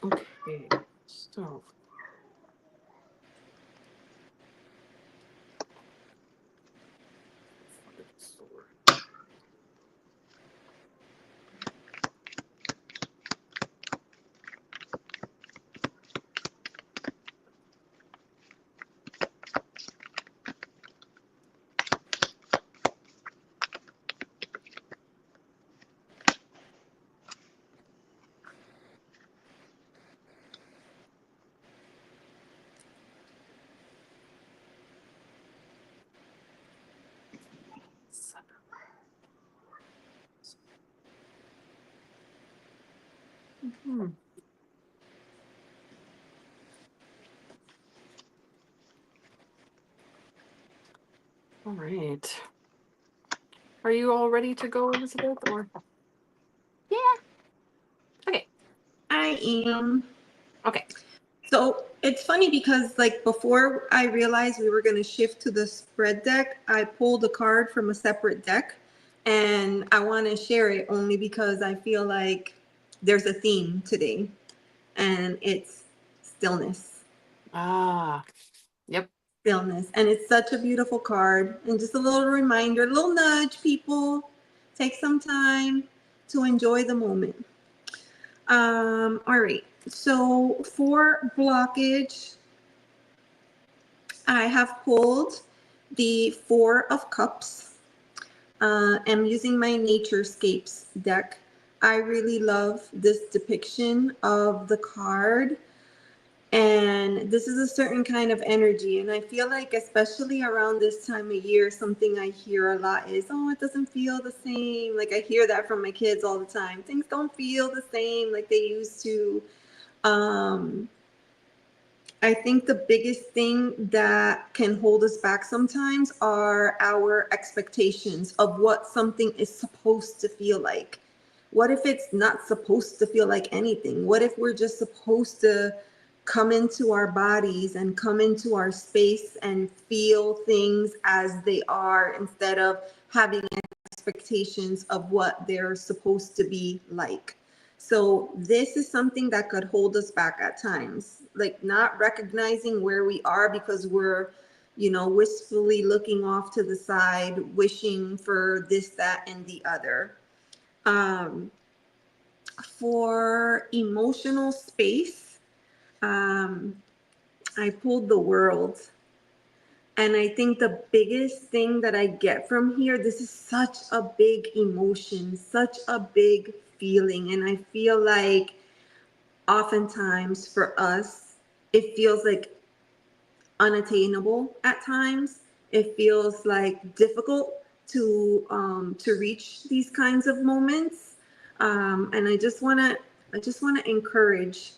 Okay, so. Hmm. All right. Are you all ready to go, Elizabeth? Or Yeah. okay. I am. Okay. So it's funny because like before I realized we were going to shift to the spread deck, I pulled a card from a separate deck, and I want to share it only because I feel like there's a theme today, and it's stillness. Ah. Yep. Stillness. And it's such a beautiful card. And just a little reminder, a little nudge, people. Take some time to enjoy the moment. All right. So for blockage, I have pulled the Four of Cups. I'm using my Naturescapes deck. I really love this depiction of the card. And this is a certain kind of energy. And I feel like, especially around this time of year, something I hear a lot is, oh, it doesn't feel the same. Like I hear that from my kids all the time. Things don't feel the same like they used to. I think the biggest thing that can hold us back sometimes are our expectations of what something is supposed to feel like. What if it's not supposed to feel like anything? What if we're just supposed to come into our bodies and come into our space and feel things as they are instead of having expectations of what they're supposed to be like? So this is something that could hold us back at times, like not recognizing where we are because we're, wistfully looking off to the side, wishing for this, that, and the other. Um, for emotional space, I pulled the World. And I think the biggest thing that I get from here, this is such a big emotion, such a big feeling. And I feel like oftentimes for us, it feels like unattainable at times. It feels like difficult to reach these kinds of moments. And I just want to encourage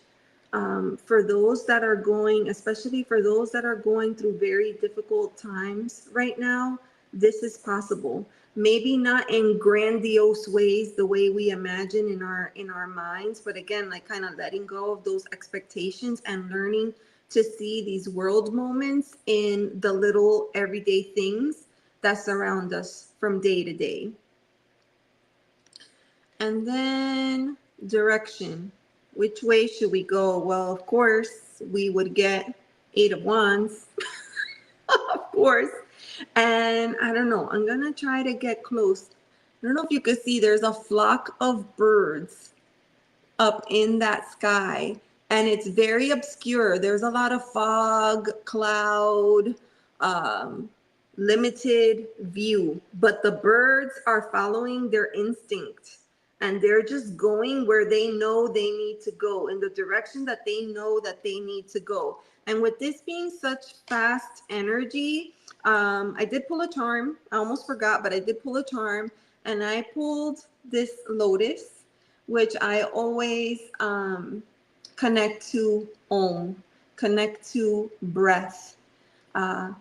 for those that are going, especially for those that are going through very difficult times right now, this is possible. Maybe not in grandiose ways, the way we imagine in our minds, but again, like kind of letting go of those expectations and learning to see these world moments in the little everyday things that surround us from day to day. And then direction. Which way should we go? Well, of course, we would get Eight of Wands, of course. And I don't know, I'm going to try to get close. I don't know if you could see, there's a flock of birds up in that sky, and it's very obscure. There's a lot of fog, cloud, um, limited view, but the birds are following their instinct, and they're just going where they know they need to go, in the direction that they know that they need to go. And with this being such fast energy, I did pull a charm. I almost forgot, but I did pull a charm, and I pulled this lotus, which I always connect to Om, connect to breath.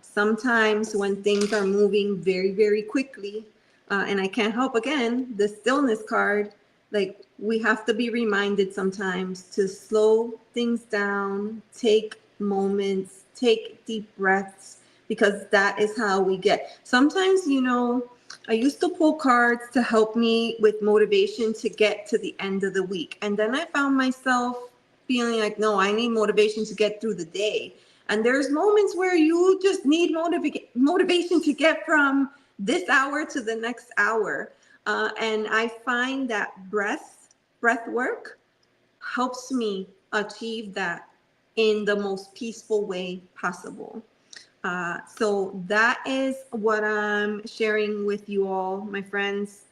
Sometimes when things are moving very, very quickly, and I can't help, again, the stillness card, like we have to be reminded sometimes to slow things down, take moments, take deep breaths, because that is how we get. Sometimes, I used to pull cards to help me with motivation to get to the end of the week. And then I found myself feeling like, no, I need motivation to get through the day. And there's moments where you just need motivation to get from this hour to the next hour. And I find that breath work helps me achieve that in the most peaceful way possible. So that is what I'm sharing with you all, my friends.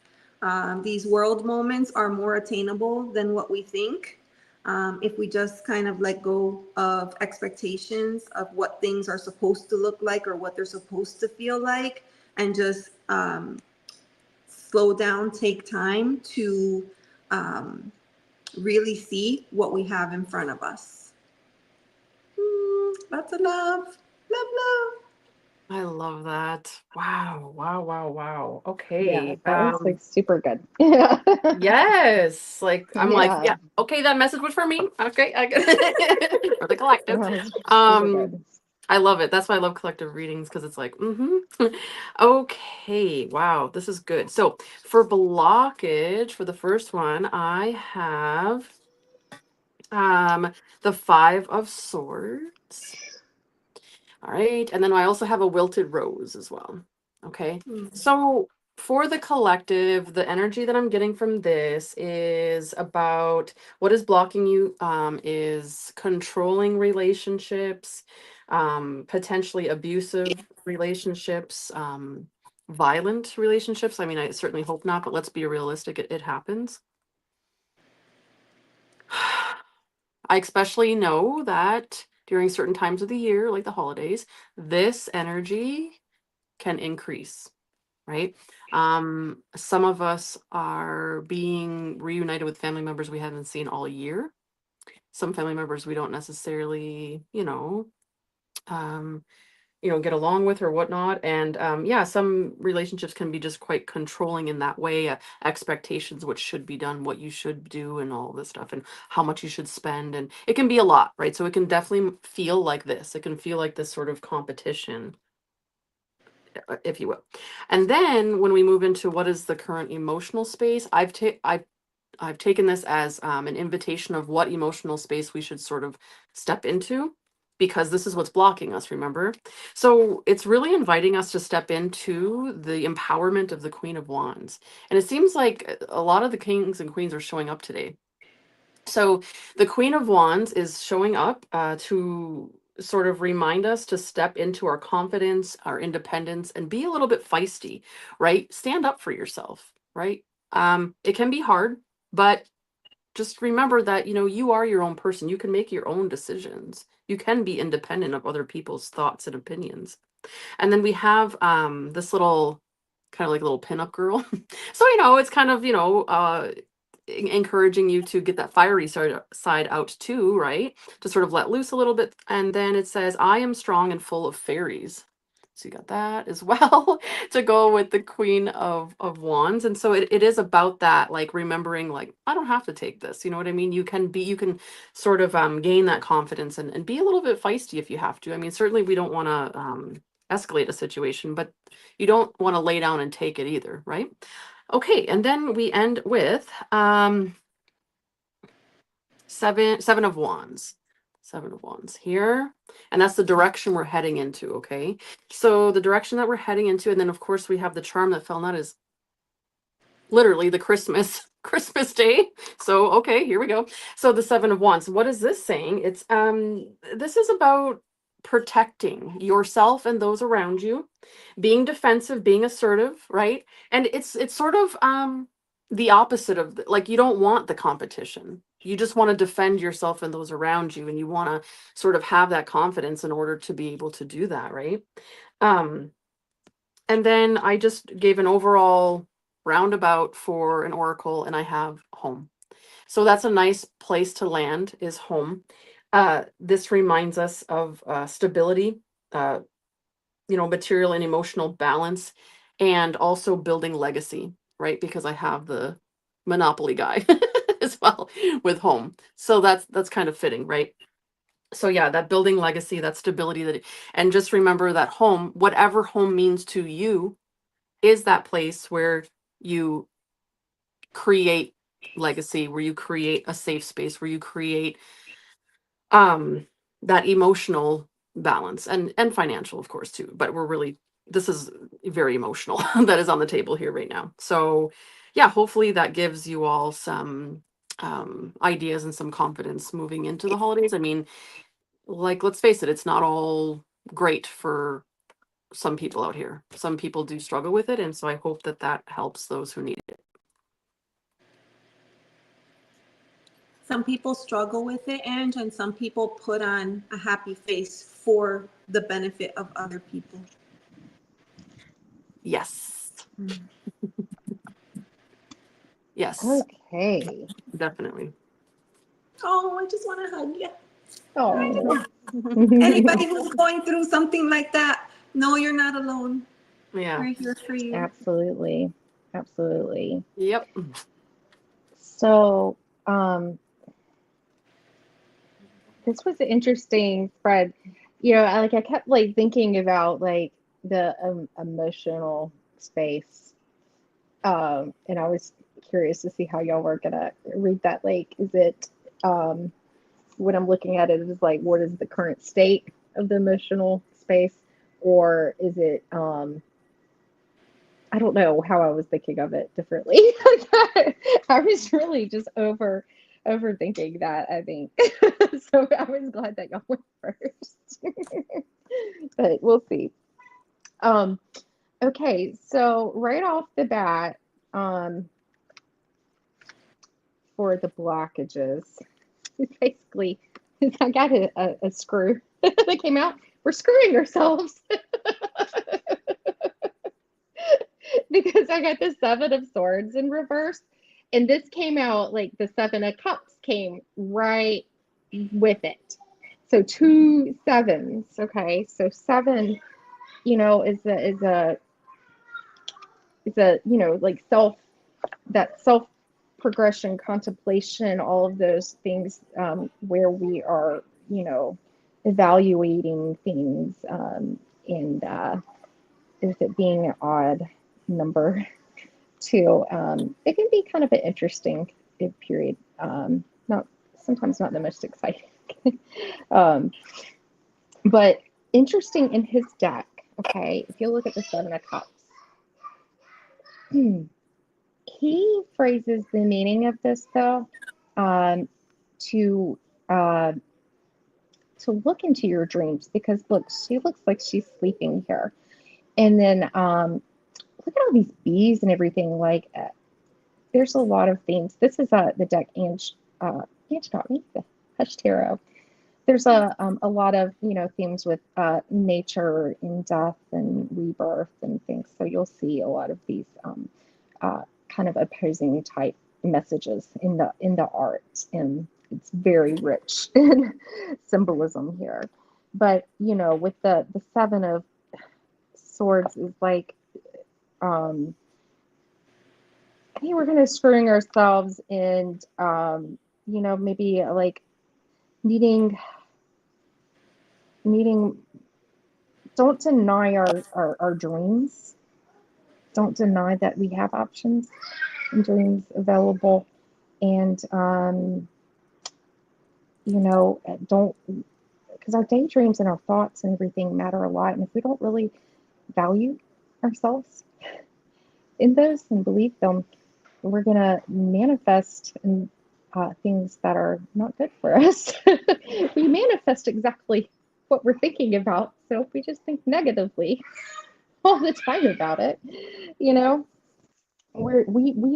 These world moments are more attainable than what we think. If we just kind of let go of expectations of what things are supposed to look like or what they're supposed to feel like, and just slow down, take time to um, really see what we have in front of us. Lots of love. Love, love. I love that. Wow, wow, wow, wow. Yeah, Okay. that was like super good. Yeah. Yes. Like I'm like, Yeah. yeah, okay, that message was for me. Okay, I get it. For the collective. That was super Um, good. I love it. That's why I love collective readings because it's like, okay, wow, this is good. So for blockage, for the first one, I have the 5 of Swords. All right. And then I also have a wilted rose as well. Okay. So for the collective, the energy that I'm getting from this is about what is blocking you is controlling relationships, potentially abusive relationships, violent relationships. I mean, I certainly hope not, but let's be realistic. It happens. I especially know that during certain times of the year, like the holidays, this energy can increase, right? Some of us are being reunited with family members we haven't seen all year. Some family members we don't necessarily, get along with or whatnot. And yeah, some relationships can be just quite controlling in that way, expectations, what should be done, what you should do, and all this stuff, and how much you should spend. And it can be a lot, right? So it can definitely feel like this. It can feel like this sort of competition, if you will. And then when we move into what is the current emotional space, I've taken this as an invitation of what emotional space we should sort of step into, because this is what's blocking us, remember? So it's really inviting us to step into the empowerment of the Queen of Wands. And it seems like a lot of the kings and queens are showing up today. So the Queen of Wands is showing up to sort of remind us to step into our confidence, our independence, and be a little bit feisty, right? Stand up for yourself, right? It can be hard, but just remember that, you are your own person. You can make your own decisions. You can be independent of other people's thoughts and opinions. And then we have this little kind of like little pinup girl. So, it's kind of, encouraging you to get that fiery side out too, right? To sort of let loose a little bit. And then it says, I am strong and full of fairies. So you got that as well to go with the Queen of Wands. And so it is about that, like remembering, like, I don't have to take this. You know what I mean? You can sort of gain that confidence and be a little bit feisty if you have to. I mean, certainly we don't want to escalate a situation, but you don't want to lay down and take it either, right? Okay, and then we end with seven of wands. 7 of Wands here. And that's the direction we're heading into, okay? So the direction that we're heading into, and then of course we have the charm that fell, and that is literally the Christmas day. So okay, here we go. So the 7 of Wands. What is this saying? It's this is about protecting yourself and those around you, being defensive, being assertive, right? And it's sort of the opposite of like, you don't want the competition. You just want to defend yourself and those around you, and you want to sort of have that confidence in order to be able to do that, right? And then I just gave an overall roundabout for an oracle, and I have home. So that's a nice place to land, is home. This reminds us of stability, material and emotional balance, and also building legacy, right? Because I have the Monopoly guy as well with home. So that's kind of fitting, right? So yeah, that building legacy, that stability, and just remember that home, whatever home means to you, is that place where you create legacy, where you create a safe space, where you create that emotional balance, and financial, of course, too. But this is very emotional that is on the table here right now. So yeah, hopefully that gives you all some ideas and some confidence moving into the holidays. I mean, like, let's face it, it's not all great for some people out here. Some people do struggle with it, and so I hope that helps those who need it. Some people struggle with it, Ange, and some people put on a happy face for the benefit of other people. Yes. Yes. Okay. Definitely. Oh, I just want to hug you. Oh. Anybody who's going through something like that, know you're not alone. Yeah. We're here for you. Absolutely. Absolutely. Yep. So, this was an interesting spread. You know, I kept like thinking about like the emotional space. And I was curious to see how y'all were gonna read that. Like, is it when I'm looking at it, is like what is the current state of the emotional space, or is it I don't know how I was thinking of it differently. I was really just overthinking that, I think. So I was glad that y'all went first. But we'll see. Um, okay, so right off the bat, for the blockages, basically, I got a screw that came out. We're screwing ourselves. Because I got the Seven of Swords in reverse. And this came out like the Seven of Cups came right with it. So 2 sevens. Okay. So seven, you know, is a like self progression, contemplation, all of those things, where we are, evaluating things, and with it being an odd number too, it can be kind of an interesting period. Not sometimes not the most exciting, um, but interesting in his deck. Okay, if you look at the Seven of Cups, he phrases the meaning of this though, to uh, to look into your dreams, because look, she looks like she's sleeping here, and then look at all these bees and everything. Like, there's a lot of themes. This is the deck Ange got me, the Hush Tarot. There's a lot of themes with nature and death and rebirth and things. So you'll see a lot of these kind of opposing type messages in the art, and it's very rich in symbolism here. But with the Seven of Swords is like, I think we're kind of screwing ourselves, and maybe like needing don't deny our dreams. Don't deny that we have options and dreams available, and don't, because our daydreams and our thoughts and everything matter a lot, and if we don't really value ourselves in those and believe them, we're gonna manifest in things that are not good for us. We manifest exactly what we're thinking about. So if we just think negatively all the time about it, we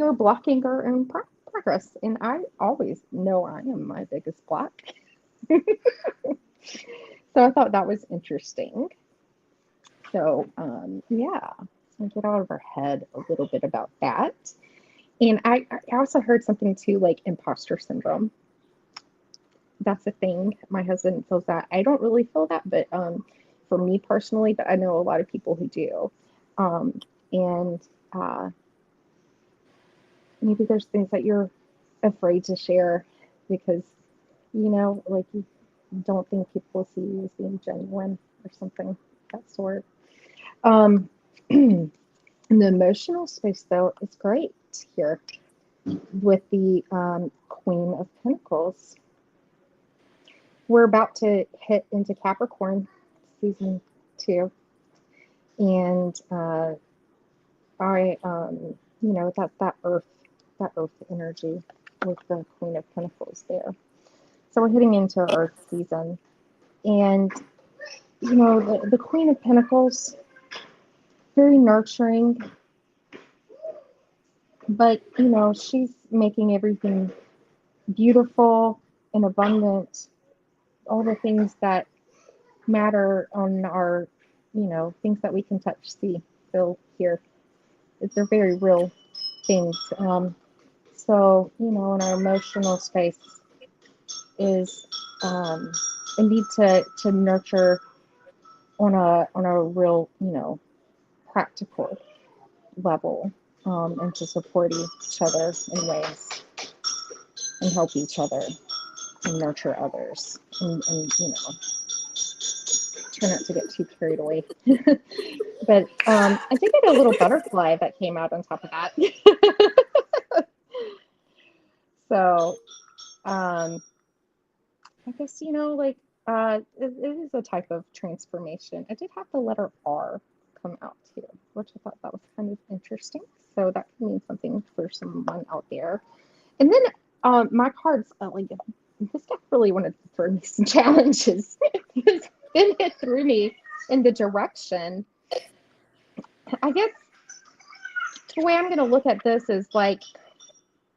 are blocking our own progress. And I always know I am my biggest block. So I thought that was interesting. So yeah, so get out of our head a little bit about that. And I also heard something too, like imposter syndrome. That's a thing. My husband feels that. I don't really feel that, but for me personally, but I know a lot of people who do. And maybe there's things that you're afraid to share because, like you don't think people will see you as being genuine or something of that sort. The emotional space, though, is great here with the Queen of Pentacles. We're about to hit into Capricorn season 2, and that earth energy with the Queen of Pentacles there. So we're hitting into Earth season, and the Queen of Pentacles, very nurturing, but she's making everything beautiful and abundant, all the things that matter on our, things that we can touch, see, feel, hear. They're very real things. So, in our emotional space, is a need to nurture on a real, practical level, and to support each other in ways and help each other and nurture others, and try not to get too carried away. But I did get a little butterfly that came out on top of that. So I guess, it is a type of transformation. I did have the letter R come out too, which I thought that was kind of interesting. So that could mean something for someone out there. And then my cards, this deck really wanted to throw me some challenges. Then it threw me in the direction. I guess the way I'm going to look at this is like,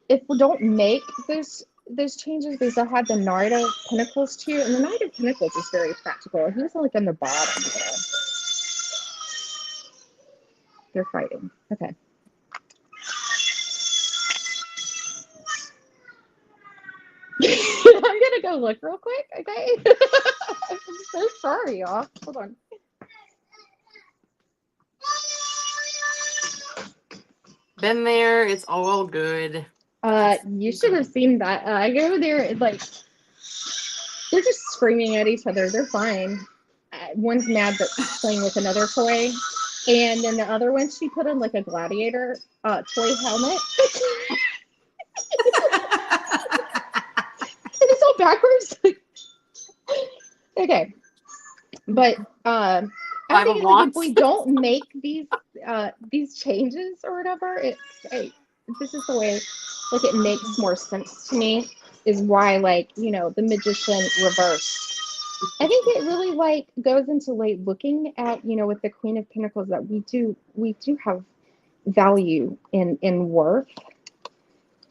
if we don't make those changes, because I had the Knight of Pentacles too, and the Knight of Pentacles is very practical. He's like on the bottom there. They're fighting. Okay. I'm gonna go look real quick, okay? I'm so sorry, y'all. Hold on. Been there. It's all good. You should have seen that. I go there, like, they're just screaming at each other. They're fine. One's mad but playing with another toy, and then the other one, she put on like a gladiator toy helmet. It's all backwards. Okay, but I think if we don't make these changes or whatever, this is the way. Like, it makes more sense to me, is why, the Magician reversed. I think it really goes into looking at, with the Queen of Pentacles, that we do have value in worth,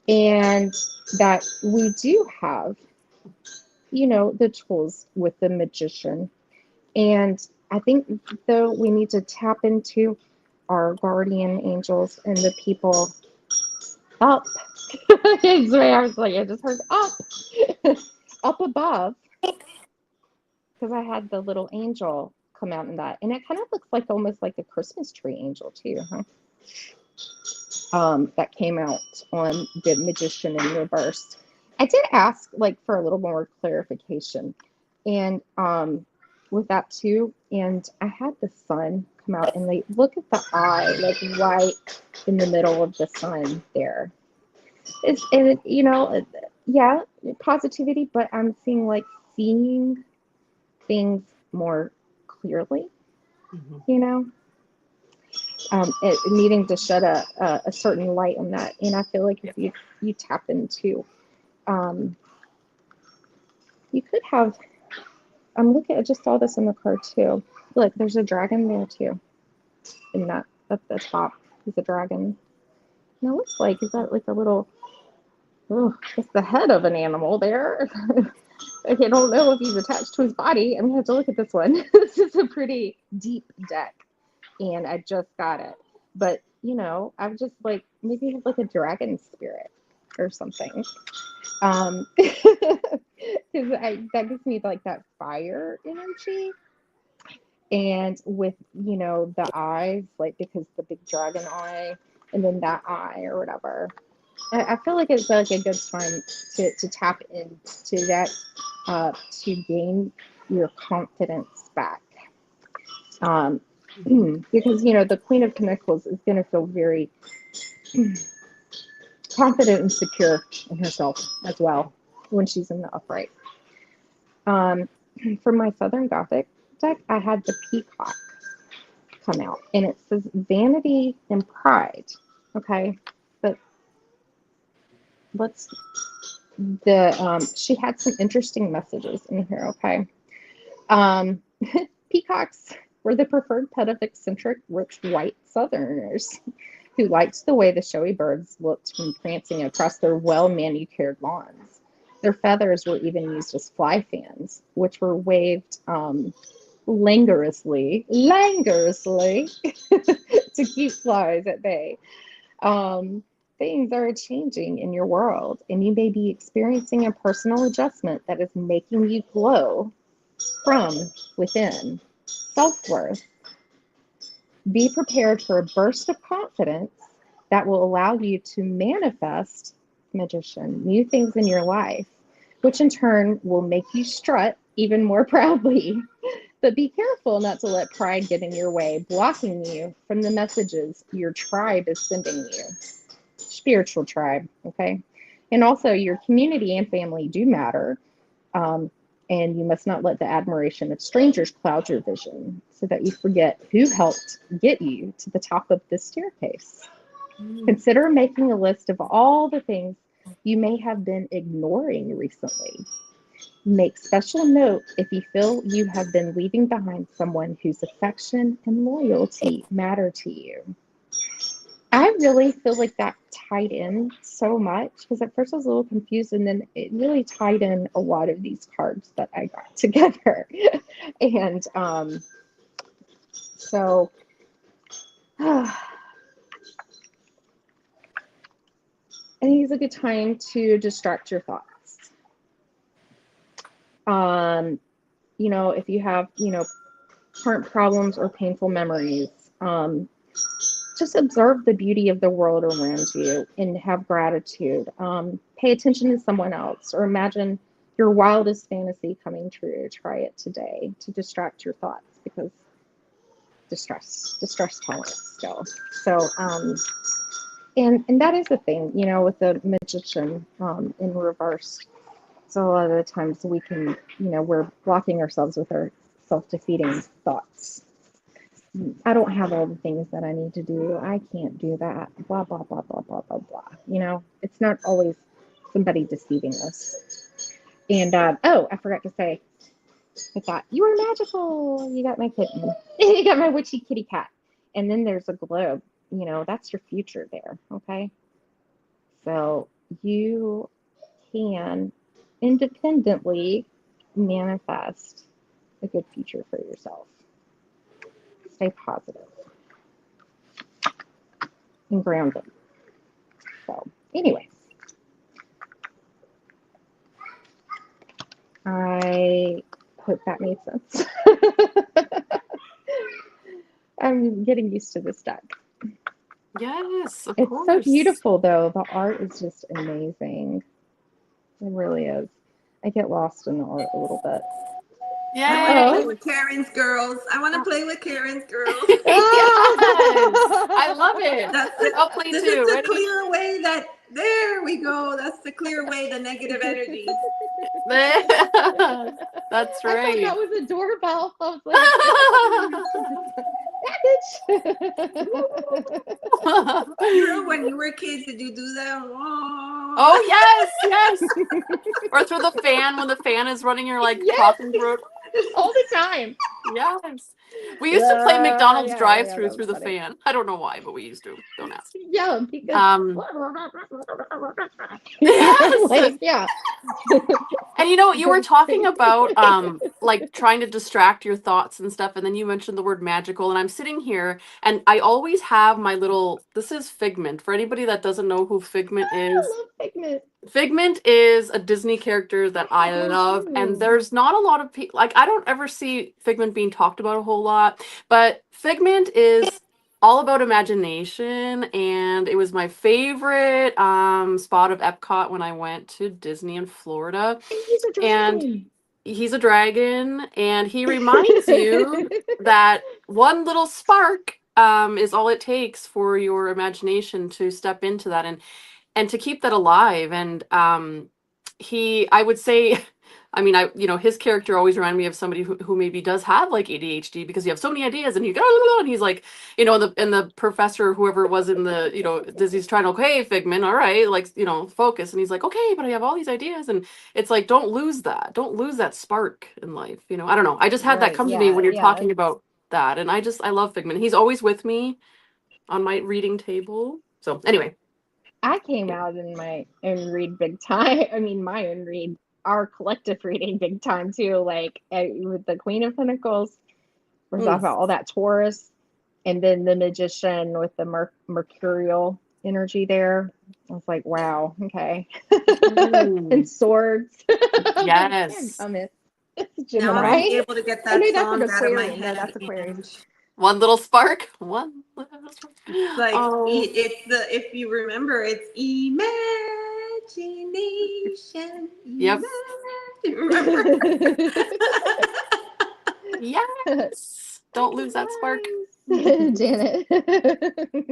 and that we do have, the tools with the Magician. And I think, though, we need to tap into our guardian angels and the people up. It's where I was like, I just heard up above, because I had the little angel come out in that, and it kind of looks like almost like a Christmas tree angel too, huh? That came out on the Magician in reverse. I did ask for a little more clarification, and with that too, and I had the sun come out, and look at the eye, right in the middle of the sun there. Yeah, positivity, but I'm seeing things more clearly, needing to shed a certain light on that. And I feel like if you tap into, you could have, I just saw this in the card too. Look, there's a dragon there too. In that, at the top, is a dragon. And it looks like, is that like a little, it's the head of an animal there. I don't know if he's attached to his body. I'm gonna have to look at this one. This is a pretty deep deck, and I just got it. But I'm just maybe have a dragon spirit or something. Because that gives me that fire energy, and with the eyes, because the big dragon eye, and then that eye or whatever. I feel like it's a good time to tap into that, to gain your confidence back. Because the Queen of Pentacles is going to feel very confident and secure in herself as well when she's in the upright. For my Southern Gothic deck, I had the Peacock come out, and it says vanity and pride. Okay, but she had some interesting messages in here. Okay, peacocks were the preferred pet of eccentric, rich white Southerners who liked the way the showy birds looked when prancing across their well-manicured lawns. Their feathers were even used as fly fans, which were waved languorously to keep flies at bay. things are changing in your world, and you may be experiencing a personal adjustment that is making you glow from within. Self-worth. Be prepared for a burst of confidence that will allow you to manifest, magician, new things in your life, which in turn will make you strut even more proudly. But be careful not to let pride get in your way, blocking you from the messages your tribe is sending you. Spiritual tribe, okay? And also, your community and family do matter. And you must not let the admiration of strangers cloud your vision so that you forget who helped get you to the top of the staircase. Consider making a list of all the things you may have been ignoring recently. Make special note if you feel you have been leaving behind someone whose affection and loyalty matter to you. I really feel like that tied in so much, because at first I was a little confused, and then it really tied in a lot of these cards that I got together. And so I think it's a good time to distract your thoughts. If you have, current problems or painful memories, just observe the beauty of the world around you and have gratitude. Pay attention to someone else, or imagine your wildest fantasy coming true. Try it today to distract your thoughts, because distress tolerance still. So, and that is the thing, with the magician in reverse. So a lot of the times we can, we're blocking ourselves with our self-defeating thoughts. I don't have all the things that I need to do. I can't do that. Blah, blah, blah, blah, blah, blah, blah. It's not always somebody deceiving us. And, I forgot to say, I thought, you are magical. You got my kitten. You got my witchy kitty cat. And then there's a globe. That's your future there. Okay. So you can independently manifest a good future for yourself. Stay positive and grounded. So, anyways, I hope that made sense. I'm getting used to this deck. Yes, of It's course. so beautiful, though. The art is just amazing. It really is. I get lost in the art a little bit. I want to Yay! play with Karen's girls. I want to play with Karen's girls. Yes, I love it. I'll play This too. is the Ready? clear way that, there we go. That's the clear way, the negative energy. That's I thought right. that was a doorbell. I was like, Remember when you were kids, did you do that? Oh yes. Or through the fan, when the fan is running, you're like Yes. talking through it. all the time. Yes. We used to play McDonald's Yeah, drive-through that through was the funny. fan. I don't know why, but we used to. Don't ask. Yeah, because Yes. like, yeah. And you were talking about like trying to distract your thoughts and stuff, and then you mentioned the word magical, and I'm sitting here and I always have my little, this is Figment. For anybody that doesn't know who Figment I is, love Figment. Figment is a Disney character that I love, and there's not a lot of people, like I don't ever see Figment being talked about a whole lot, but Figment is all about imagination, and it was my favorite spot of Epcot when I went to Disney in Florida. He's a And dragon. he's a dragon, and he reminds you that one little spark is all it takes for your imagination to step into that and to keep that alive. And I would say, I mean, his character always reminded me of somebody who maybe does have like ADHD, because you have so many ideas and you go, and he's like, and the professor, whoever it was in the, Disney's trying to, okay, Figment, all right, like, focus. And he's like, okay, but I have all these ideas. And it's like, don't lose that spark in life. I don't know. I just had that Right, come to me yeah, when you're yeah. talking about that. And I love Figment. He's always with me on my reading table. So anyway. I came out in my own read big time. I mean, my own read, our collective reading big time too. Like with the Queen of Pentacles, we're talking about all that Taurus, and then the Magician with the Mercurial energy there. I was like, wow, okay. Mm. And swords. Yes. It's Now I'll Gemini. be able to get I know that that's an song out of my Aquarian. No, head. that's Aquarius. And One little spark. One little spark. like Oh, it's the if you remember, it's imagination. Yep. Remember? Yes. Don't lose that spark. Janet.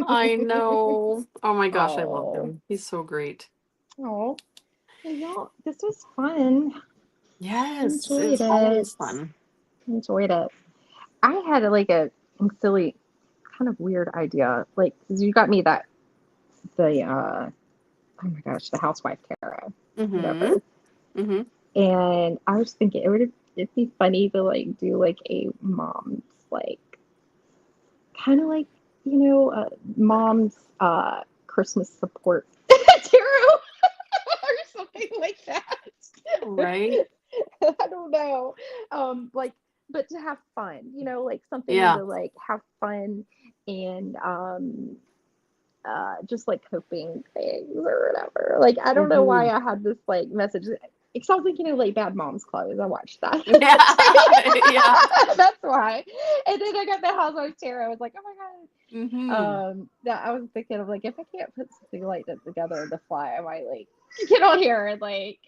I know. Oh my gosh, I love Oh, him. He's so great. oh, y'all, this was fun. Yes, Enjoyed it's always it. fun. Enjoyed it. I had like a silly, kind of weird idea. Like, 'cause you got me the oh my gosh, the housewife tarot, Mm-hmm. whatever. Mm-hmm. And I was thinking it'd be funny to like do like a mom's like kind of like mom's Christmas support tarot or something like that. Right? I don't know. Like, but to have fun, like something Yeah. to like have fun and just like coping things or whatever. Like, I don't know why I had this like message. Because I was thinking of like Bad Moms Club. I watched that. Yeah. Yeah. That's why. And then I got the Housewives Tarot. I was like, oh my god. Mm-hmm. That I was thinking of like, if I can't put something like that together in the fly, I might like get on here and like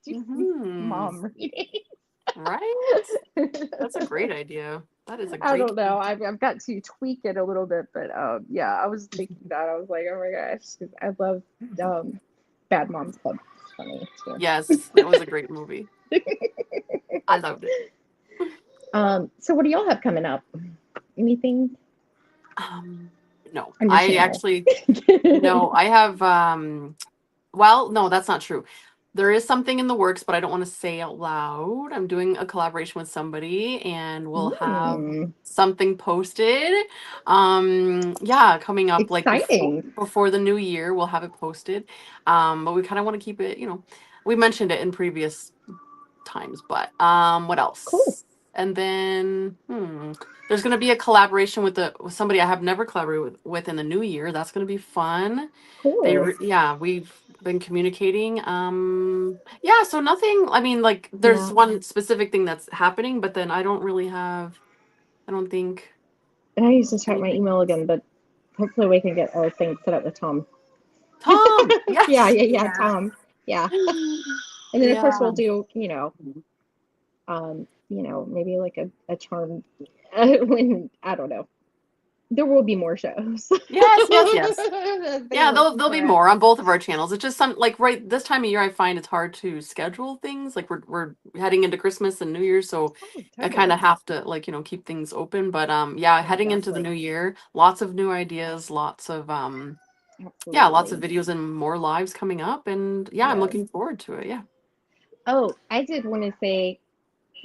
do some mom reading. Right? That's a great idea. That is a I great don't know. I've got to tweak it a little bit, but yeah, I was thinking that. I was like, oh my gosh, 'cause I love Bad Moms Club. It's funny too. Yes, that was a great movie. I loved it. So what do y'all have coming up? Anything No, on your I channel? actually no, I have well, no, that's not true. There is something in the works, but I don't want to say out loud. I'm doing a collaboration with somebody and we'll have something posted. Yeah, coming up like Exciting. before the new year, we'll have it posted. But we kind of want to keep it, we mentioned it in previous times, but what else? Cool. And then there's going to be a collaboration with somebody I have never collaborated with in the new year. That's going to be fun. Cool. We've been communicating. Yeah, so nothing, I mean, like there's one specific thing that's happening, but then I don't think And I used to check my anything. email again, but hopefully we can get our thing set up with Tom. Tom. Yes. Yeah, Tom. Yeah. And then of course we'll do, maybe like a charm when I don't know. There will be more shows. Yes. Yeah, there'll be more on both of our channels. It's just like right this time of year I find it's hard to schedule things. Like we're heading into Christmas and New Year, so I kind of have to keep things open. But yeah, heading into the new year, lots of new ideas, lots of lots of videos and more lives coming up, and I'm looking forward to it. Yeah. Oh, I did want to say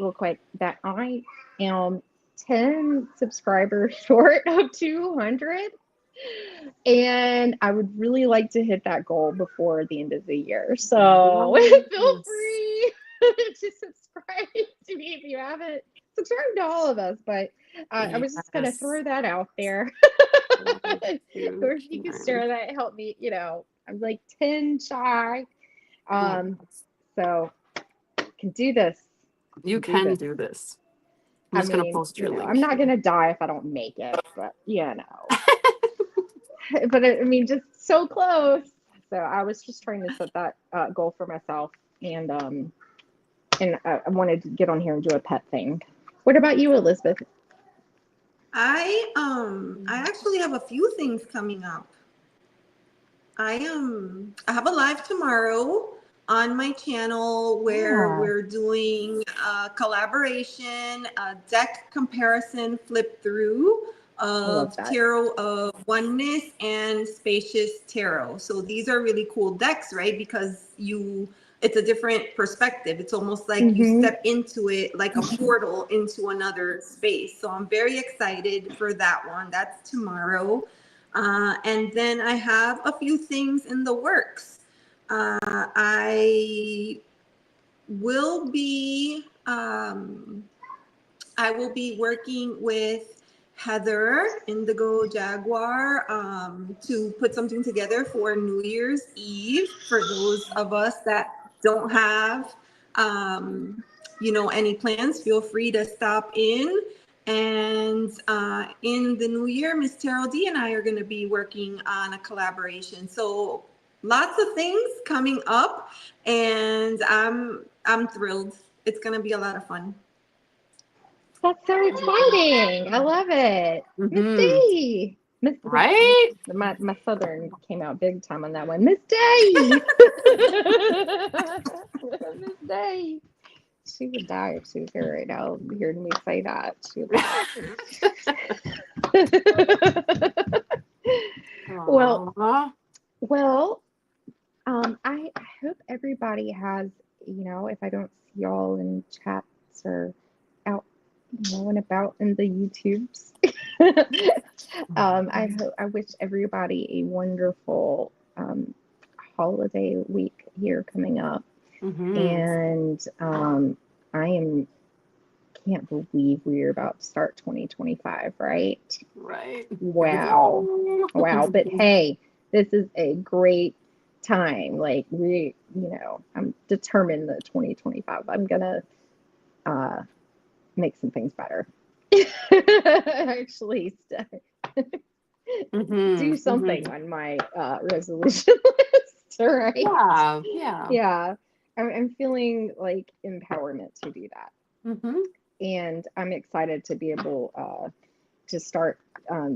real quick that I am 10 subscribers short of 200. And I would really like to hit that goal before the end of the year. So feel free to subscribe to me if you haven't. Subscribe to all of us, but I was just going to throw that out there. Or if you can share that, help me, I'm like 10 shy. So can do this. You can do this. I'm just going to post your link. I'm not going to die if I don't make it, but but I mean, just so close. So I was just trying to set that goal for myself, and I wanted to get on here and do a pet thing. What about you, Elizabeth? I actually have a few things coming up. I have a live tomorrow on my channel where we're doing a collaboration, a deck comparison flip through of Tarot of Oneness and Spacious Tarot. So these are really cool decks, right? Because it's a different perspective. It's almost like you step into it like a portal into another space. So I'm very excited for that one. That's tomorrow. And then I have a few things in the works. I will be working with Heather, Indigo Jaguar, to put something together for New Year's Eve for those of us that don't have, any plans. Feel free to stop in. And in the new year, Miss Terrell D and I are going to be working on a collaboration. So lots of things coming up, and I'm thrilled. It's going to be a lot of fun. That's so exciting. I love it. Miss D. Right? My Southern came out big time on that one. Miss Day. Miss Day. She would die if she was here right now hearing me say that. She would Well, I hope everybody has, if I don't see y'all in chats or out, and about in the YouTubes, I wish everybody a wonderful holiday week here coming up. And can't believe we're about to start 2025, right? Right. Wow. But hey, this is a great time. Like I'm determined that 2025, I'm gonna make some things better. Actually, do something on my resolution list. All right. Yeah. I'm feeling like empowerment to do that. And I'm excited to be able to start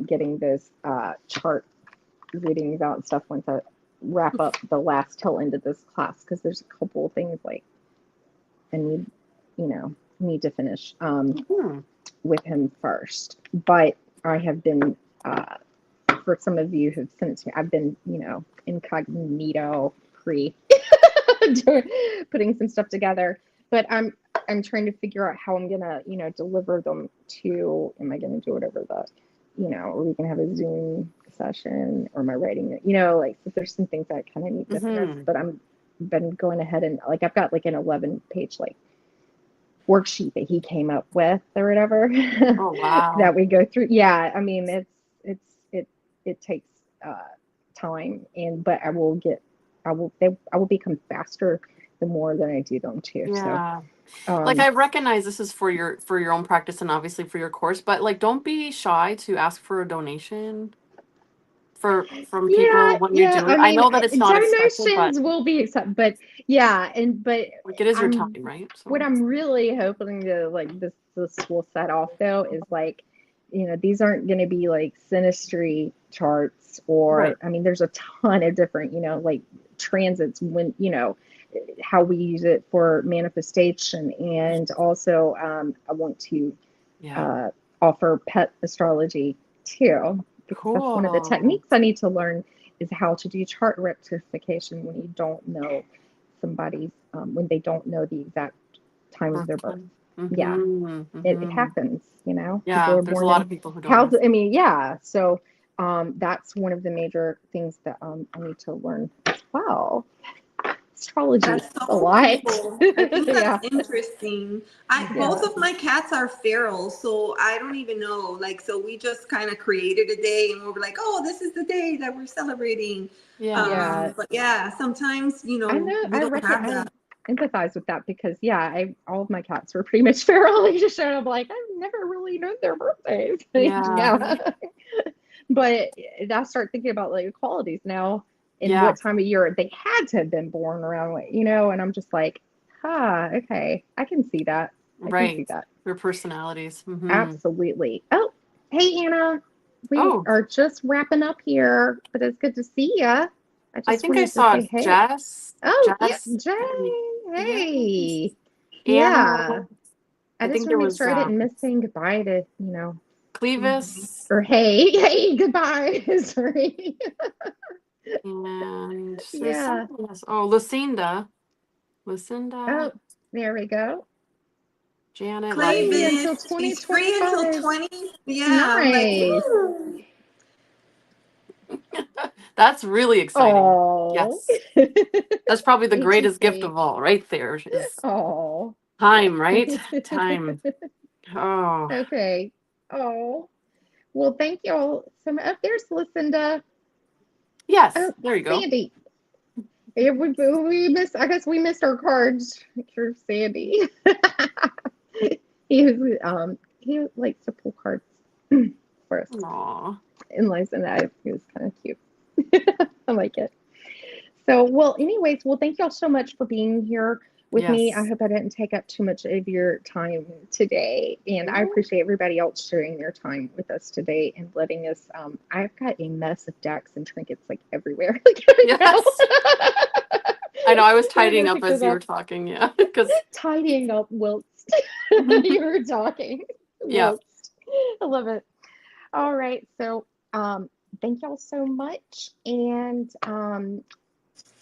getting those chart readings out and stuff once I wrap up the last tail end of this class, because there's a couple of things like I need to finish with him first. But I have been, for some of you who've sent it to me, I've been, incognito putting some stuff together. But I'm trying to figure out how I'm gonna, deliver them to. Am I gonna do it over the, are we gonna have a Zoom session, or am I writing it? So there's some things that I kind of need to finish. But I'm been going ahead and I've got like an 11-page worksheet that he came up with or whatever. Oh wow. That we go through. Yeah, I mean it takes time, but I will become faster the more that I do them too. Yeah. So I recognize this is for your own practice and obviously for your course, but don't be shy to ask for a donation from people when you do it. I know that it's not expected, donations will be accepted, but it is your time, right? So. What I'm really hoping to this will set off though is these aren't going to be synastry charts or right. I mean there's a ton of different transits when how we use it for manifestation, and also I want to offer pet astrology too, because that's one of the techniques I need to learn is how to do chart rectification when you don't know somebody's when they don't know the exact time of their birth. Yeah, it happens, Yeah, there's a lot of people who don't. So that's one of the major things that I need to learn as well. Astrology that's so a lot. Cool. I think that's interesting. Both of my cats are feral, so I don't even know. So we just kind of created a day, and we were like, "Oh, this is the day that we're celebrating." But sometimes I empathize with that because all of my cats were pretty much feral. They just showed up I've never really known their birthdays. But I start thinking about qualities now. In what time of year they had to have been born around, and I'm just okay, I can see that. I can see that. Their personalities. Absolutely. Oh, hey, Anna. We are just wrapping up here, but it's good to see you. I think I saw Jess. Oh, Jess. Jay. Hey. Yeah. I just want to make sure I didn't miss saying goodbye to, Clevis. Or hey, goodbye. Sorry. And Lucinda. Oh, there we go. Janet. Clevis. She's free until 20. Yeah. Nice. That's really exciting. Aww. Yes. That's probably the greatest gift of all, right there. Is time, right? Time. Oh. Okay. Oh. Well, thank you all so much. Oh, there's Lucinda. Yes, Oh, there you go. Sandy. Yeah, we missed. I guess we missed our cards. Sure, Sandy. He likes to pull cards for us. Aw. And Liza and I, he was kind of cute. I like it. So, well, anyways, well, thank y'all so much for being here with me. I Yes. hope I didn't take up too much of your time today. And I No. appreciate everybody else sharing their time with us today and letting us. I've got a mess of decks and trinkets like everywhere. Like right now. Yes. I know. I was I'm gonna tidying up pick as this you were up. talking. Yeah. Because Tidying up whilst you were talking. yeah. Whilst. I love it. All right. So, thank y'all so much. And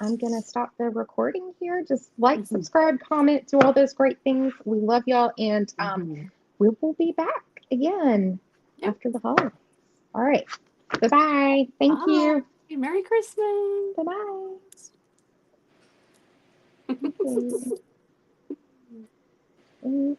I'm going to stop the recording here. Just like, Mhm. subscribe, comment, do all those great things. We love y'all. And Mhm. we will be back again Yep. after the holidays. All right. Bye-bye. Thank you. Bye. Merry Christmas. Bye-bye. Okay.